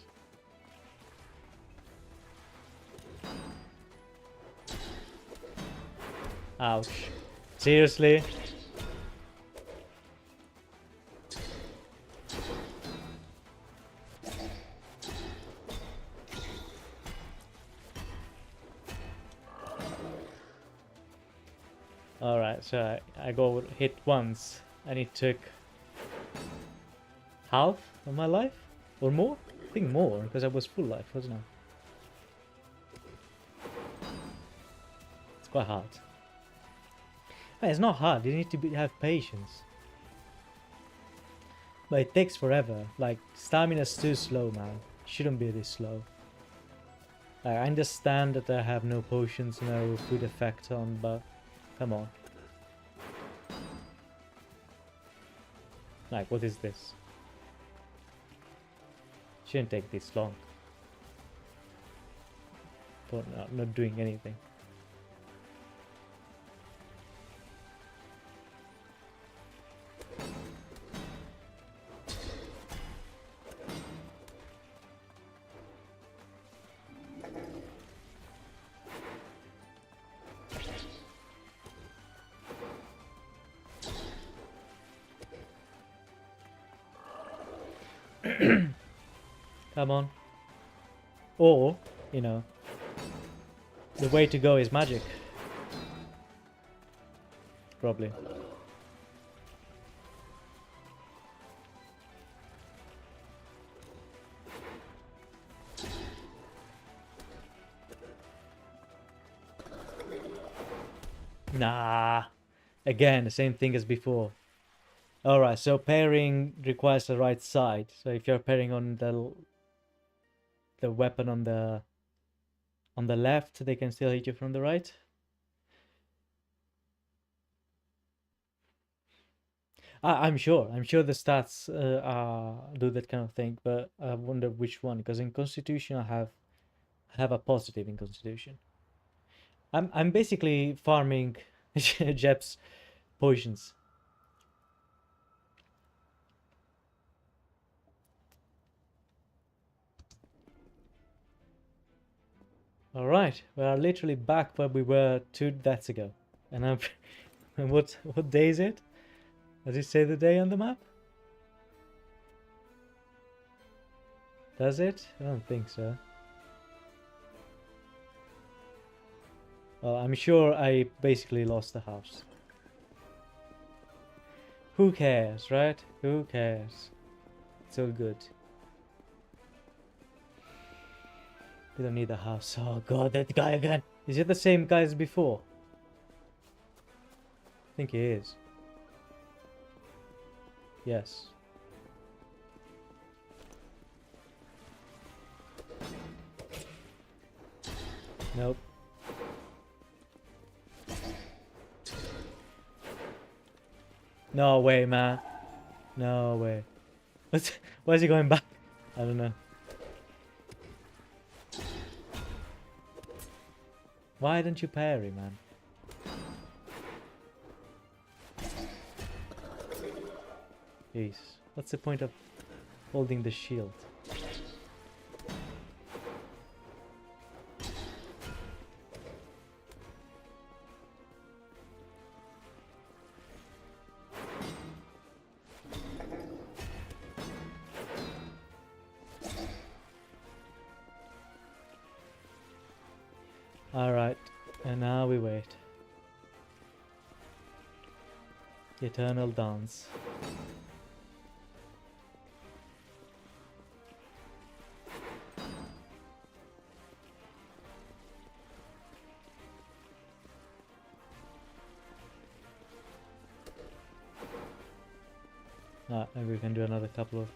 Ouch. Seriously? Alright, so I go hit once and it took half of my life? Or more? I think more, because I was full life, wasn't I? It's quite hard. Man, it's not hard, you need to have patience. But it takes forever. Like, stamina's too slow, man. Shouldn't be this slow. I understand that I have no potions, no food effect on, but come on. Like, what is this? Shouldn't take this long. For not doing anything. Come on. Or, you know, the way to go is magic. Probably. Nah. Again, the same thing as before. Alright, so pairing requires the right side. So if you're pairing on the weapon on the left, they can still hit you from the right. I'm sure the stats do that kind of thing, but I wonder which one, because in Constitution I have a positive in Constitution. I'm basically farming Jep's potions. All right, we are literally back where we were 2 deaths ago, and I'm. And what day is it? Does it say the day on the map? Does it? I don't think so. Well, I'm sure I basically lost the house. Who cares, right? Who cares? It's all good. We don't need a house. Oh god, that guy again. Is it the same guy as before? I think he is. Yes. Nope. No way, man. No way. Why is he going back? I don't know. Why don't you parry, man? Jeez. What's the point of holding the shield? Alright, and now we wait. Eternal dance. Maybe we can do another couple of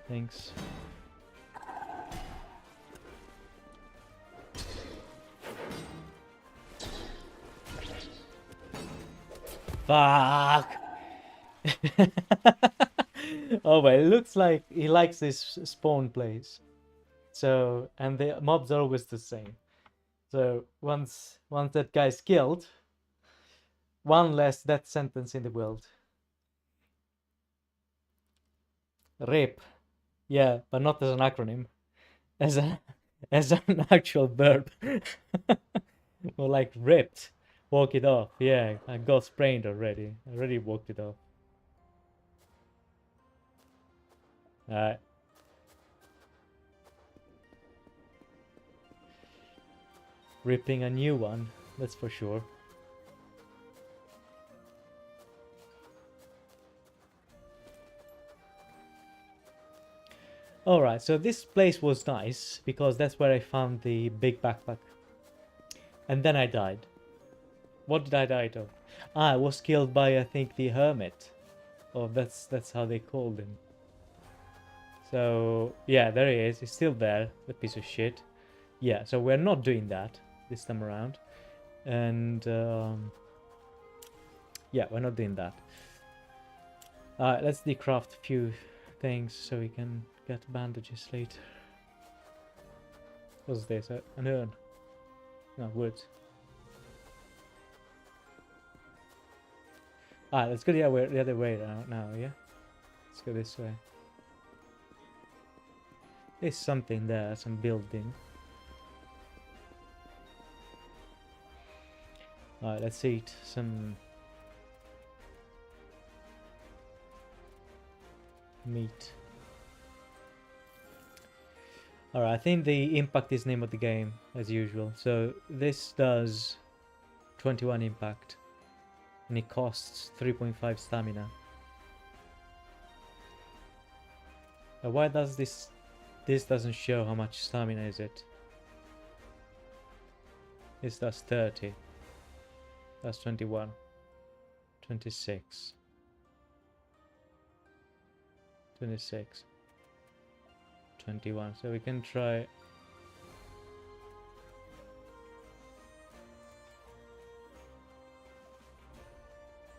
things. Fuck! Oh, but it looks like he likes this spawn place. So, and the mobs are always the same. So once that guy's killed, one less death sentence in the world. RIP. Yeah, but not as an acronym. As an actual verb. More like ripped. Walk it off. Yeah, I got sprained already. I already walked it off. Alright. Ripping a new one, that's for sure. Alright, so this place was nice because that's where I found the big backpack. And then I died. What did I die of? I was killed by, I think, the hermit. Oh, that's how they called him. So, yeah, there he is. He's still there, the piece of shit. Yeah, so we're not doing that this time around. And, yeah, we're not doing that. Let's decraft a few things so we can get bandages later. What's this? An urn? No, wood. Let's go the other way now, yeah? Let's go this way. There's something there, some building. Alright, let's eat some meat. Alright, I think the impact is name of the game, as usual. So this does 21 impact. And it costs 3.5 stamina. Now why does this doesn't show how much stamina is it? This does 30. That's 21. 26. 26. 21. So we can try.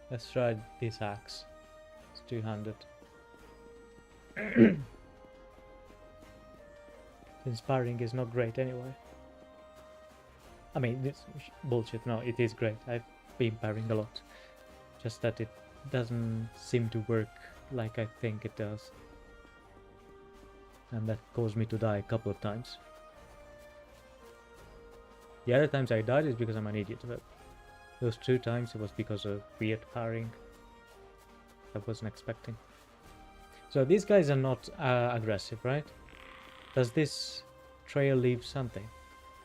Let's try this axe. It's 200. Since parrying is not great anyway. I mean, this bullshit. No, it is great. I've been parrying a lot. Just that it doesn't seem to work like I think it does. And that caused me to die a couple of times. The other times I died is because I'm an idiot, but those 2 times it was because of weird parrying I wasn't expecting. So these guys are not aggressive, right? Does this trail leave something?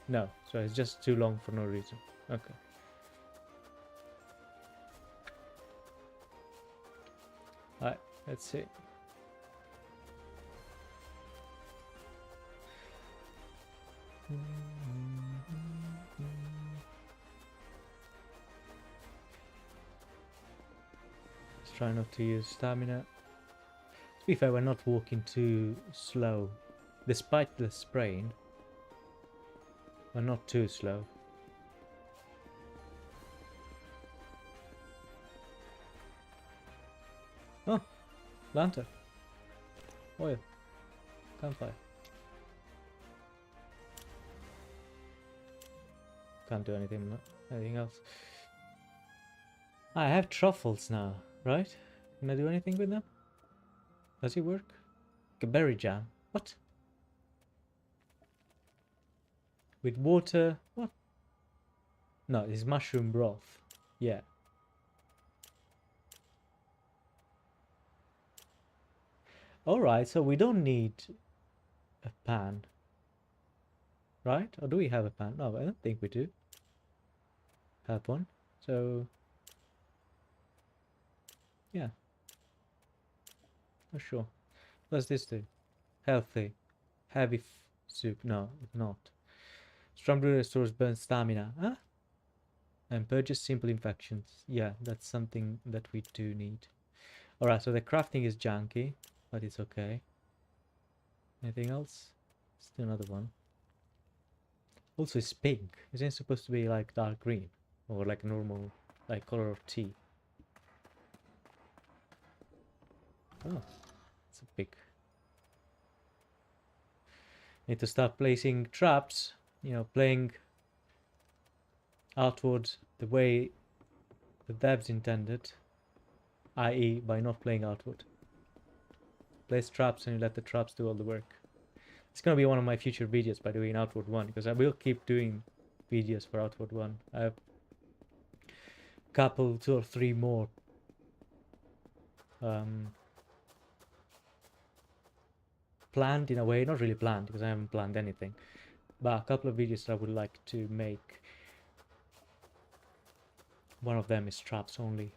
No, so it's just too long for no reason. Okay. Alright, let's see. Let's try not to use stamina. To be fair, we're not walking too slow. Despite the sprain, we're not too slow. Oh, lantern. Oil. Campfire. Can't do anything else. I have truffles now, right? Can I do anything with them? Does it work? Berry jam. What? With water? What? No, it's mushroom broth. Yeah. Alright, so we don't need a pan. right? Or do we have a pan? No, I don't think we do have one. So, yeah, not sure. What's this do? Healthy. Heavy soup. No, not. Strong brew restores burn stamina. Huh? And purges simple infections. Yeah, that's something that we do need. Alright, so the crafting is janky, but it's okay. Anything else? Still another one. Also, it's pink. Isn't it supposed to be like dark green? Or like normal, like color of tea? Oh, it's a big. Need to start placing traps, you know, playing outward the way the devs intended, i.e. by not playing outward. Place traps and you let the traps do all the work. It's gonna be one of my future videos by doing Outward 1, because I will keep doing videos for Outward 1. I have a couple, 2 or 3 more planned in a way, not really planned because I haven't planned anything, but a couple of videos that I would like to make. One of them is traps only.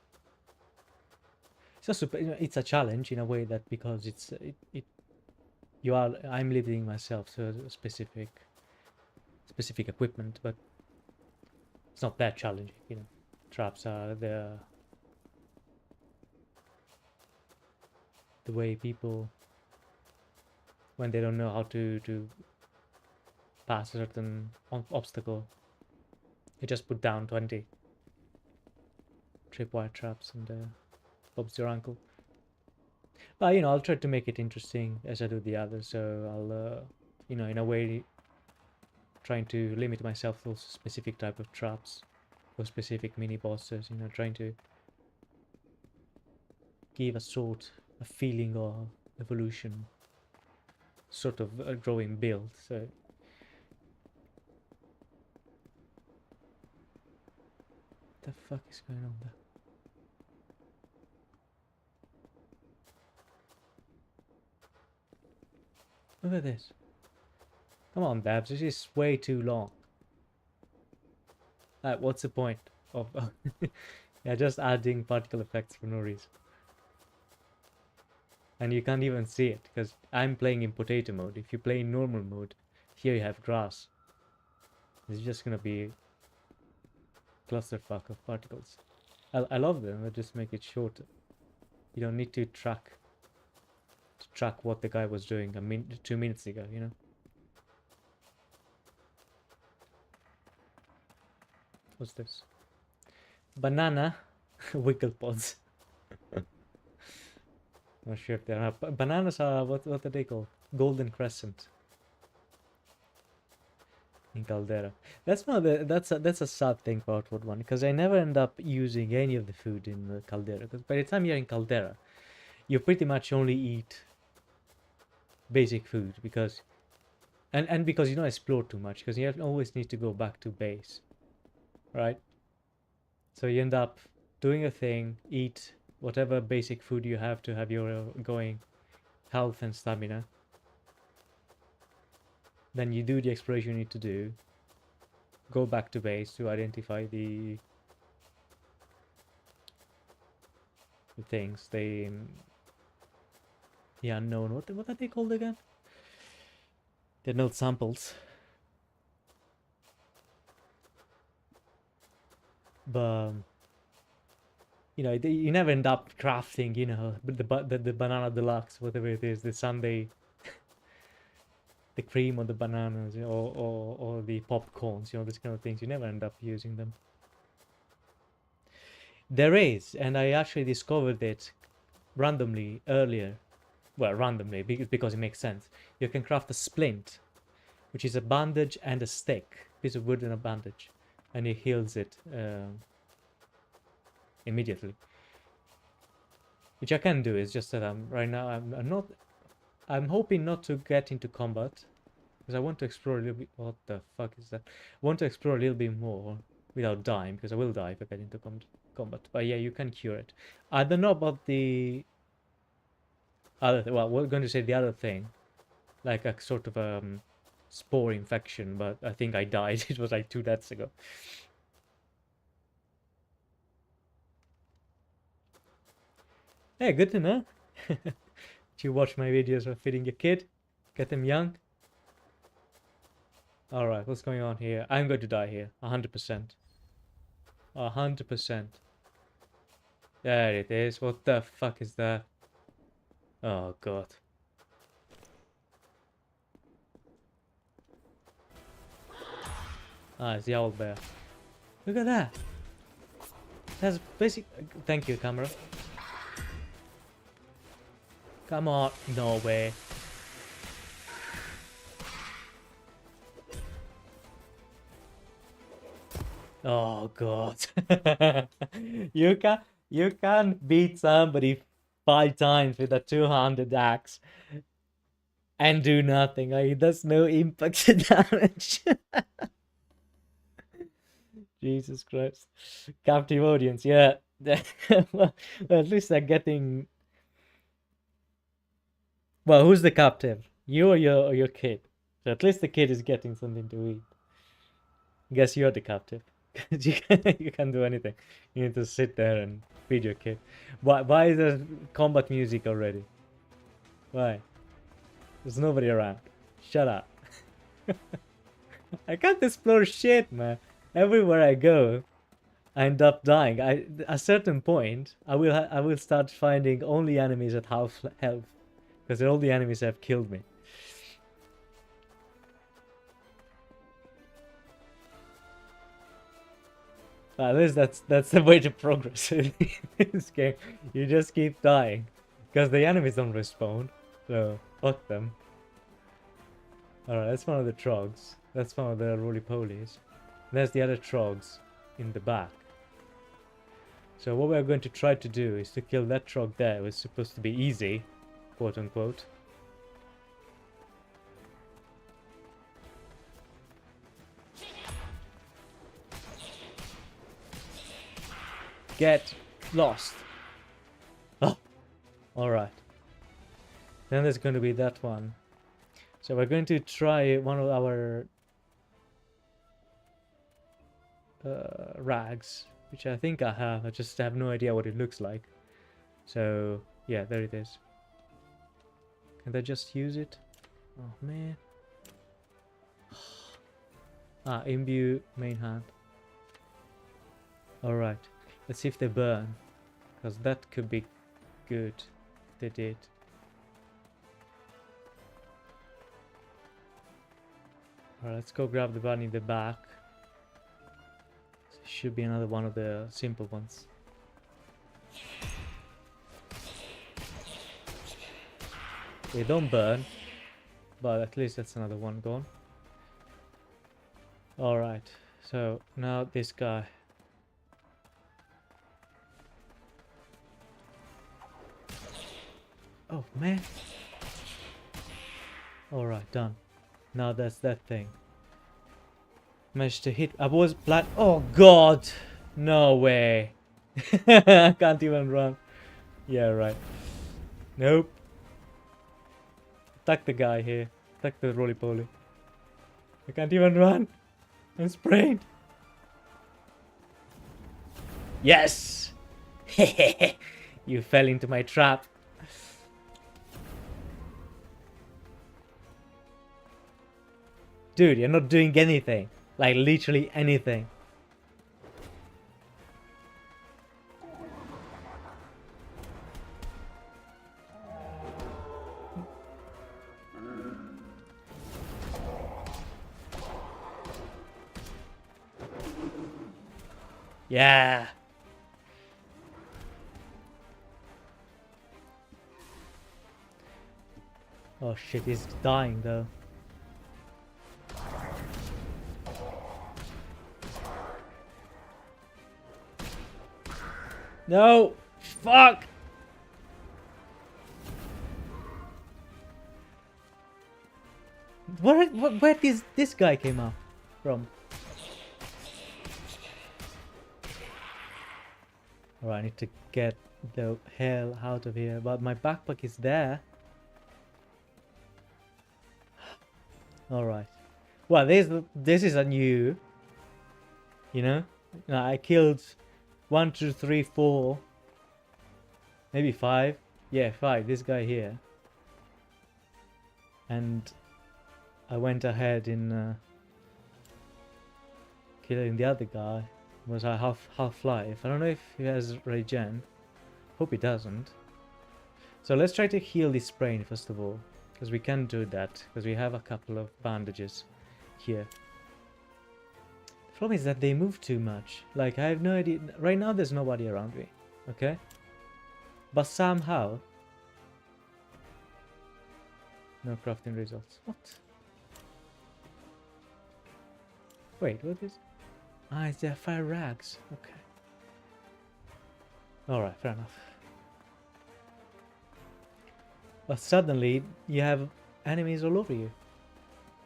It's also, it's a challenge in a way that because it's I'm limiting myself to a specific equipment, but it's not that challenging, you know. Traps are the way people, when they don't know how to pass a certain obstacle, you just put down 20 tripwire traps and Bob's your uncle. But you know, I'll try to make it interesting as I do the others, so I'll you know, in a way trying to limit myself to specific type of traps for specific mini bosses, you know, trying to give a feeling of evolution, sort of a growing build. So the fuck is going on there? Look at this. Come on, Babs, this is way too long. What's the point of yeah, just adding particle effects for no reason? And you can't even see it because I'm playing in potato mode. If you play in normal mode, here you have grass. It's just gonna be clusterfuck of particles. I love them. I just make it shorter. You don't need to track what the guy was doing 2 minutes ago, you know. What's this? Banana wiggle pods. Not sure if they are. Bananas are what are they called? Golden crescent. In Caldera. That's not that's a sad thing for Outward 1, because I never end up using any of the food in the Caldera, because by the time you're in Caldera you pretty much only eat basic food, because and because you don't explore too much, because you always need to go back to base, right? So you end up doing a thing, eat whatever basic food you have to have your going health and stamina. Then you do the exploration you need to do, go back to base to identify the things, the unknown, what are they called again? The null samples. But you know, you never end up crafting, you know, the banana deluxe, whatever it is, the sundae, the cream on the bananas, or the popcorns, you know, these kind of things. You never end up using them. There is, and I actually discovered it randomly earlier. Well, randomly, because it makes sense. You can craft a splint, which is a bandage and a stick, piece of wood and a bandage, and it heals it immediately. Which I can do. It's just that right now I'm hoping not to get into combat, because I want to explore a little bit. What the fuck is that? I want to explore a little bit more without dying, because I will die if I get into combat. But yeah, you can cure it. I don't know about the other well, we're going to say the other thing, like a sort of spore infection, but I think I died. It was like 2 deaths ago. Hey, good to know. You watch my videos of feeding your kid, get them young. All right, what's going on here? I'm going to die here, 100%. 100%. There it is. What the fuck is that? Oh god. Ah, it's the owl bear. Look at that. That's basic. Thank you, camera. Come on. No way. Oh god. You can't beat somebody 5 times with a 200 axe and do nothing. Like, it does no impact damage. Jesus Christ. Captive audience, yeah. Well, at least they're getting. Well, who's the captive? You or your kid? So at least the kid is getting something to eat. Guess you're the captive. You can't do anything. You need to sit there and feed your kid. Why is there combat music already? Why? There's nobody around. Shut up. I can't explore shit, man. Everywhere I go, I end up dying. At a certain point, I will start finding only enemies at half health, because all the enemies have killed me. At least that's the way to progress in this game. You just keep dying, because the enemies don't respawn. So fuck them. Alright, that's one of the trogs. That's one of the roly-polies. There's the other trogs in the back. So what we're going to try to do is to kill that trog there. It was supposed to be easy, quote unquote. Get lost. Oh, alright. Then there's going to be that one. So we're going to try one of our rags, which I think I have. I just have no idea what it looks like. So yeah, there it is. Can I just use it? Oh man. Ah, imbue main hand. Alright, let's see if they burn, because that could be good if they did. Alright, let's go grab the bunny in the back. Should be another one of the simple ones. They don't burn, but at least that's another one gone. Alright, so now this guy. Oh man. Alright, done. Now that's that thing. Managed to hit. I was blind. Oh god! No way. I can't even run. Yeah, right. Nope. Attack the guy here. Attack the roly-poly. I can't even run. I'm sprained. Yes! You fell into my trap. Dude, you're not doing anything. Like, literally anything. Yeah. Oh shit, he's dying though. No! Fuck! Where did this guy came out from? Alright, I need to get the hell out of here, but my backpack is there. Alright, Well, this is a new, you know. I killed 1, 2, 3, 4, maybe 5. Yeah, 5. This guy here, and I went ahead in killing the other guy. Was a half life. I don't know if he has regen. Hope he doesn't. So let's try to heal this brain first of all, because we can do that because we have a couple of bandages here. The problem is that they move too much. Like, I have no idea. Right now there's nobody around me, okay? But somehow... No crafting results. What? Wait, what is... Ah, it's their fire rags. Okay. Alright, fair enough. But suddenly, you have enemies all over you.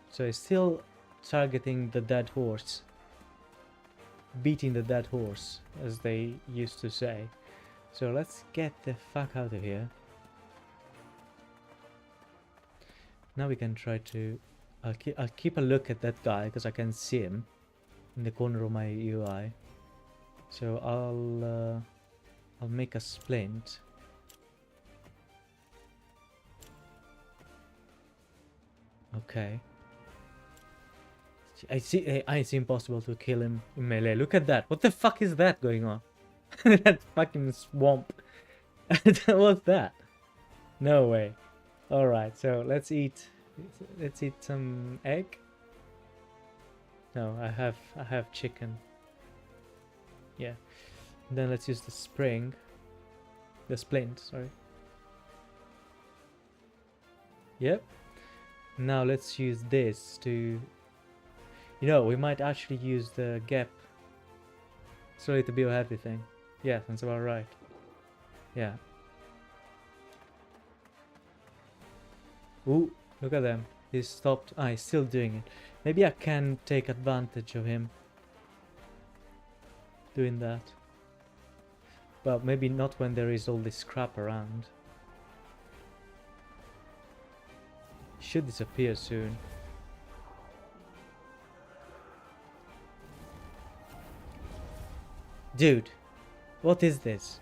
So it's still targeting the dead horse. Beating the dead horse, as they used to say. So let's get the fuck out of here. Now we can try to... I'll keep a look at that guy, because I can see him in the corner of my UI. So I'll make a splint. Okay. I see. It's impossible to kill him in melee. Look at that. What the fuck is that going on? That fucking swamp. What's that? No way. All right. So let's eat. Let's eat some egg. No, I have chicken. Yeah. And then let's use the splint. Sorry. Yep. Now let's use this to... You know, we might actually use the gap slowly to build everything. Yeah, that's about right. Yeah. Ooh, look at them. He stopped. Ah, he's still doing it. Maybe I can take advantage of him doing that. Well, maybe not when there is all this crap around. Should disappear soon. Dude, what is this?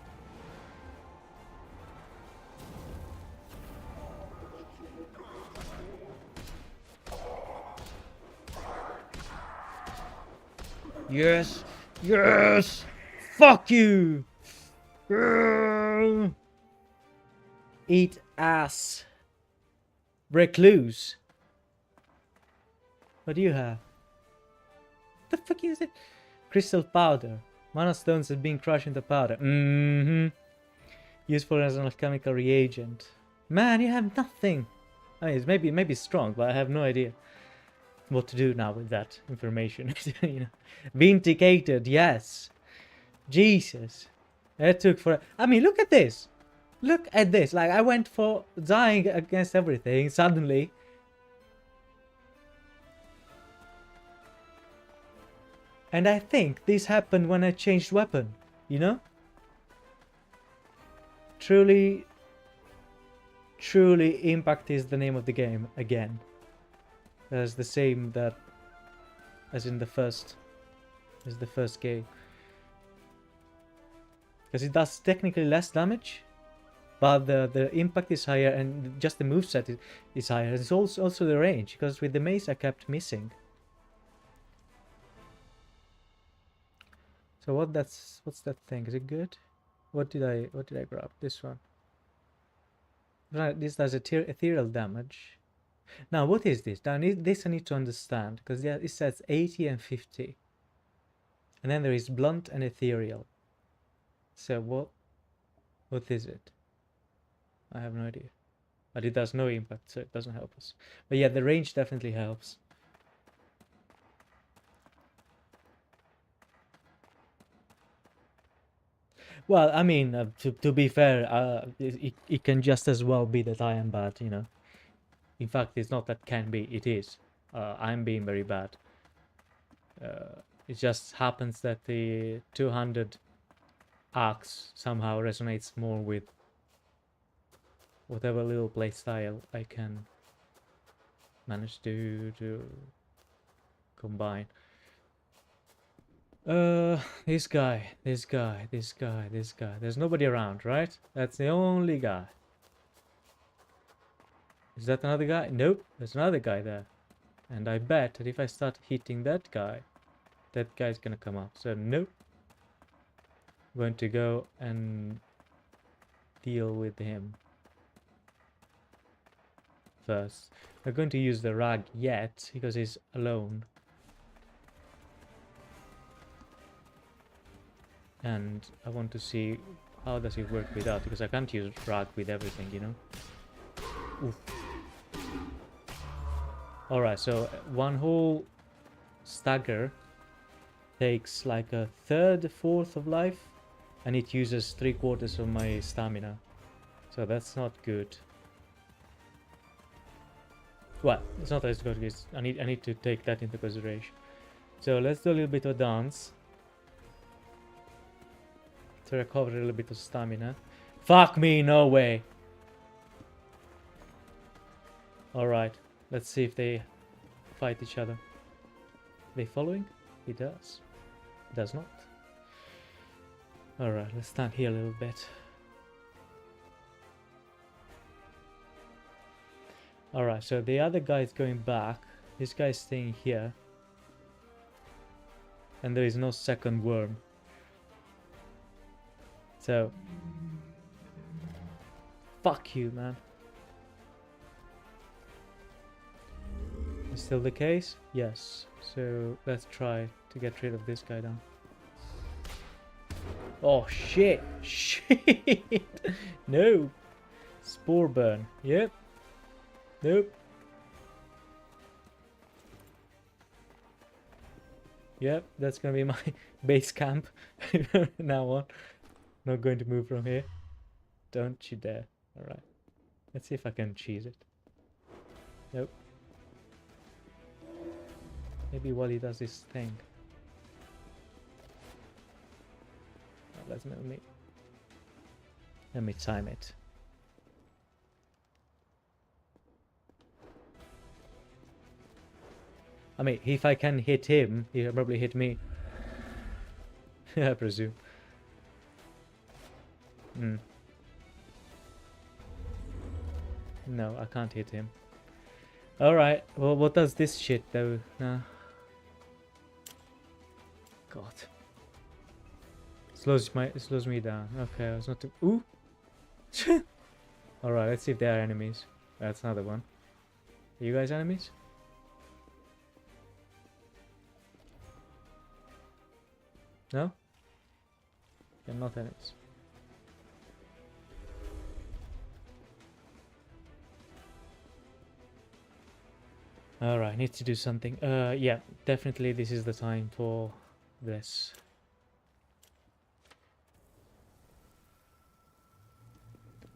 Yes! Yes! Fuck you! Eat ass. Break loose. What do you have? What the fuck is it? Crystal powder. Mana stones have been crushed into powder. Useful as an alchemical reagent. Man, you have nothing. I mean, it's maybe strong, but I have no idea what to do now with that information. You know, vindicated. Yes. Jesus. It took for. I mean, look at this. Look at this. Like, I went for dying against everything suddenly. And I think this happened when I changed weapon, you know? Truly Impact is the name of the game again. As the same that as in the first game. Because it does technically less damage, but the impact is higher and just the moveset is higher. It's also the range, because with the mace I kept missing. So what's that thing? Is it good? What did I grab? This one. Right, this does ethereal damage. Now what is this? Now this I need to understand, because it says 80 and 50. And then there is blunt and ethereal. So what is it? I have no idea. But it does no impact, so it doesn't help us. But yeah, the range definitely helps. Well, I mean, to be fair, it can just as well be that I am bad, you know. In fact, it's not that can be, it is. I'm being very bad. It just happens that the 200 axe somehow resonates more with whatever little playstyle I can manage to combine. This guy. There's nobody around, right? That's the only guy. Is that another guy? Nope, there's another guy there. And I bet that if I start hitting that guy's gonna come up. So nope. I'm going to go and deal with him first. I'm going to use the rag yet because he's alone. And I want to see how does it work without, because I can't use rag with everything, you know. Oof. Alright, so one whole stagger takes like a third, fourth of life, and it uses 3/4 of my stamina. So that's not good. Well, it's not as good as I need to take that into consideration. So let's do a little bit of dance to recover a little bit of stamina. Fuck me, no way. Alright, let's see if they fight each other. They following? He does. Does not. Alright, let's stand here a little bit. Alright, so the other guy is going back. This guy is staying here. And there is no second worm. So... fuck you, man. Is still the case? Yes. So let's try to get rid of this guy down. Oh shit! Shit! No! Spore burn. Yep. Nope. Yep, that's gonna be my base camp now on. Not going to move from here. Don't you dare. Alright. Let's see if I can cheese it. Nope. Maybe while he does this thing. Oh, let me time it. I mean, if I can hit him, he can probably hit me. I presume. No, I can't hit him. Alright, well, what does this shit do? Nah. God. It slows me down. Okay, I was not too... Ooh! Alright, let's see if they are enemies. That's another one. Are you guys enemies? No? They're not enemies. Alright, need to do something. Yeah, definitely this is the time for this.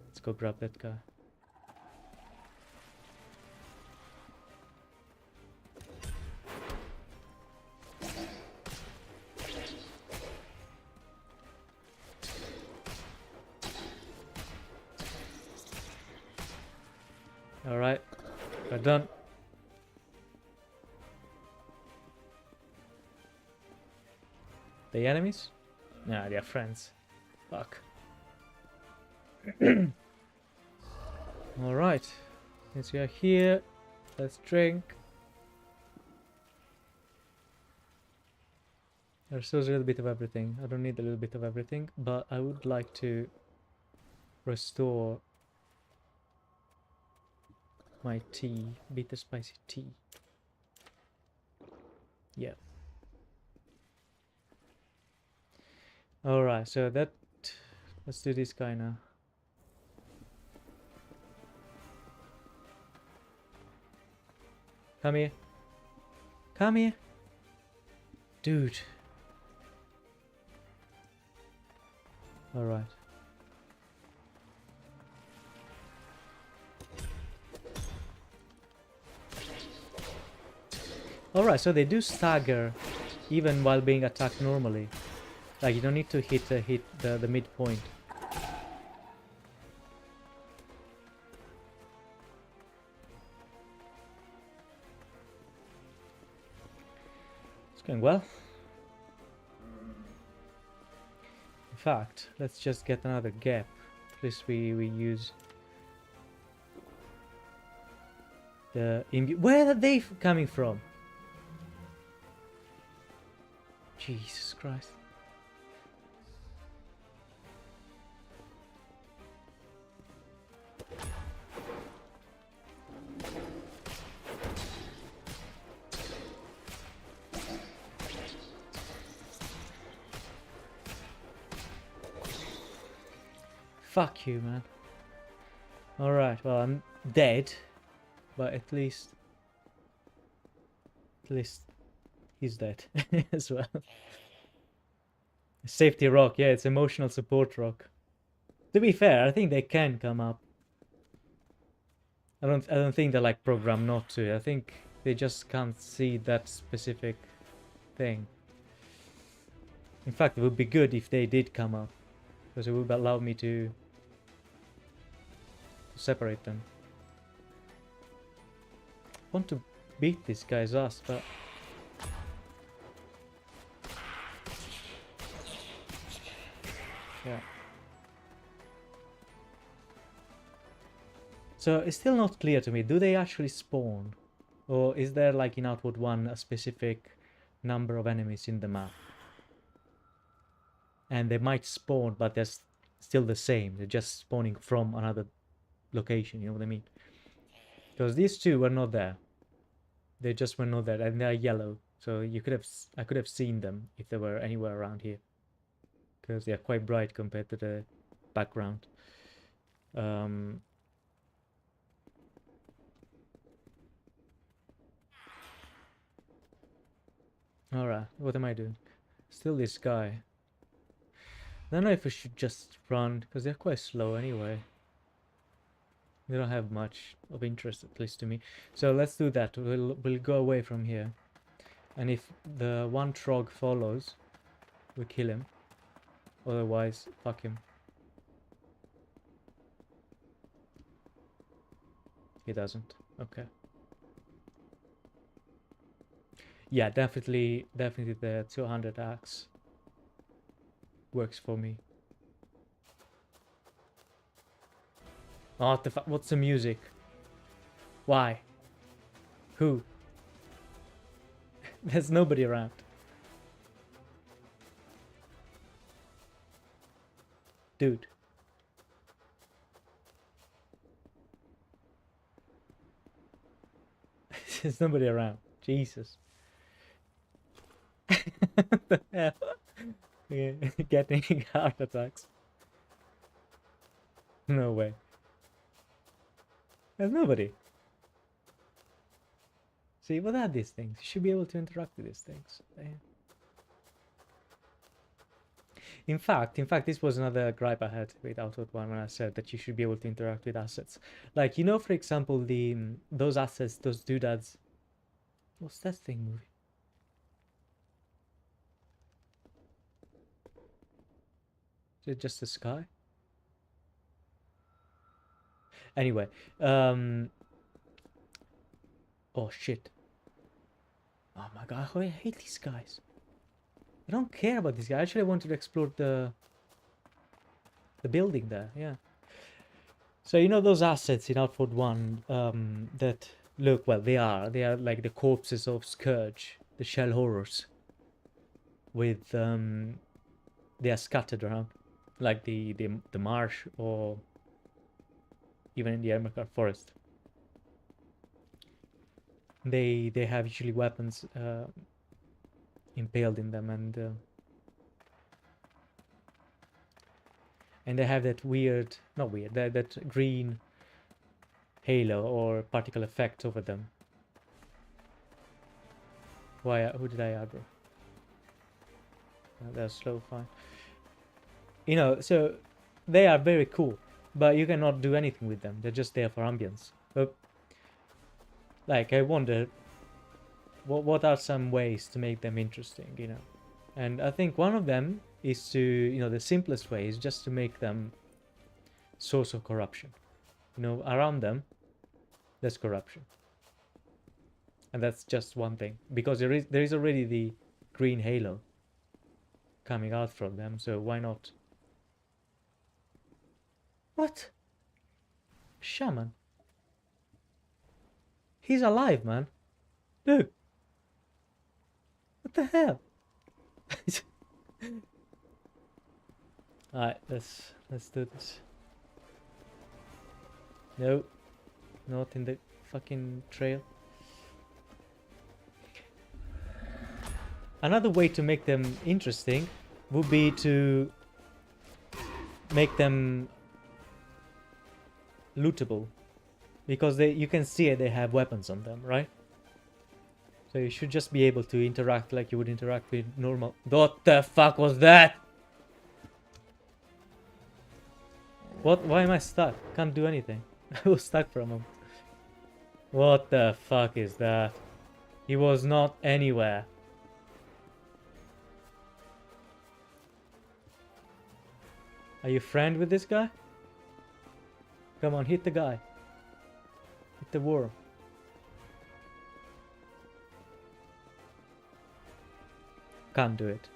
Let's go grab that guy. Alright, we're done. They enemies? Nah, they're friends. Fuck. Alright, since we are here, let's drink. There's still a little bit of everything. I don't need a little bit of everything, but I would like to restore my tea, bitter spicy tea. Yeah. Alright, so let's do this guy now. Come here. Come here. Dude. Alright. Alright, so they do stagger even while being attacked normally. Like, you don't need to hit the midpoint. It's going well. In fact, let's just get another gap. At least we use the where are they coming from? Jesus Christ. Fuck you, man. Alright, well, I'm dead. But at least he's dead as well. Safety rock, yeah, it's emotional support rock. To be fair, I think they can come up. I don't think they're like programmed not to. I think they just can't see that specific thing. In fact, it would be good if they did come up, because it would allow me to separate them. I want to beat this guy's ass, but yeah. So it's still not clear to me, do they actually spawn? Or is there, like in Outward 1, a specific number of enemies in the map? And they might spawn, but they're still the same. They're just spawning from another location, you know what I mean? Because these two were not there. They just were not there, and they're yellow. So I could have seen them if they were anywhere around here. Because they are quite bright compared to the background. Alright, what am I doing? Still this guy. I don't know if I should just run, because they're quite slow anyway. They don't have much of interest, at least to me. So let's do that. We'll go away from here. And if the one trog follows, we kill him. Otherwise, fuck him. He doesn't. Okay. Yeah, definitely the 200 axe works for me. Oh, what the fuck? What's the music? Why? Who? There's nobody around. Dude. There's nobody around. Jesus. What the hell? Yeah, getting heart attacks. No way. There's nobody. See, what are these things? You should be able to interact with these things. In fact, this was another gripe I had with Outward 1 when I said that you should be able to interact with assets. Like, you know, for example, those assets, those doodads. What's that thing moving? Is it just the sky? Anyway, oh shit. Oh my god, I hate these guys. I don't care about this guy. Actually, I wanted to explore the building there, yeah. So, you know those assets in Outward 1 that look, well, they are like the corpses of Scourge, the shell horrors. With, they are scattered around. Like the marsh or even in the Ermakar forest. They have usually weapons impaled in them, and they have that weird, not weird, that green halo or particle effect over them. Why? Who did I aggro? They're slow, fine. You know, so they are very cool, but you cannot do anything with them. They're just there for ambience. But like, I wonder, what are some ways to make them interesting, you know? And I think one of them is to, you know, the simplest way is just to make them source of corruption. You know, around them, there's corruption. And that's just one thing. Because there is already green halo coming out from them, so why not? What? Shaman? He's alive, man. Look. What the hell? Alright, let's do this. No, not in the fucking trail. Another way to make them interesting would be to make them lootable, because you can see it, they have weapons on them, right? So you should just be able to interact like you would interact with normal. What the fuck was that? What? Why am I stuck? Can't do anything. I was stuck for a moment. What the fuck is that? He was not anywhere. Are you friend with this guy? Come on, hit the guy. Hit the worm. Can't do it.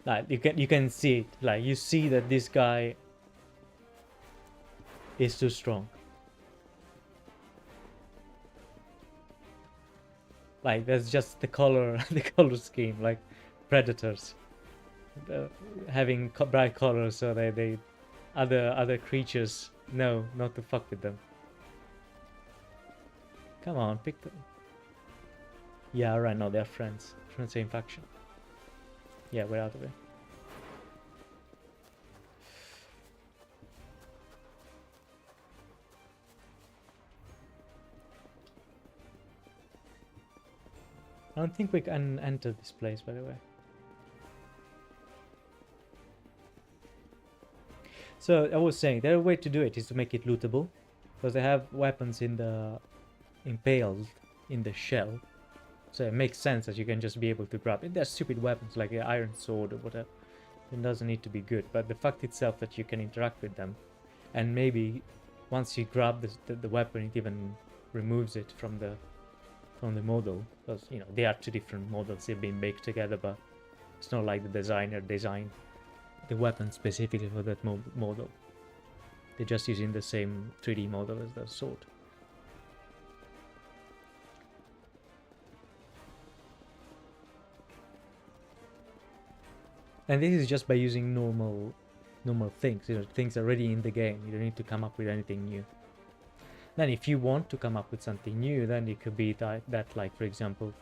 Like you can see it. Like you see that this guy is too strong. Like that's just the color, the color scheme. Like predators having bright colors, so they other creatures know not to fuck with them. Come on, pick them. Yeah, right. No, they're friends. From the same faction. Yeah, we're out of it. I don't think we can enter this place, by the way. So I was saying, their way to do it is to make it lootable, because they have weapons in the impaled in the shell. So it makes sense that you can just be able to grab it. They're stupid weapons like an iron sword or whatever. It doesn't need to be good, but the fact itself that you can interact with them, and maybe once you grab the weapon, it even removes it from the model, because you know they are two different models. They've been baked together, but it's not like the designer designed the weapon specifically for that model. They're just using the same 3D model as the sword. And this is just by using normal things, you know, things already in the game. You don't need to come up with anything new. Then if you want to come up with something new, then it could be that like, for example,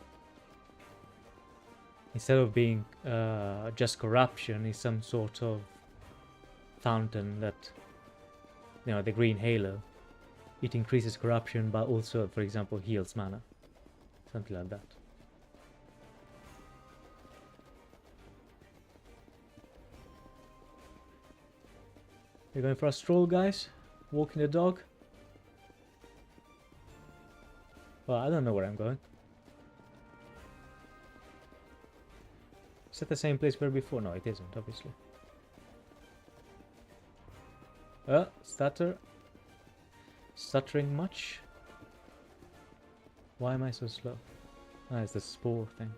instead of being just corruption, is some sort of fountain that, you know, the green halo. It increases corruption, but also, for example, heals mana. Something like that. We're going for a stroll, guys? Walking the dog? Well, I don't know where I'm going. Is that the same place we were before? No, it isn't, obviously. Stutter. Stuttering much? Why am I so slow? Ah, it's the spore thing.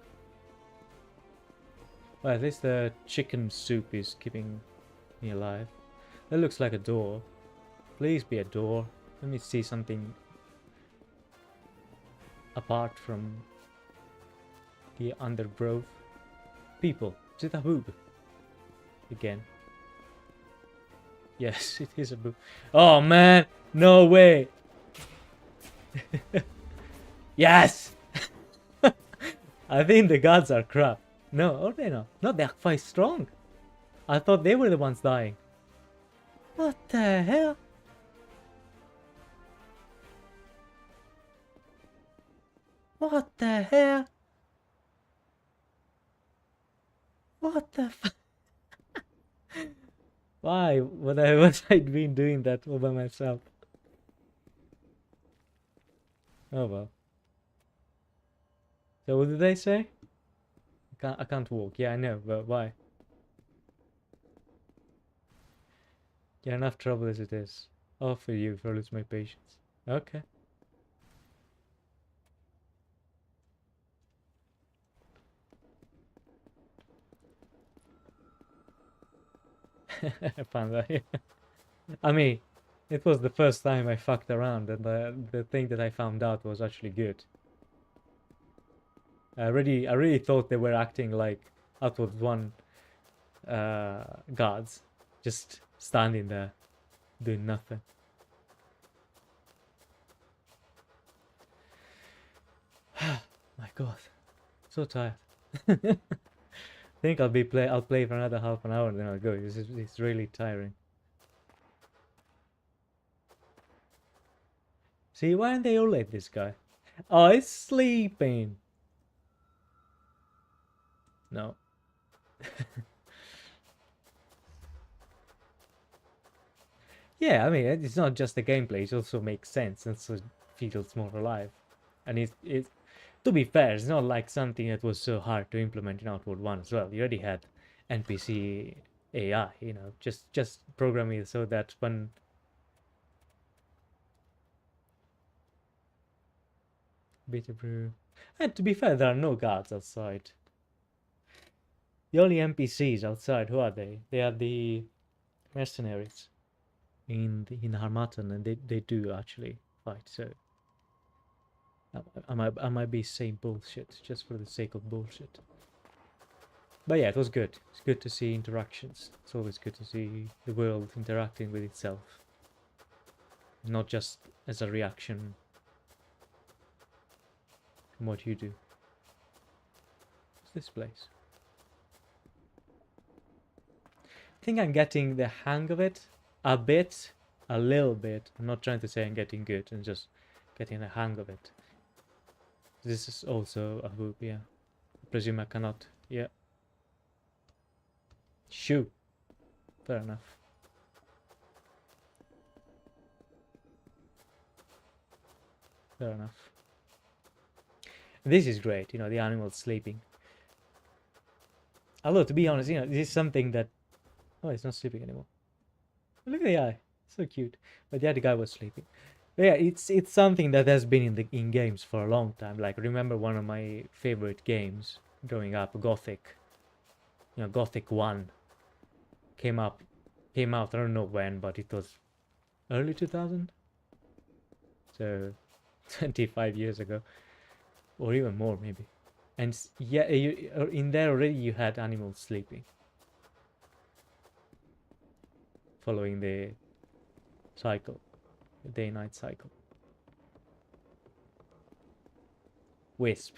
Well, at least the chicken soup is keeping me alive. That looks like a door. Please be a door. Let me see something apart from the undergrowth. People. Is it a boob? Again. Yes, it is a boob. Oh man! No way! Yes! I think the gods are crap. No, are they not? No, they're quite strong. I thought they were the ones dying. What the hell? What the hell? What the fuck? Why? What I been doing that all by myself? Oh well. So what did they say? I can't walk. Yeah, I know, but why? Yeah, enough trouble as it is. All for you, for lose my patience. Okay. I found that. Yeah. I mean, it was the first time I fucked around, and the thing that I found out was actually good. I really thought they were acting like Outward One guards, just standing there doing nothing. My God, so tired. I think I'll play for another half an hour and then I'll go. It's really tiring. See, why aren't they all like this guy? Oh, he's sleeping. No. Yeah, I mean, it's not just the gameplay, it also makes sense and so it feels more alive. And it's to be fair, it's not like something that was so hard to implement in Outward 1 as well. You already had NPC AI, you know, just program it so that when beta brew. And to be fair, there are no guards outside. The only NPCs outside, who are they? They are the mercenaries in Harmattan, and they do actually fight. So I might be saying bullshit just for the sake of bullshit. But yeah, it was good. It's good to see interactions. It's always good to see the world interacting with itself, not just as a reaction from what you do. What's this place? I think I'm getting the hang of it a bit, a little bit. I'm not trying to say I'm getting good, I'm just getting the hang of it. This is also a boob, yeah. I presume I cannot, yeah. Shoo. Fair enough. Fair enough. This is great, you know, the animals sleeping. Although, to be honest, you know, this is something that... Oh, it's not sleeping anymore. Look at the eye. So cute. But the other guy was sleeping. But yeah, it's something that has been in games for a long time. Like, remember one of my favorite games growing up, Gothic. You know, Gothic 1 came out, I don't know when, but it was early 2000? So, 25 years ago. Or even more, maybe. And yeah, in there already you had animals sleeping. Following the cycle. The day-night cycle. Wisp.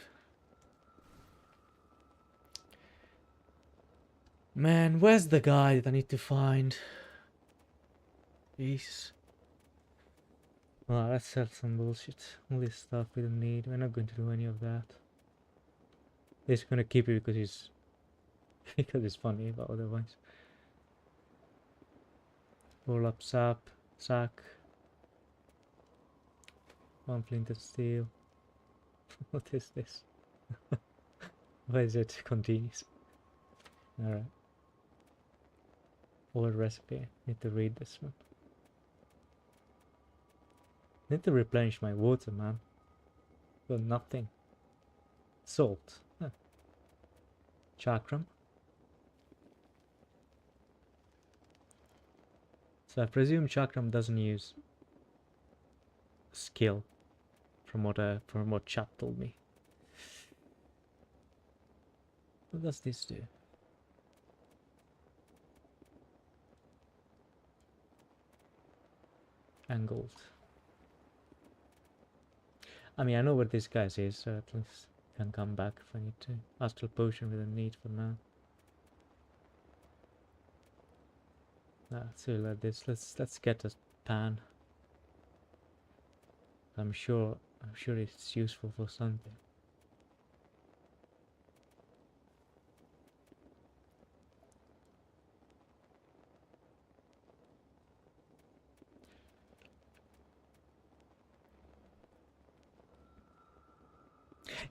Man, where's the guy that I need to find? Jeez. Well, let's sell some bullshit. All this stuff we don't need. We're not going to do any of that. He's gonna keep it because he's because it's funny, but otherwise. Roll up sack. One flint of steel. What is this? Why is it continues? Alright. Old recipe. Need to read this one. Need to replenish my water, man. Got nothing. Salt. Huh. Chakram. So I presume Chakram doesn't use skill from what chat told me. What does this do? Angled. I mean, I know where this guy is, so at least I can come back if I need to. Astral potion we don't need for now. So like this, let's get a pan. I'm sure it's useful for something.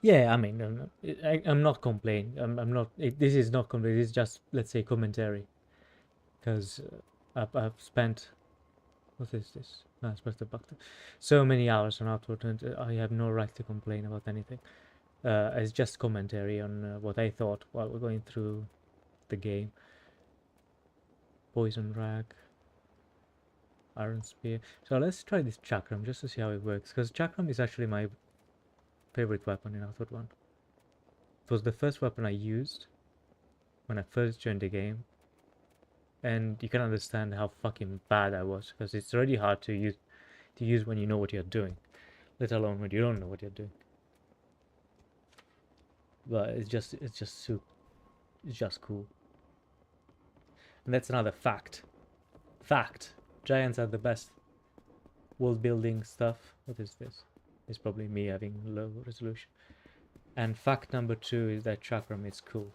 Yeah, I mean, I'm not complaining. I'm not. This is not complaining. This is just, let's say, commentary. Because I've spent, what is this? No, it's supposed to back to so many hours on Outward, and I have no right to complain about anything. It's just commentary on what I thought while we're going through the game. Poison rag. Iron spear. So let's try this chakram just to see how it works. Because chakram is actually my favorite weapon in Outward 1. It was the first weapon I used when I first joined the game. And you can understand how fucking bad I was. Because it's already hard to use when you know what you're doing. Let alone when you don't know what you're doing. But it's just cool. And that's another fact. Giants are the best world building stuff. What is this? It's probably me having low resolution. And fact number 2 is that chakram is cool.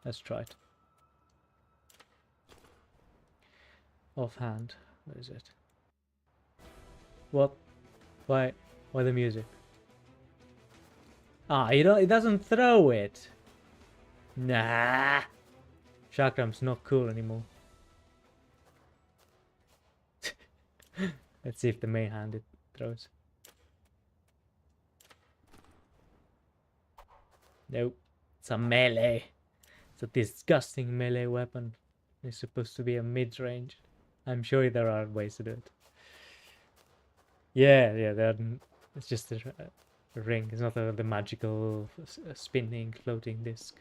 Let's try it. Offhand, where is it? What? Why the music? Ah, it doesn't throw it. Nah. Chakram's not cool anymore. Let's see if the main hand it throws. Nope. It's a melee. It's a disgusting melee weapon. It's supposed to be a mid-range. I'm sure there are ways to do it. Yeah, it's just a ring. It's not the magical spinning, floating disc.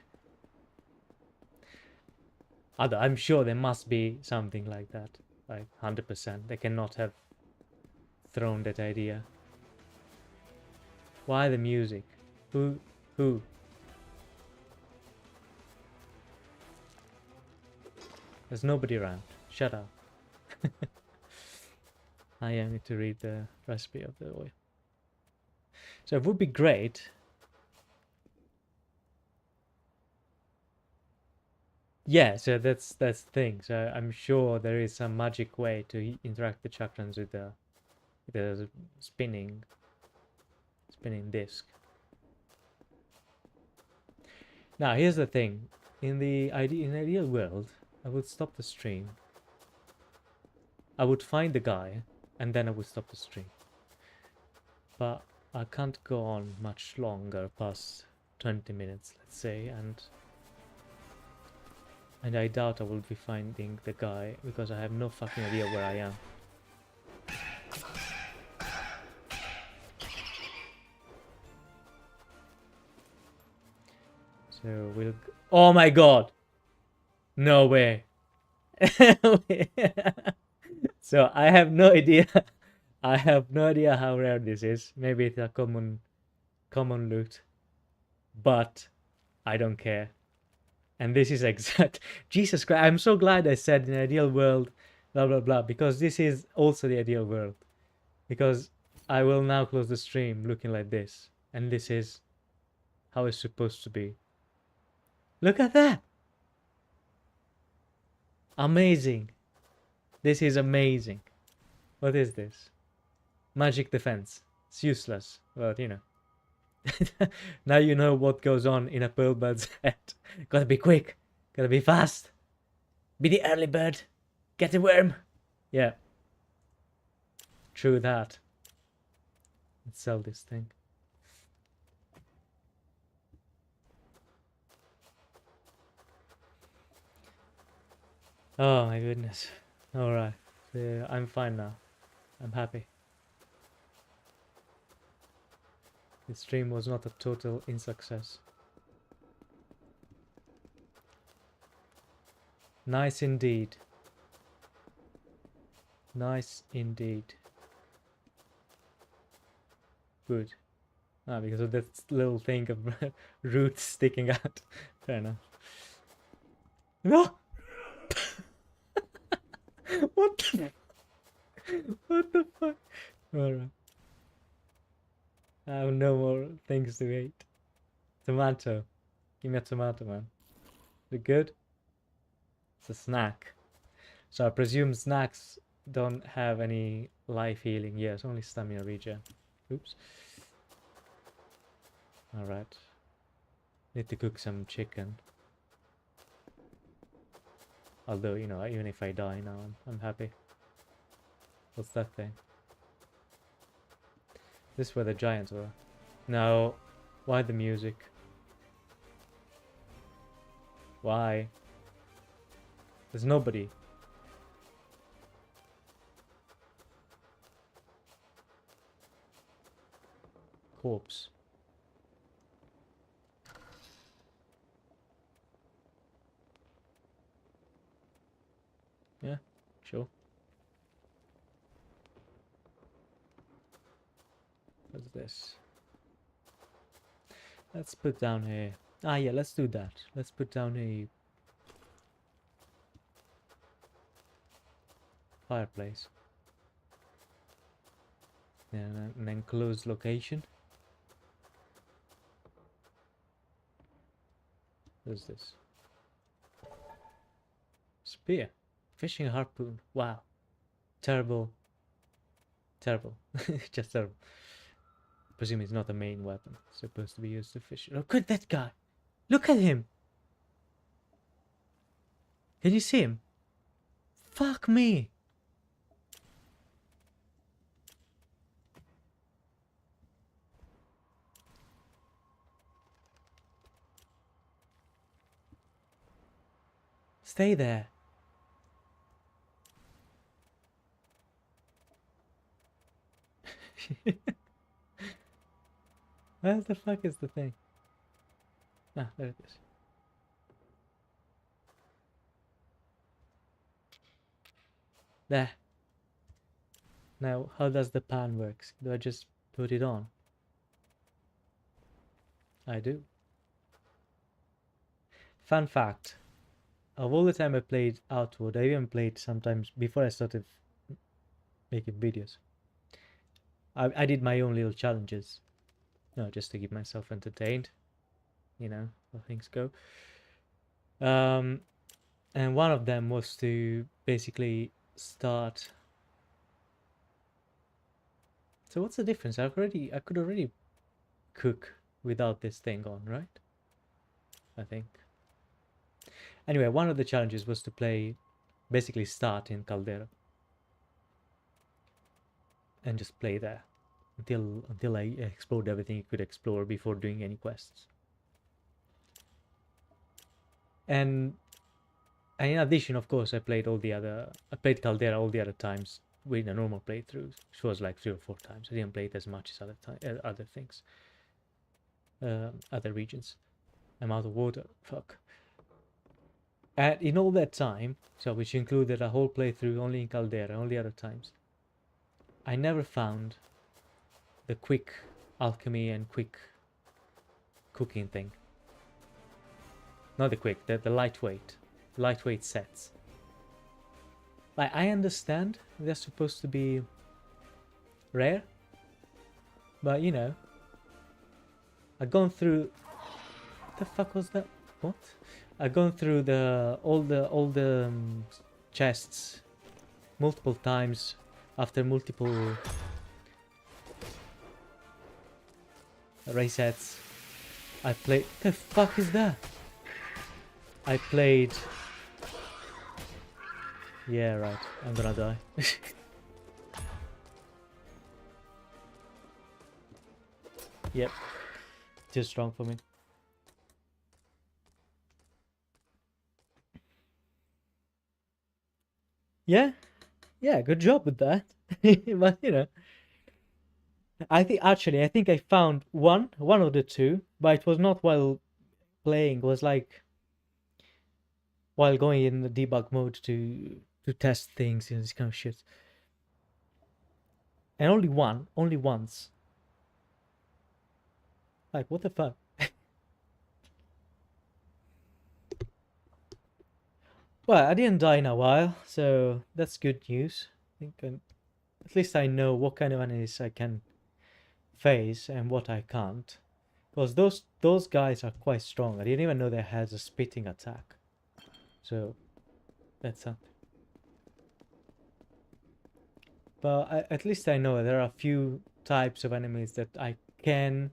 I'm sure there must be something like that. Like 100%. They cannot have thrown that idea. Why the music? Who? There's nobody around. Shut up. I need to read the recipe of the oil. So it would be great. Yeah, so that's the thing. So I'm sure there is some magic way to interact the chakrams with the spinning disc. Now here's the thing. In the ideal world, I would stop the stream. I would find the guy, and then I would stop the stream. But I can't go on much longer past 20 minutes, let's say, and I doubt I will be finding the guy because I have no fucking idea where I am. So we'll... Oh my god! No way! So I have no idea. I have no idea how rare this is. Maybe it's a common loot. But I don't care. And this is exact... Jesus Christ, I'm so glad I said in an ideal world, blah blah blah, because this is also the ideal world. Because I will now close the stream looking like this. And this is how it's supposed to be. Look at that! Amazing! This is amazing. What is this? Magic defense. It's useless, but you know. Now you know what goes on in a pearl bird's head. Gotta be quick. Gotta be fast. Be the early bird. Get the worm. Yeah. True that. Let's sell this thing. Oh my goodness. Alright. I'm fine now. I'm happy. The stream was not a total insuccess. Nice indeed. Nice indeed. Good. Ah, because of that little thing of roots sticking out. Fair enough. No! What the... What the fuck? Alright. I have no more things to eat. Tomato. Give me a tomato, man. Is it good? It's a snack. So I presume snacks don't have any life healing. Yes, only stamina regen. Oops. Alright. Need to cook some chicken. Although, you know, even if I die now, I'm happy. What's that thing? This is where the giants were. No. Why the music? Why? There's nobody. Corpse. Yeah, sure. What's this? Let's put down a... Ah, yeah, let's do that. Let's put down a fireplace. And an enclosed location. What is this? Spear. Fishing harpoon. Wow. Terrible. Terrible. Just terrible. Presume it's not a main weapon. It's supposed to be used to fish. Look at that guy. Look at him. Can you see him? Fuck me. Stay there. Where the fuck is the thing? Ah, there it is. There. Now, how does the pan work? Do I just put it on? I do. Fun fact. Of all the time I played Outward, I even played sometimes before I started making videos. I did my own little challenges. No, just to keep myself entertained. You know, how things go. And one of them was to basically start... So what's the difference? I could already cook without this thing on, right? I think. Anyway, one of the challenges was to basically start in Caldera. And just play there. Until I explored everything you could explore before doing any quests. And in addition, of course, I played Caldera all the other times with a normal playthrough, which was like 3 or 4 times. I didn't play it as much as other things, other regions. I'm out of water. Fuck. And in all that time, so which included a whole playthrough only in Caldera, all the other times, I never found the quick alchemy and quick cooking thing. Not the quick, the lightweight sets. Like, I understand they're supposed to be rare, but you know, I've gone through... What the fuck was that? What? I've gone through all the chests multiple times after multiple resets. I played... The fuck is that? I played... Yeah, right. I'm gonna die. Yep. Too strong for me. Yeah. Yeah, good job with that. But, you know... I think I found one of the two, but it was not while playing. It was like while going in the debug mode to test things and this kind of shit. And only once. Like, what the fuck? Well, I didn't die in a while, so that's good news. I think at least I know what kind of enemies I can face and what I can't. Because those guys are quite strong. I didn't even know they had a spitting attack. So, that's something. But at least I know there are a few types of enemies that I can-ish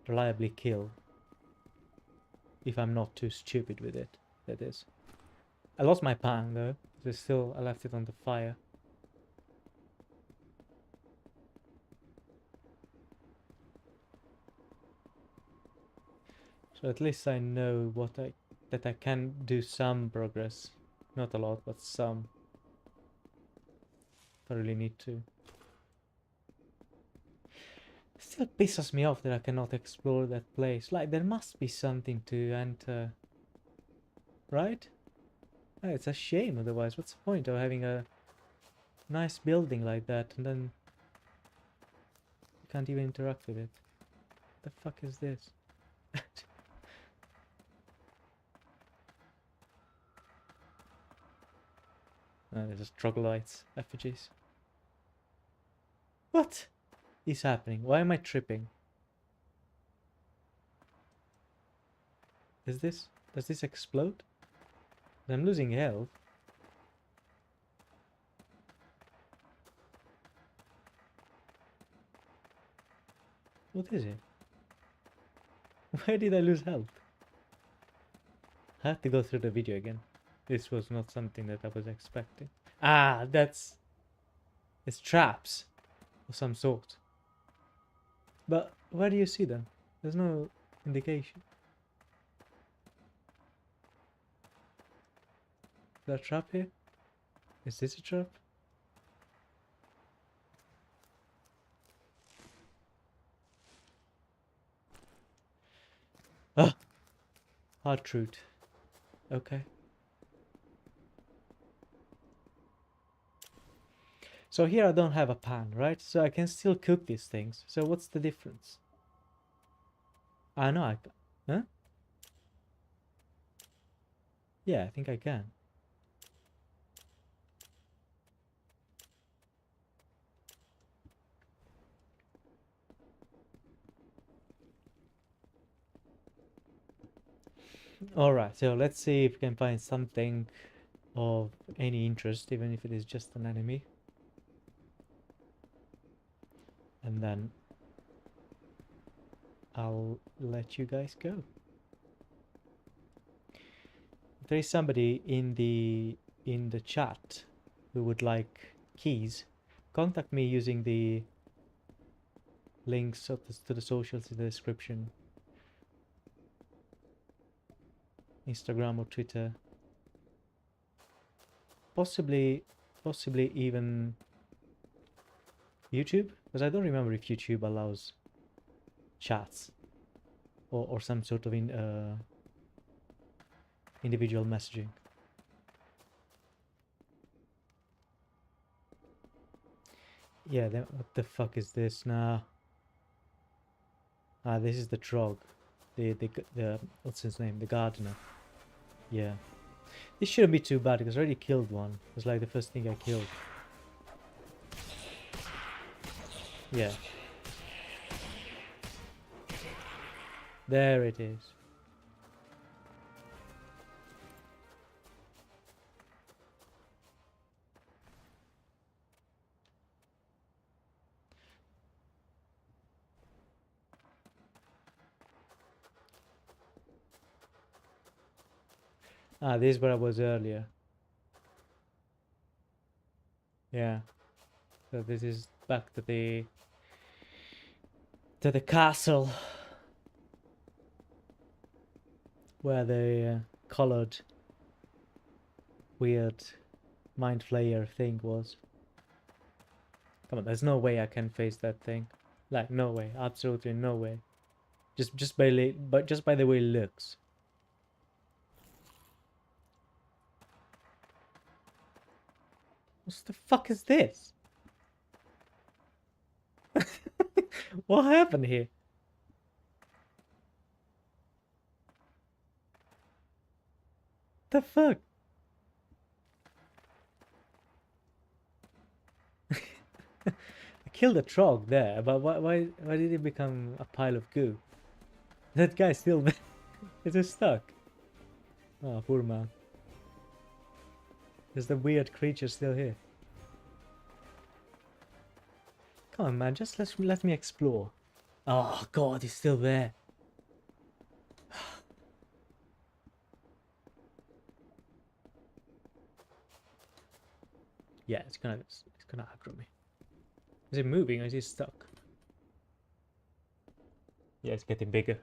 reliably kill. If I'm not too stupid with it, that is. I lost my pan though. I left it on the fire. So at least I know that I can do some progress. Not a lot, but some. If I really need to. Still pisses me off that I cannot explore that place. Like, there must be something to enter. Right? Oh, it's a shame otherwise. What's the point of having a nice building like that and then you can't even interact with it? The fuck is this? There's just troglodytes, effigies. What is happening? Why am I tripping? Does this explode? I'm losing health. What is it? Why did I lose health? I have to go through the video again. This was not something that I was expecting. Ah, it's traps of some sort. But where do you see them? There's no indication. Is there a trap here? Is this a trap? Ah! Hard truth. Okay. So here I don't have a pan, right? So I can still cook these things. So what's the difference? I know I can. Huh? Yeah, I think I can. Alright, so let's see if we can find something of any interest, even if it is just an enemy. And then I'll let you guys go. If there is somebody in the chat who would like keys, contact me using the links to the socials in the description. Instagram or Twitter. Possibly even YouTube, because I don't remember if YouTube allows chats or some sort of individual messaging. Yeah, what the fuck is this now? Ah, this is the Trog. The what's his name? The gardener. Yeah. This shouldn't be too bad because I already killed one. It was like the first thing I killed. Yeah. There it is. Ah, this is where I was earlier. Yeah. So this is back to the castle where the colored weird mind flayer thing was. Come on, there's no way I can face that thing. Like, no way, absolutely no way. Just by the way it looks. What the fuck is this? What happened here? The fuck? I killed a trog there, but why did it become a pile of goo? That guy's still there. Is it stuck? Oh, poor man. Is the weird creature still here? Come on, man, just let me explore. Oh god, he's still there. Yeah, it's gonna aggro me. Is it moving or is it stuck? Yeah, it's getting bigger.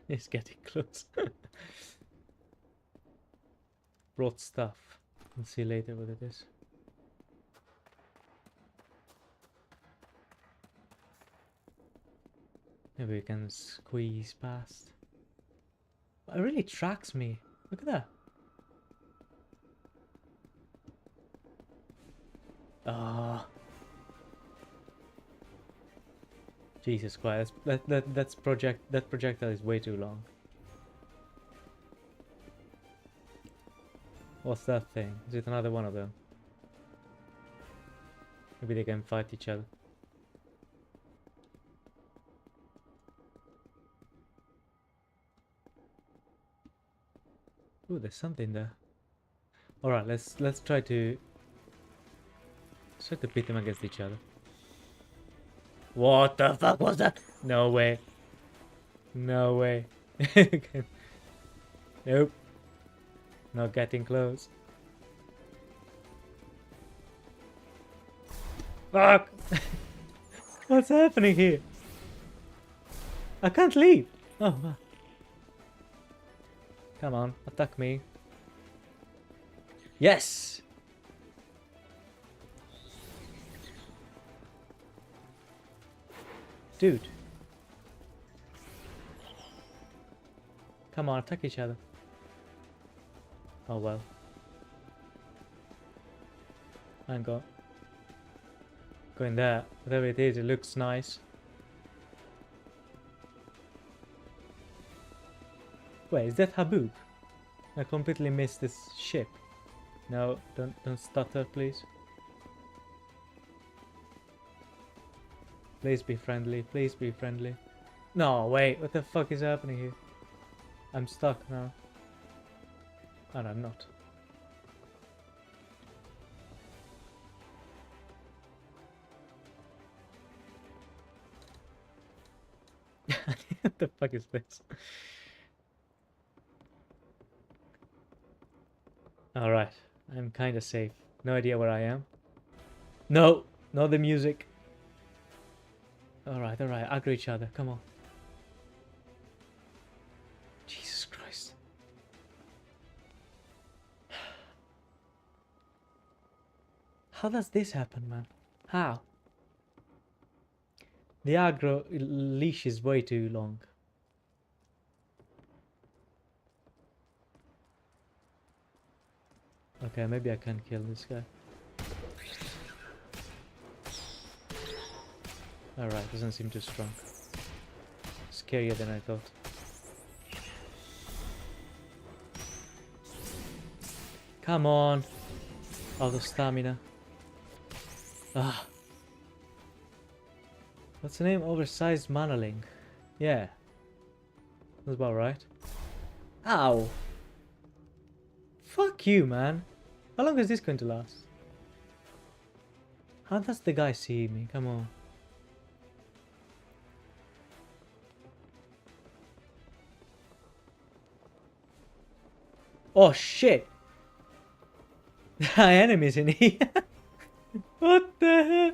It's getting close. Brought stuff. We'll see later what it is. Maybe we can squeeze past. It really tracks me. Look at that. Ah. Jesus Christ. That projectile is way too long. What's that thing? Is it another one of them? Maybe they can fight each other. Ooh, there's something there. Alright, let's try to pit them against each other. What the fuck was that? No way. No way. Nope. Not getting close. Fuck! What's happening here? I can't leave. Oh, man. Come on, attack me. Yes! Dude. Come on, attack each other. Oh well. Hang on. Going there. Whatever it is, it looks nice. Wait, is that Haboob? I completely missed this ship. No, don't stutter, please. Please be friendly. Please be friendly. No, wait. What the fuck is happening here? I'm stuck now. And I'm not. What the fuck is this? Alright. I'm kinda safe. No idea where I am. No! Not the music. Alright, alright. Aggro each other. Come on. Jesus Christ. How does this happen, man? How? The aggro leash is way too long. Okay, maybe I can kill this guy. Alright, doesn't seem too strong. Scarier than I thought. Come on! Out of stamina. Ah. What's the name? Oversized manaling. Yeah. That's about right. Ow! Fuck you, man. How long is this going to last? How does the guy see me? Come on. Oh shit! There are enemies in here. What the hell?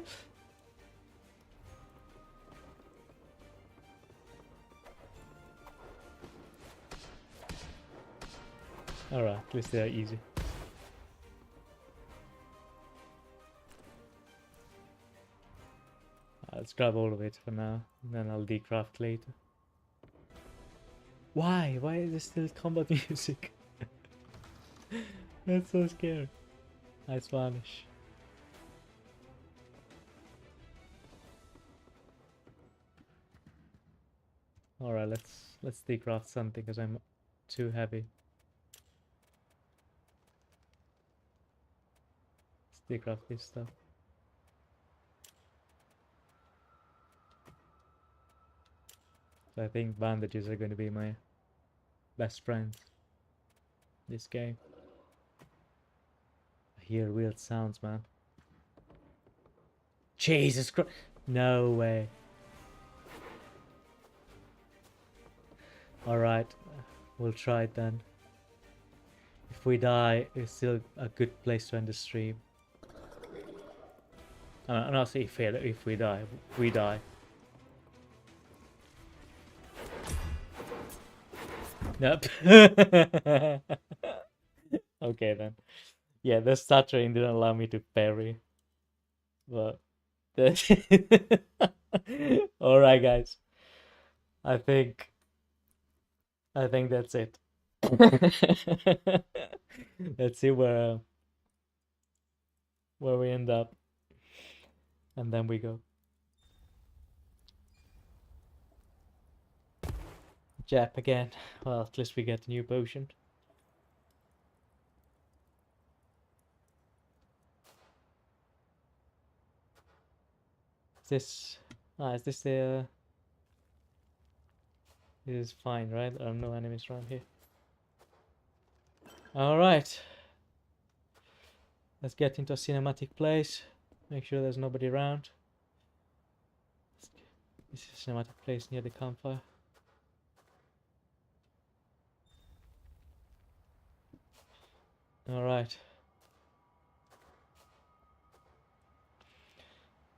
Alright, at least they are easy. Let's grab all of it for now, and then I'll decraft later. Why? Why is there still combat music? That's so scary. Nice vanish. Alright, let's decraft something because I'm too heavy. Let's decraft this stuff. So I think bandages are going to be my best friends this game. I hear weird sounds, man. Jesus Christ! No way. Alright, we'll try it then. If we die, it's still a good place to end the stream. Not say if we die, we die. Nope. Okay then. Yeah, the stuttering didn't allow me to parry. But all right, guys. I think that's it. Let's see where we end up, and then we go. Jap again. Well, at least we get a new potion. Is this the... This is fine, right? There are no enemies around here. Alright. Let's get into a cinematic place. Make sure there's nobody around. This is a cinematic place near the campfire. Alright.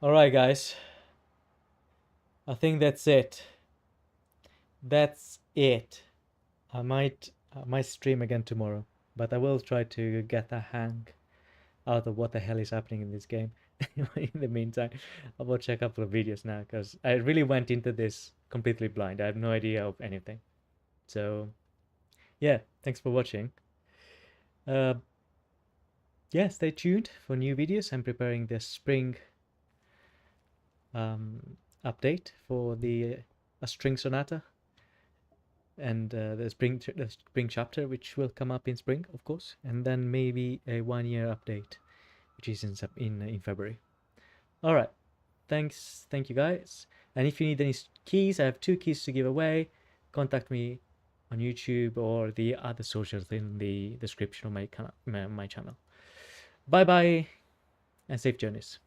Alright, guys. I think that's it. That's it. I might stream again tomorrow, but I will try to get a hang out of what the hell is happening in this game. In the meantime, I will check a couple of videos now, because I really went into this completely blind. I have no idea of anything. So yeah, thanks for watching. Yeah, stay tuned for new videos. I'm preparing the spring update for the a string sonata, and the spring chapter, which will come up in spring, of course, and then maybe a 1 year update, which is in February. All right, thank you guys. And if you need any keys, I have 2 keys to give away. Contact me on YouTube or the other socials in the description of my channel. Bye bye, and safe journeys.